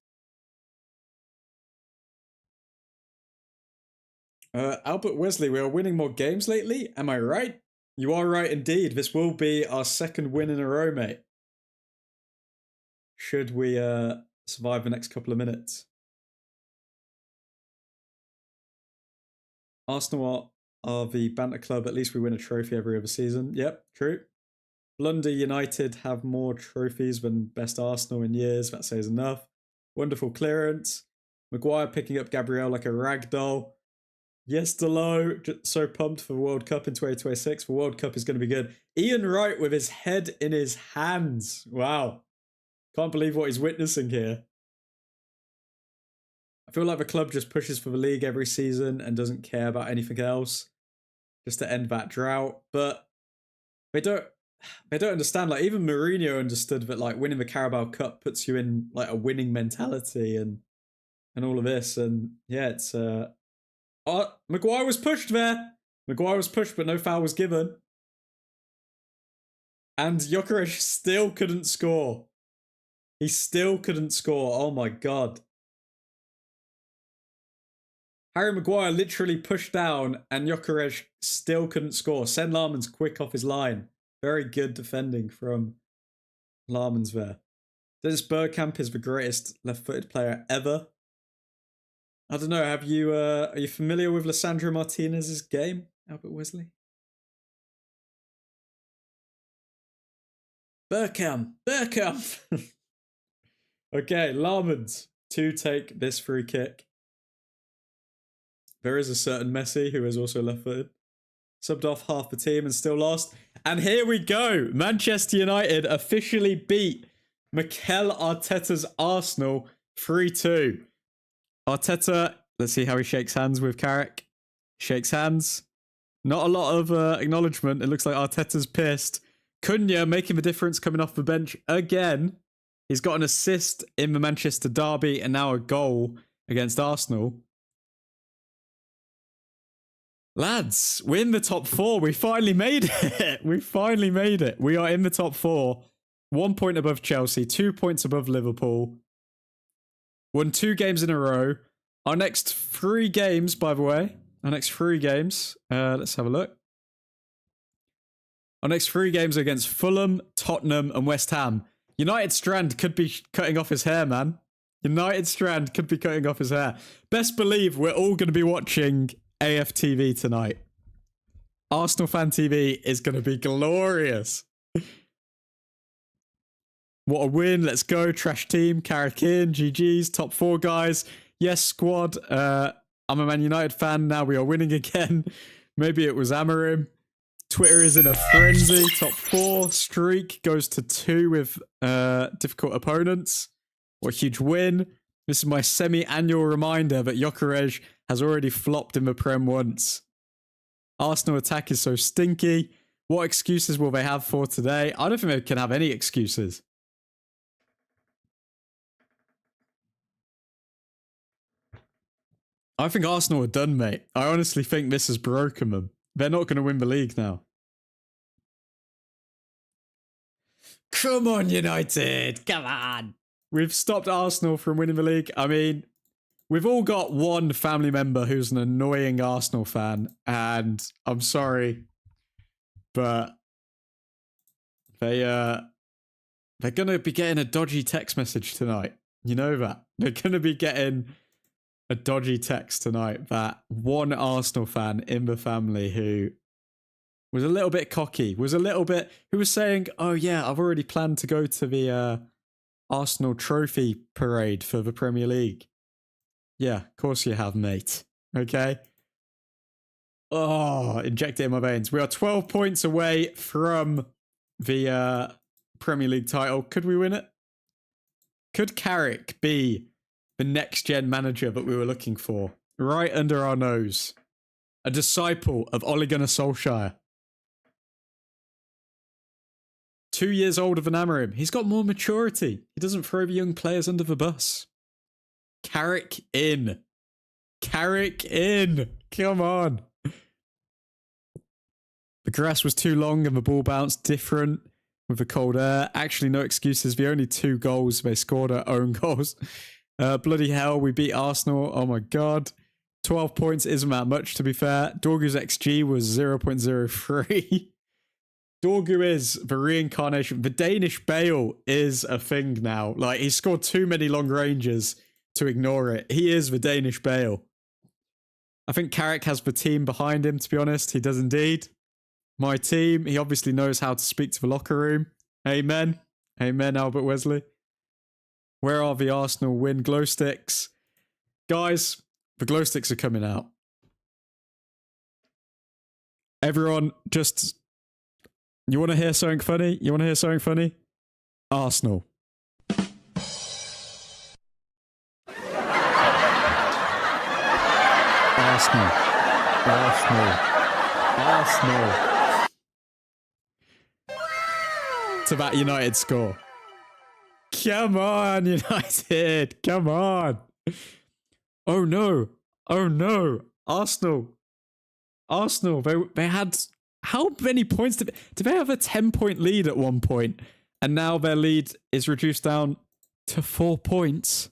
Albert Wesley, we are winning more games lately. Am I right? You are right indeed. This will be our second win in a row, mate. Should we survive the next couple of minutes. Arsenal are the banter club. At least we win a trophy every other season. Yep, true. Blunder United have more trophies than best Arsenal in years. That says enough. Wonderful clearance. Maguire picking up Gabriel like a rag doll. Yes, Delo, so pumped for the World Cup in 2026. The World Cup is going to be good. Ian Wright with his head in his hands. Wow. Can't believe what he's witnessing here. I feel like the club just pushes for the league every season and doesn't care about anything else just to end that drought. But they don't understand. Like, even Mourinho understood that, like, winning the Carabao Cup puts you in, like, a winning mentality and all of this. And yeah, it's Maguire was pushed there. Maguire was pushed, but no foul was given. And Gyökeres still couldn't score. He still couldn't score. Oh my god. Harry Maguire literally pushed down and Gyökeres still couldn't score. Sen Larsman's quick off his line. Very good defending from Larsman's there. Dennis Bergkamp is the greatest left-footed player ever. I don't know, are you familiar with Lissandro Martinez's game, Albert Wesley? Bergkamp! Okay, Larsman's to take this free kick. There is a certain Messi who is also left-footed. Subbed off half the team and still lost. And here we go. Manchester United officially beat Mikel Arteta's Arsenal 3-2. Arteta, let's see how he shakes hands with Carrick. Shakes hands. Not a lot of acknowledgement. It looks like Arteta's pissed. Cunha making the difference coming off the bench again. He's got an assist in the Manchester derby and now a goal against Arsenal. Lads, we're in the top 4. We finally made it. We are in the top 4. 1 point above Chelsea, 2 points above Liverpool. Won 2 games in a row. Our next 3 games, by the way. Let's have a look. Our next 3 games are against Fulham, Tottenham, and West Ham. United Strand could be cutting off his hair, man. Best believe we're all going to be watching AFTV tonight. Arsenal Fan TV is going to be glorious. What a win. Let's go. Trash team. Carrick in. GG's. Top 4 guys. Yes, squad. I'm a Man United fan. Now we are winning again. Maybe it was Amorim. Twitter is in a frenzy. Top 4. Streak goes to 2 with difficult opponents. What a huge win. This is my semi-annual reminder that Gyökeres has already flopped in the Prem once. Arsenal attack is so stinky. What excuses will they have for today? I don't think they can have any excuses. I think Arsenal are done, mate. I honestly think this has broken them. They're not going to win the league now. Come on, United. Come on. We've stopped Arsenal from winning the league. I mean, we've all got one family member who's an annoying Arsenal fan, and I'm sorry, but they're going to be getting a dodgy text message tonight. You know that. They're going to be getting a dodgy text tonight that one Arsenal fan in the family who was a little bit cocky, who was saying, oh yeah, I've already planned to go to the Arsenal trophy parade for the Premier League. Yeah, of course you have, mate. Okay? Oh, inject it in my veins. We are 12 points away from the Premier League title. Could we win it? Could Carrick be the next-gen manager that we were looking for? Right under our nose. A disciple of Ole Gunnar Solskjaer. 2 years older than Amorim. He's got more maturity. He doesn't throw the young players under the bus. Carrick in. Come on. The grass was too long and the ball bounced different with the cold air. Actually, no excuses. The only 2 goals they scored are own goals. Bloody hell, we beat Arsenal. Oh my god. 12 points isn't that much, to be fair. Dorgu's XG was 0.03. Dorgu is the reincarnation. The Danish Bale is a thing now. Like, he scored too many long ranges to ignore it. He is the Danish Bale. I think Carrick has the team behind him, to be honest. He does indeed. My team. He obviously knows how to speak to the locker room. Amen. Amen, Albert Wesley. Where are the Arsenal win glow sticks? Guys, the glow sticks are coming out. Everyone, just... You want to hear something funny? You want to hear something funny? Arsenal. Arsenal. Arsenal. Arsenal. To that United score. Come on, United. Come on. Oh no. Oh no. Arsenal. Arsenal. They had... How many points did they have a 10-point lead at one point? And now their lead is reduced down to 4 points.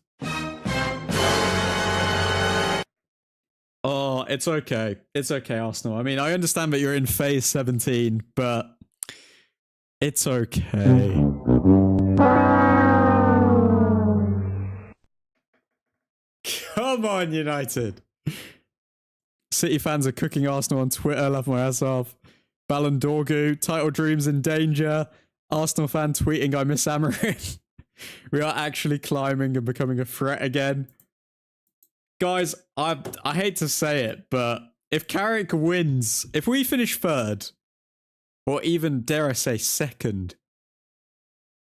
Oh, it's okay. It's okay, Arsenal. I mean, I understand that you're in phase 17, but it's okay. Come on, United. City fans are cooking Arsenal on Twitter. Love my ass off. Ballon Dorgu, title dreams in danger. Arsenal fan tweeting, I miss Amorim. We are actually climbing and becoming a threat again. Guys, I hate to say it, but if Carrick wins, if we finish third, or even, dare I say, second,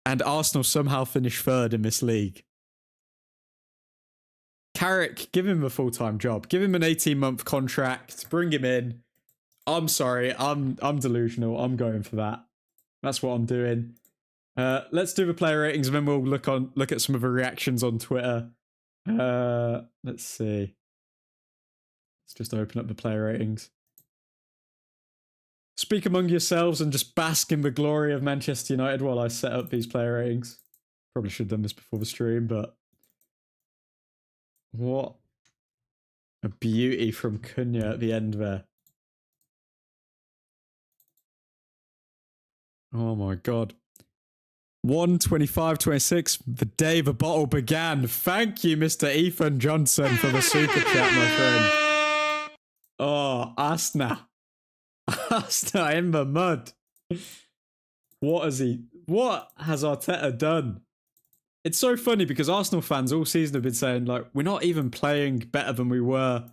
and Arsenal somehow finish third in this league, Carrick, give him a full-time job. Give him an 18-month contract. Bring him in. I'm sorry. I'm delusional. I'm going for that. That's what I'm doing. Let's do the player ratings, and then we'll look at some of the reactions on Twitter. Let's see. Let's just open up the player ratings. Speak among yourselves and just bask in the glory of Manchester United while I set up these player ratings. Probably should have done this before the stream, but what a beauty from Cunha at the end there. Oh my god. 1:25:26, the day the bottle began. Thank you, Mr. Ethan Johnson, for the super chat, my friend. Oh, Asna. Asna in the mud. What has Arteta done? It's so funny because Arsenal fans all season have been saying, like, we're not even playing better than we were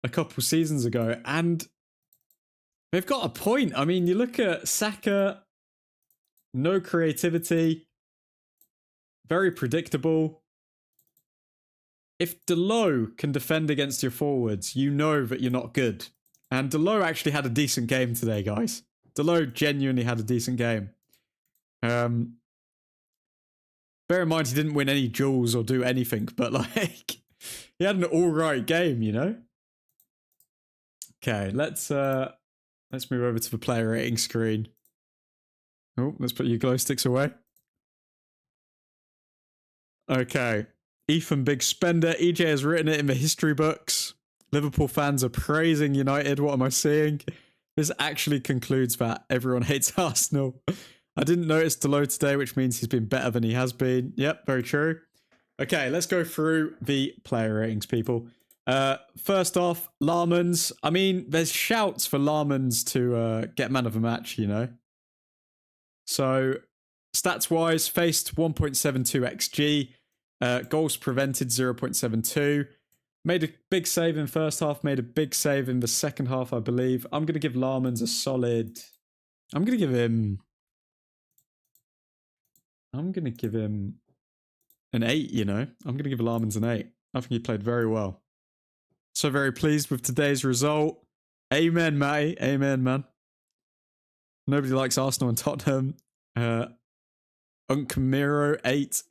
a couple seasons ago. And they've got a point. I mean, you look at Saka, no creativity, very predictable. If Delo can defend against your forwards, you know that you're not good. And Delo actually had a decent game today, guys. Delo genuinely had a decent game. Bear in mind, he didn't win any duels or do anything, but, like, he had an all-right game, you know? Okay, let's move over to the player rating screen. Oh, let's put your glow sticks away. Okay. Ethan Big Spender. EJ has written it in the history books. Liverpool fans are praising United. What am I seeing? This actually concludes that everyone hates Arsenal. I didn't notice Delo today, which means he's been better than he has been. Yep, very true. Okay, let's go through the player ratings, people. First off, Larmans. I mean, there's shouts for Larmans to get man of the match, you know? So, stats-wise, faced 1.72 XG, goals prevented 0.72, made a big save in first half, made a big save in the second half, I believe. I'm going to give Larmans a solid... I'm going to give him an 8, you know? I'm going to give Larmans an 8. I think he played very well. So very pleased with today's result. Amen, Matty. Amen, man. Nobody likes Arsenal and Tottenham. Uncamiro 8.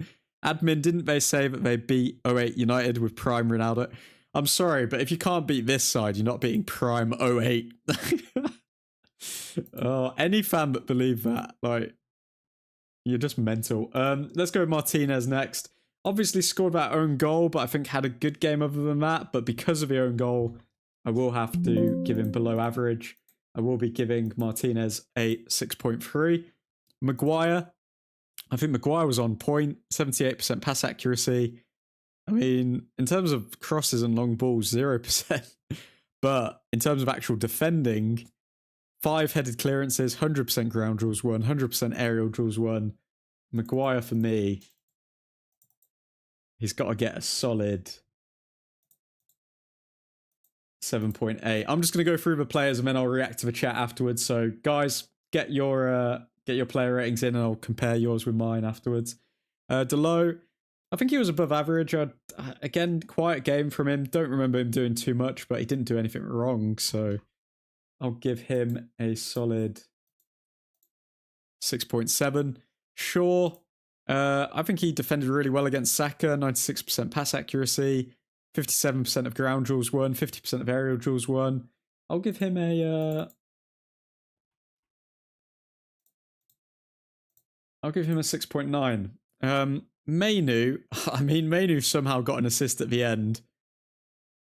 Admin, didn't they say that they beat 08 United with Prime Ronaldo? I'm sorry, but if you can't beat this side, you're not beating Prime 08. Oh, any fan that believe that, like, you're just mental. Let's go with Martinez next. Obviously scored that own goal, but I think had a good game other than that. But because of the own goal, I will have to give him below average. I will be giving Martinez a 6.3. Maguire, I think Maguire was on point, 78% pass accuracy. I mean, in terms of crosses and long balls, 0%. But in terms of actual defending, 5 headed clearances, 100% ground rules won, 100% aerial rules won. Maguire, for me, he's got to get a solid 7.8. I'm just going to go through the players and then I'll react to the chat afterwards. So, guys, get your player ratings in and I'll compare yours with mine afterwards. Delo, I think he was above average. Again, quiet game from him. Don't remember him doing too much, but he didn't do anything wrong. So I'll give him a solid 6.7. Shaw, I think he defended really well against Saka. 96% pass accuracy, 57% of ground duels won, 50% of aerial duels won. I'll give him a 6.9. Mainu, I mean, Mainu somehow got an assist at the end.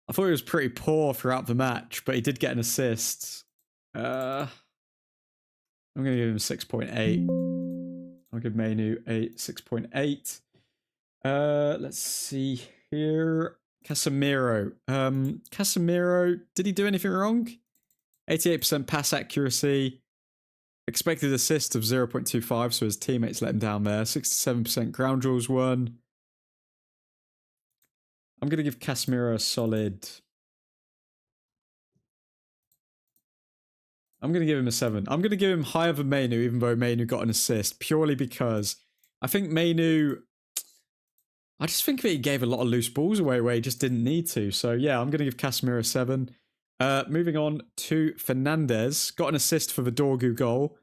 I thought he was pretty poor throughout the match, but he did get an assist. I'm going to give him a 6.8. I'll give Mainu a 6.8. Let's see here. Casemiro. Casemiro, did he do anything wrong? 88% pass accuracy. Expected assist of 0.25, so his teammates let him down there. 67% ground duels won. I'm going to give Casemiro a solid... I'm going to give him a 7. I'm going to give him higher than Mainu, even though Mainu got an assist, purely because I think Mainu... I just think that he gave a lot of loose balls away where he just didn't need to. So, yeah, I'm going to give Casemiro a 7. Moving on to Fernandes. Got an assist for the Dorgu goal.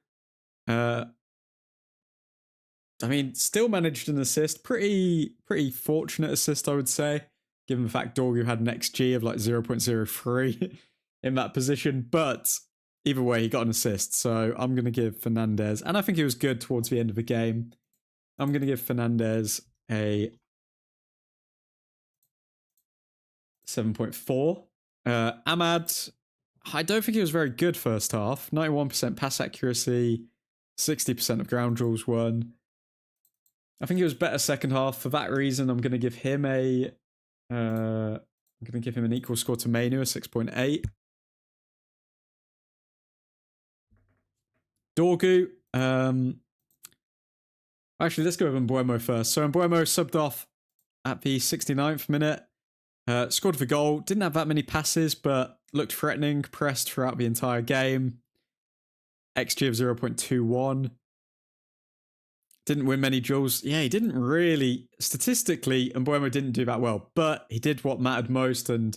I mean, still managed an assist. Pretty fortunate assist, I would say, given the fact Dorgu had an XG of like 0.03 in that position. But either way, he got an assist. So I'm going to give Fernandes, and I think he was good towards the end of the game. I'm going to give Fernandes a 7.4. Ahmad, I don't think he was very good first half. 91% pass accuracy, 60% of ground duels won. I think he was better second half. For that reason, I'm going to give him a... I'm going to give him an equal score to Mainu, a 6.8. Dorgu. Actually, let's go with Mbeumo first. So Mbeumo subbed off at the 69th minute. Scored the goal. Didn't have that many passes, but looked threatening. Pressed throughout the entire game. XG of 0.21. Didn't win many duels. Yeah, he didn't really... Statistically, Mbeumo didn't do that well, but he did what mattered most and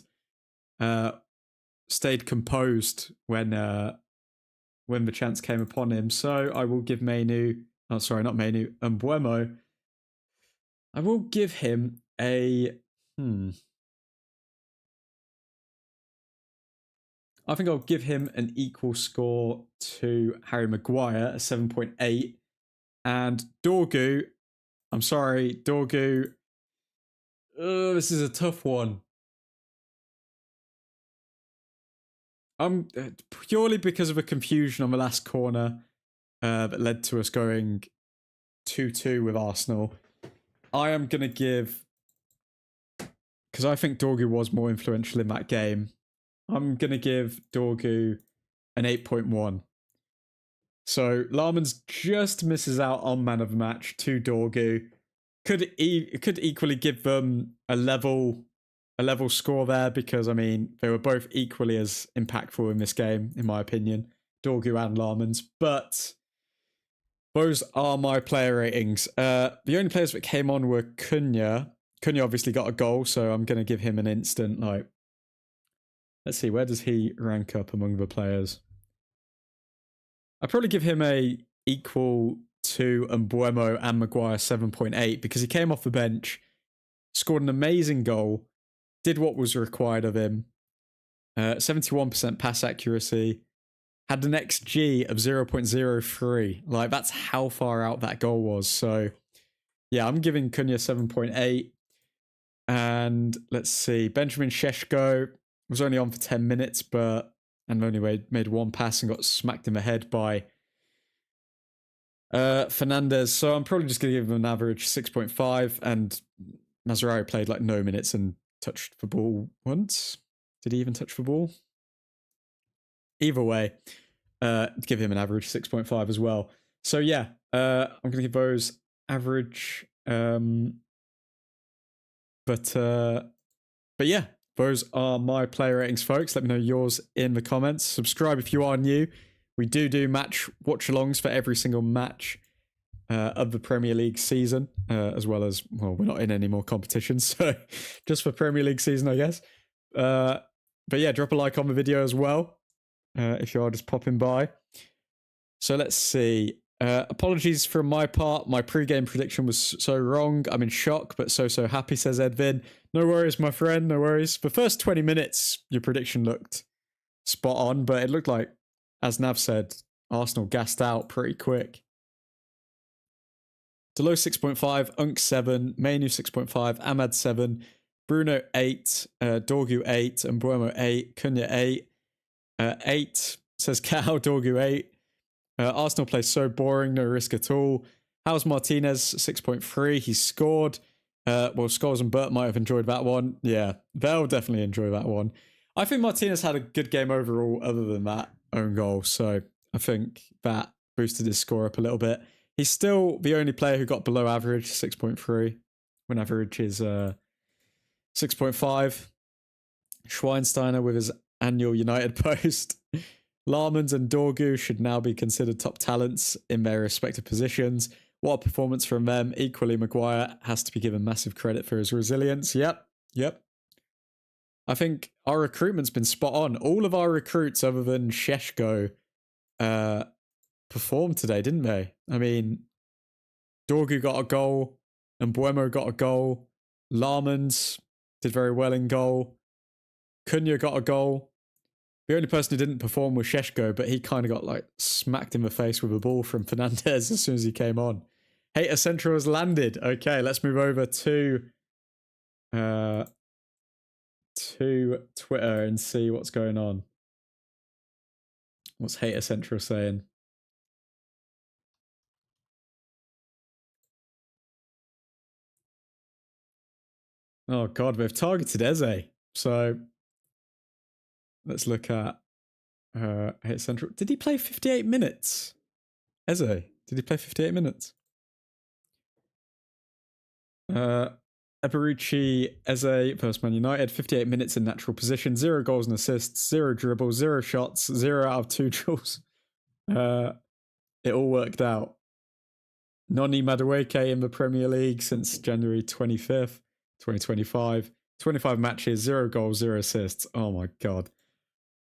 stayed composed when the chance came upon him. So I will give Mainu... Oh, sorry, not Mainu. Mbeumo. I will give him a... I think I'll give him an equal score to Harry Maguire, a 7.8. And Dorgu, I'm sorry, Dorgu, this is a tough one. Purely because of a confusion on the last corner that led to us going 2-2 with Arsenal. I am going to give, because I think Dorgu was more influential in that game, I'm going to give Dorgu an 8.1. So Larmans just misses out on man of the match to Dorgu. Could equally give them a level score there because, I mean, they were both equally as impactful in this game, in my opinion, Dorgu and Larmans. But those are my player ratings. The only players that came on were Cunha. Cunha obviously got a goal, so I'm going to give him an instant, like... Let's see, where does he rank up among the players? I'd probably give him a equal to Mbeumo and Maguire 7.8 because he came off the bench, scored an amazing goal, did what was required of him, 71% pass accuracy, had an XG of 0.03. Like, that's how far out that goal was. So, yeah, I'm giving Cunha 7.8. And let's see, Benjamin Šeško was only on for 10 minutes, but and only made one pass and got smacked in the head by Fernandez. So I'm probably just going to give him an average 6.5. And Mazraoui played like no minutes and touched the ball once. Did he even touch the ball? Either way, give him an average 6.5 as well. So yeah, I'm going to give those average. But yeah, those are my player ratings, folks. Let me know yours in the comments. Subscribe if you are new. We do match watch-alongs for every single match of the Premier League season, as well as, well, we're not in any more competitions, so just for Premier League season, I guess. But yeah, drop a like on the video as well, if you are just popping by. So let's see. Apologies from my part. My pre-game prediction was so wrong. I'm in shock, but so happy, says Edvin. No worries, my friend, no worries. The first 20 minutes, your prediction looked spot on, but it looked like, as Nav said, Arsenal gassed out pretty quick. Delo 6.5, Unk 7, Mainu 6.5, Ahmad 7, Bruno 8, Dorgu 8, and Mbuemo 8, Cunha 8. 8, says Cow, Dorgu 8. Arsenal play so boring, no risk at all. How's Martinez 6.3? He scored. Well, Scholes and Burt might have enjoyed that one. Yeah, they'll definitely enjoy that one. I think Martinez had a good game overall other than that own goal. So I think that boosted his score up a little bit. He's still the only player who got below average, 6.3, when average is 6.5. Schweinsteiner with his annual United post. Larmans and Dorgu should now be considered top talents in their respective positions. What a performance from them. Equally, Maguire has to be given massive credit for his resilience. Yep. I think our recruitment's been spot on. All of our recruits, other than Sheshko, performed today, didn't they? I mean, Dorgu got a goal, and Mbuemo got a goal. Larmans did very well in goal. Cunha got a goal. The only person who didn't perform was Sheshko, but he kind of got like smacked in the face with a ball from Fernandez as soon as he came on. Hater Central has landed. Okay, let's move over to Twitter and see what's going on. What's Hater Central saying? Oh god, they've targeted Eze. So let's look at Hater Central. Did he play 58 minutes? Eze, did he play 58 minutes? Eberucci, Eze versus Man United, 58 minutes in natural position, 0 goals and assists, 0 dribbles, 0 shots, 0 out of 2 dribbles. It all worked out. Noni Madueke in the Premier League since January 25th, 2025. 25 matches, 0 goals, 0 assists. Oh my god.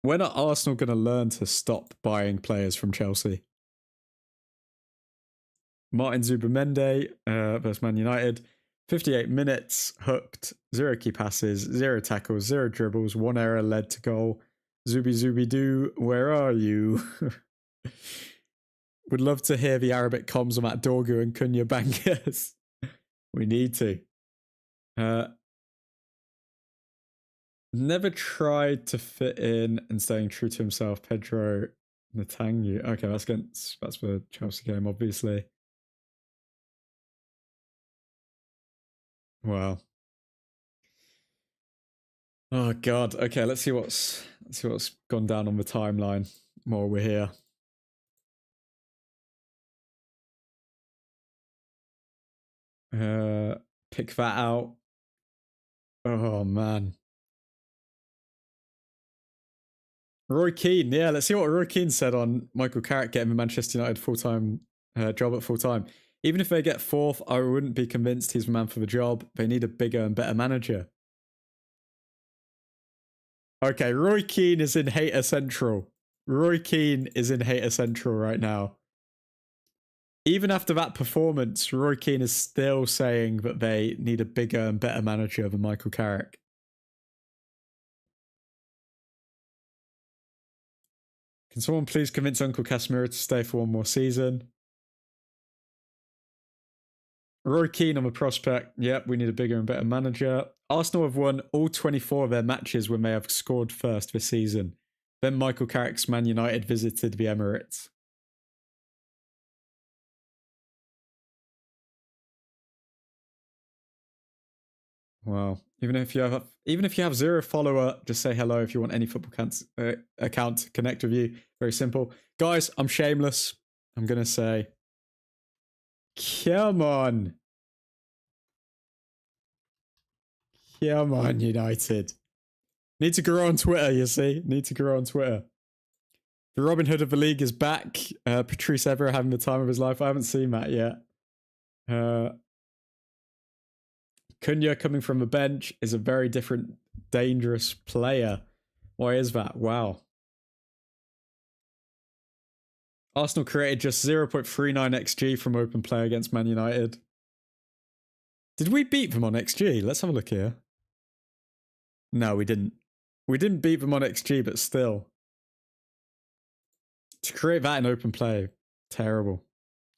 When are Arsenal going to learn to stop buying players from Chelsea? Martin Zubimende versus Man United. 58 minutes, hooked, 0 key passes, 0 tackles, 0 dribbles, 1 error led to goal. Zubi Doo, where are you? Would love to hear the Arabic comms on that Dorgu and Cunha bangers. We need to. Never tried to fit in and staying true to himself. Pedro Netanyahu. Okay, that's the Chelsea game, obviously. Wow. Oh god. Okay, let's see what's gone down on the timeline while we're here. Pick that out. Oh man. Roy Keane. Yeah, let's see what Roy Keane said on Michael Carrick getting the Manchester United full-time job at full-time. Even if they get 4th, I wouldn't be convinced he's the man for the job. They need a bigger and better manager. Okay, Roy Keane is in Hater Central. Roy Keane is in Hater Central right now. Even after that performance, Roy Keane is still saying that they need a bigger and better manager than Michael Carrick. Can someone please convince Uncle Casemiro to stay for 1 more season? Roy Keane on the prospect. Yep, we need a bigger and better manager. Arsenal have won all 24 of their matches when they have scored first this season. Then Michael Carrick's Man United visited the Emirates. Wow. Even if you have 0 follower, just say hello if you want any football account to connect with you. Very simple. Guys, I'm shameless. I'm gonna say, come on. Come on, United. Need to grow on Twitter, you see. Need to grow on Twitter. The Robin Hood of the league is back. Patrice Evra having the time of his life. I haven't seen that yet. Cunha coming from the bench is a very different, dangerous player. Why is that? Wow. Arsenal created just 0.39 XG from open play against Man United. Did we beat them on XG? Let's have a look here. No, we didn't. We didn't beat them on XG, but still. To create that in open play, terrible.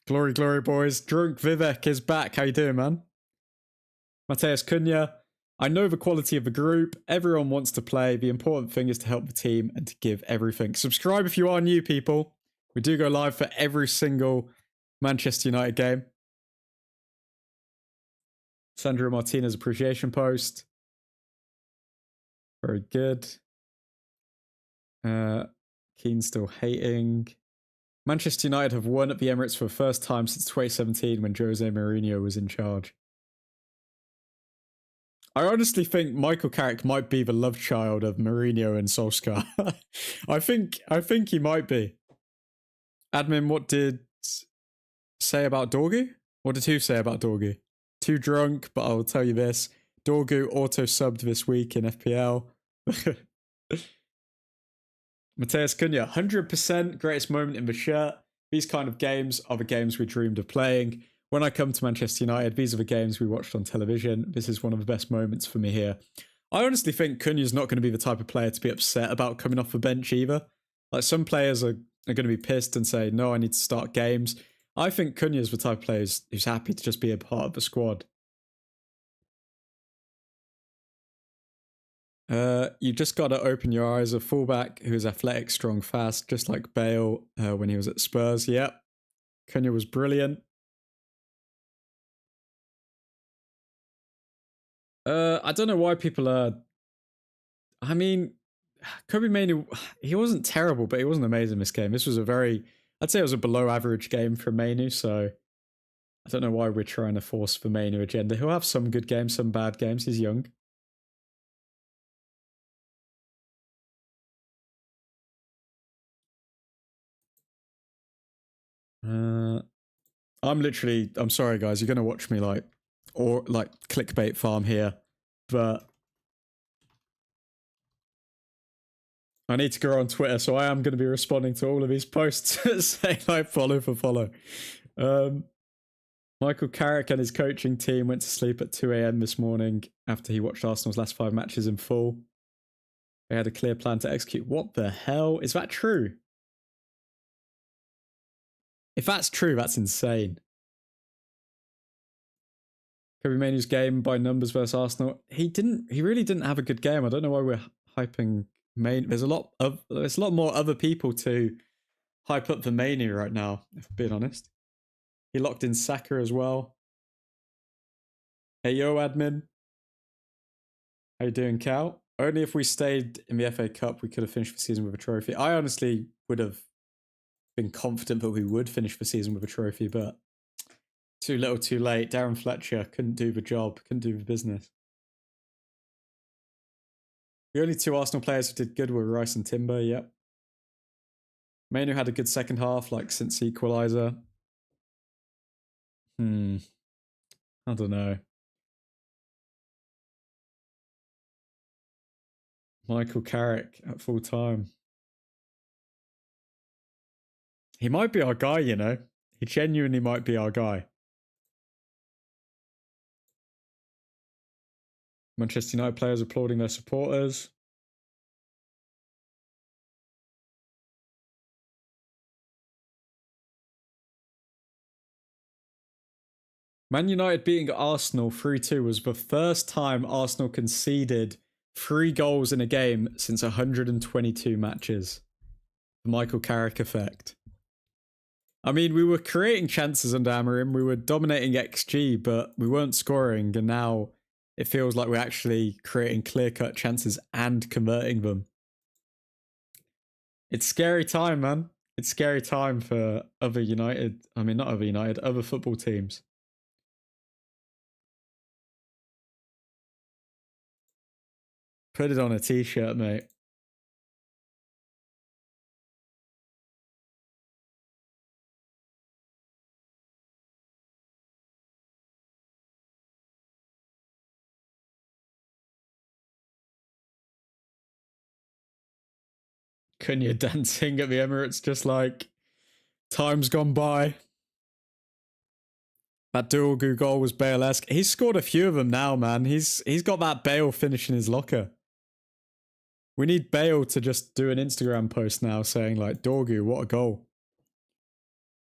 Glory, glory, boys. Drunk Vivek is back. How you doing, man? Mateus Cunha. I know the quality of the group. Everyone wants to play. The important thing is to help the team and to give everything. Subscribe if you are new, people. We do go live for every single Manchester United game. Sandro Martinez appreciation post. Very good. Keane still hating. Manchester United have won at the Emirates for the first time since 2017 when Jose Mourinho was in charge. I honestly think Michael Carrick might be the love child of Mourinho and Solskjaer. I think he might be. Admin, what did say about Dorgu? What did who say about Dorgu? Too drunk, but I'll tell you this. Dorgu auto-subbed this week in FPL. Mateus Cunha, 100% greatest moment in the shirt. These kind of games are the games we dreamed of playing. When I come to Manchester United, these are the games we watched on television. This is one of the best moments for me here. I honestly think Cunha's not going to be the type of player to be upset about coming off the bench either. Like, some players are going to be pissed and say, no, I need to start games. I think Cunha's the type of player who's happy to just be a part of the squad. You just got to open your eyes. A fullback who is athletic, strong, fast, just like Bale when he was at Spurs. Yep. Cunha was brilliant. I don't know why people are... I mean, Kobe Mainoo, he wasn't terrible, but he wasn't amazing this game. This was a very... I'd say it was a below average game for Mainoo, so I don't know why we're trying to force the Mainoo agenda. He'll have some good games, some bad games. He's young. I'm sorry guys, you're gonna watch me like clickbait farm here, but I need to go on Twitter, so I am going to be responding to all of these posts saying like follow for follow. Michael Carrick and his coaching team went to sleep at 2 a.m. this morning after he watched Arsenal's last 5 matches in full. They had a clear plan to execute. What the hell? Is that true? If that's true, that's insane. Kobe Mainoo's game by numbers versus Arsenal. He really didn't have a good game. I don't know why we're hyping Mainoo. There's a lot more other people to hype up than Mainoo right now, if I'm being honest. He locked in Saka as well. Hey yo, admin. How you doing, Cal? Only if we stayed in the FA Cup we could have finished the season with a trophy. I honestly would have been confident that we would finish the season with a trophy, but too little too late. Darren Fletcher couldn't do the job, couldn't do the business. The only 2 Arsenal players who did good were Rice and Timber, yep. Mainoo had a good second half, like since equaliser. I don't know. Michael Carrick at full time. He might be our guy, you know. He genuinely might be our guy. Manchester United players applauding their supporters. Man United beating Arsenal 3-2 was the first time Arsenal conceded 3 goals in a game since 122 matches. The Michael Carrick effect. I mean, we were creating chances under Amorim. We were dominating XG, but we weren't scoring. And now it feels like we're actually creating clear-cut chances and converting them. It's scary time, man. It's scary time for other United. I mean, not other United, other football teams. Put it on a t-shirt, mate. Cunha dancing at the Emirates, just like time's gone by. That Doorgu goal was Bale-esque. He's scored a few of them now, man. He's got that Bale finish in his locker. We need Bale to just do an Instagram post now saying like, Doorgu, what a goal.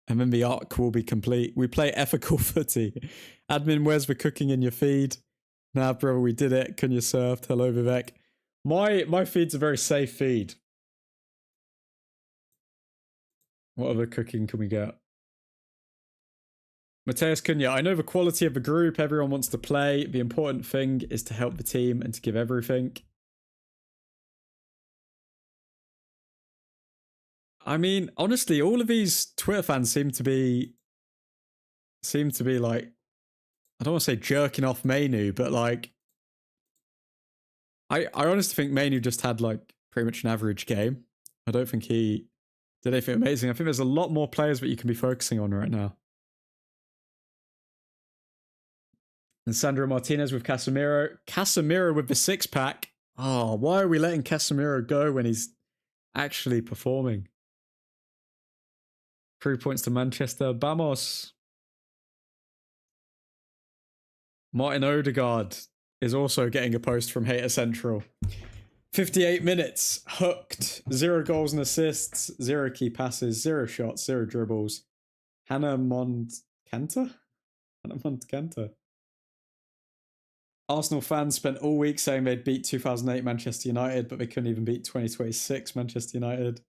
And then the arc will be complete. We play ethical footy. Admin, where's the cooking in your feed? Nah, bro, we did it. Cunha surfed. Hello, Vivek. My feed's a very safe feed. What other cooking can we get? Mateus Cunha, I know the quality of the group. Everyone wants to play. The important thing is to help the team and to give everything. I mean, honestly, all of these Twitter fans seem to be like, I don't want to say jerking off Manu, but like, I honestly think Manu just had like pretty much an average game. I don't think he did anything amazing. I think there's a lot more players that you can be focusing on right now. And Sandro Martinez with Casemiro. Casemiro with the 6-pack. Oh, why are we letting Casemiro go when he's actually performing? 3 points to Manchester. Vamos. Martin Odegaard is also getting a post from Hater Central. 58 minutes. Hooked. 0 goals and assists. 0 key passes. 0 shots. 0 dribbles. Hannah Montcanta? Arsenal fans spent all week saying they'd beat 2008 Manchester United, but they couldn't even beat 2026 Manchester United.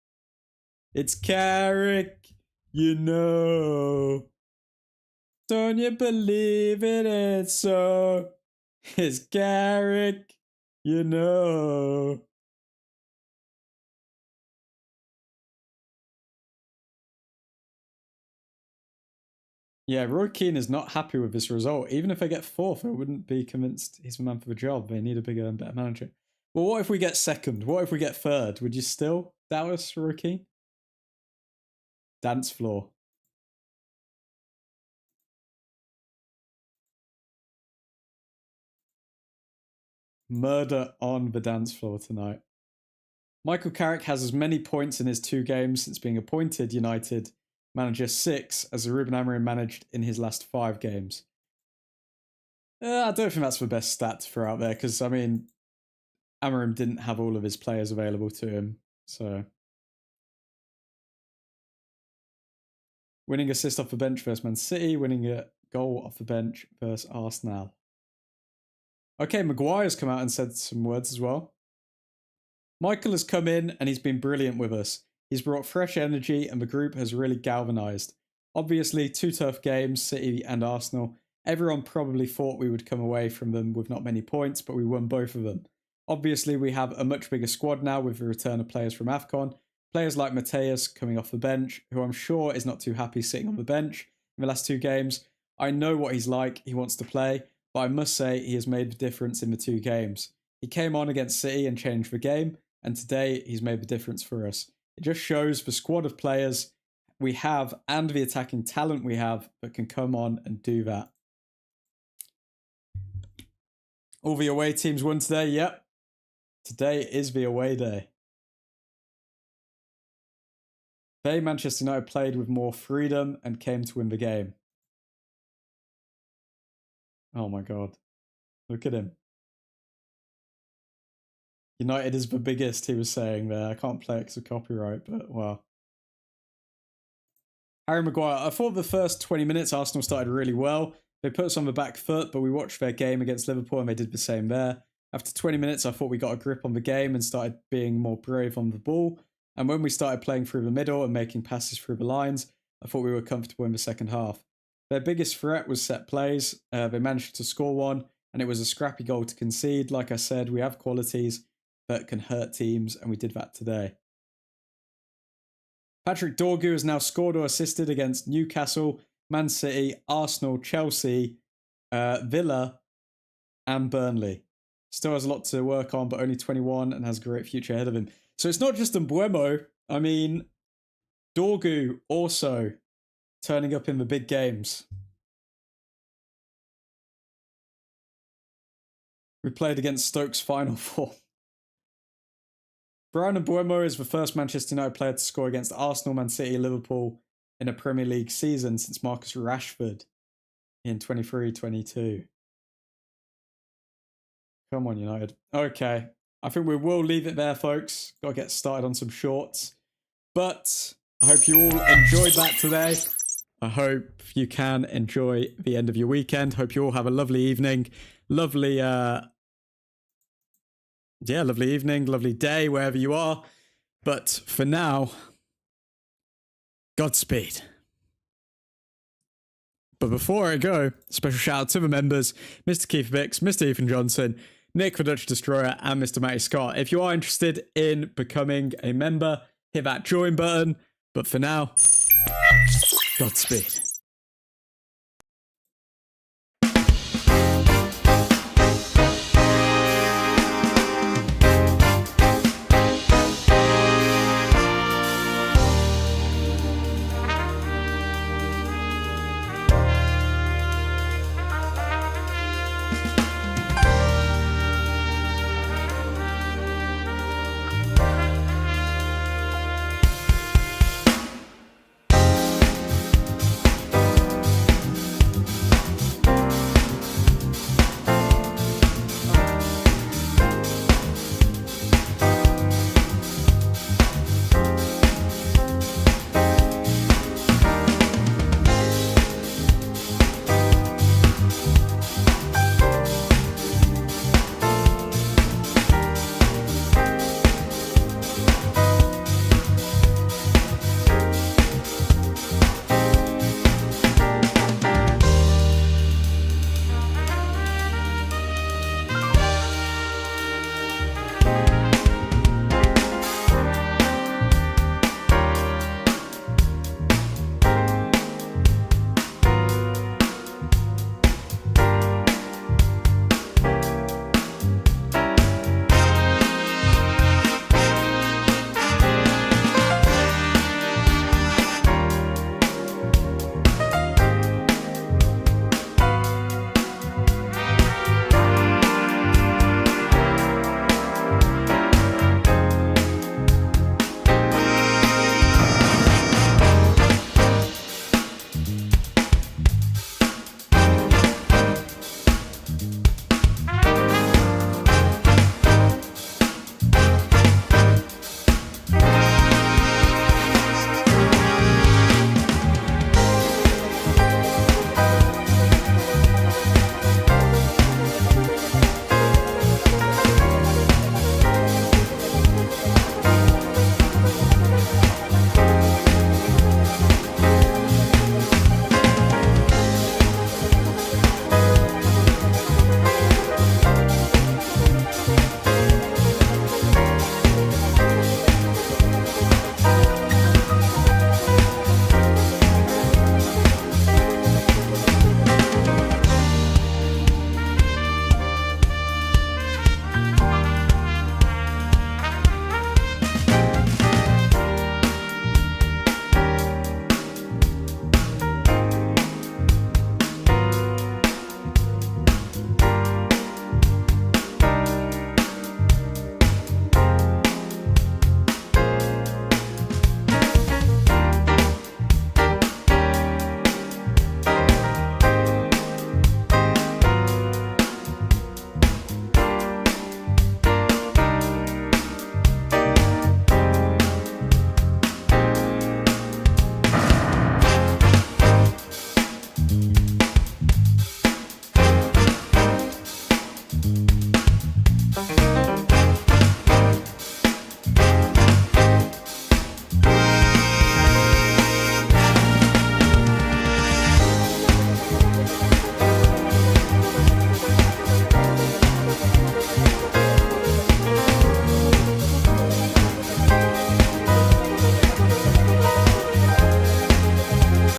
It's Carrick, you know. Don't you believe it? It's so. It's Carrick, you know. Yeah, Roy Keane is not happy with this result. Even if they get 4th, I wouldn't be convinced he's the man for the job. They need a bigger and better manager. Well, what if we get 2nd? What if we get 3rd? Would you still doubt us, Roy Keane? Dance floor. Murder on the dance floor tonight. Michael Carrick has as many points in his 2 games since being appointed United manager 6 as Ruben Amorim managed in his last 5 games. I don't think that's the best stat to throw out there because, I mean, Amorim didn't have all of his players available to him. So, winning assist off the bench versus Man City, winning a goal off the bench versus Arsenal. Okay, Maguire's come out and said some words as well. Michael has come in and he's been brilliant with us. He's brought fresh energy and the group has really galvanised. Obviously, 2 tough games, City and Arsenal. Everyone probably thought we would come away from them with not many points, but we won both of them. Obviously, we have a much bigger squad now with the return of players from AFCON. Players like Mateus coming off the bench, who I'm sure is not too happy sitting on the bench in the last 2 games. I know what he's like, he wants to play, but I must say he has made the difference in the 2 games. He came on against City and changed the game, and today he's made the difference for us. It just shows the squad of players we have and the attacking talent we have that can come on and do that. All the away teams won today, yep. Today is the away day. They, Manchester United, played with more freedom and came to win the game. Oh my god. Look at him. United is the biggest, he was saying there. I can't play it because of copyright, but wow. Harry Maguire, I thought the first 20 minutes Arsenal started really well. They put us on the back foot, but we watched their game against Liverpool and they did the same there. After 20 minutes, I thought we got a grip on the game and started being more brave on the ball. And when we started playing through the middle and making passes through the lines, I thought we were comfortable in the second half. Their biggest threat was set plays. They managed to score one, and it was a scrappy goal to concede. Like I said, we have qualities that can hurt teams, and we did that today. Patrick Dorgu has now scored or assisted against Newcastle, Man City, Arsenal, Chelsea, Villa, and Burnley. Still has a lot to work on, but only 21 and has a great future ahead of him. So it's not just Mbuemo. I mean, Dorgu also turning up in the big games. We played against Stoke's Final Four. Bryan Mbuemo is the first Manchester United player to score against Arsenal, Man City, Liverpool in a Premier League season since Marcus Rashford in 23-22. Come on, United. Okay. I think we will leave it there, folks. Got to get started on some shorts. But I hope you all enjoyed that today. I hope you can enjoy the end of your weekend. Hope you all have a lovely evening. Lovely lovely evening, lovely day, wherever you are. But for now, Godspeed. But before I go, special shout out to the members, Mr. Keith Bix, Mr. Ethan Johnson, Nick the Dutch Destroyer, and Mr. Matty Scott. If you are interested in becoming a member, hit that join button. But for now, Godspeed.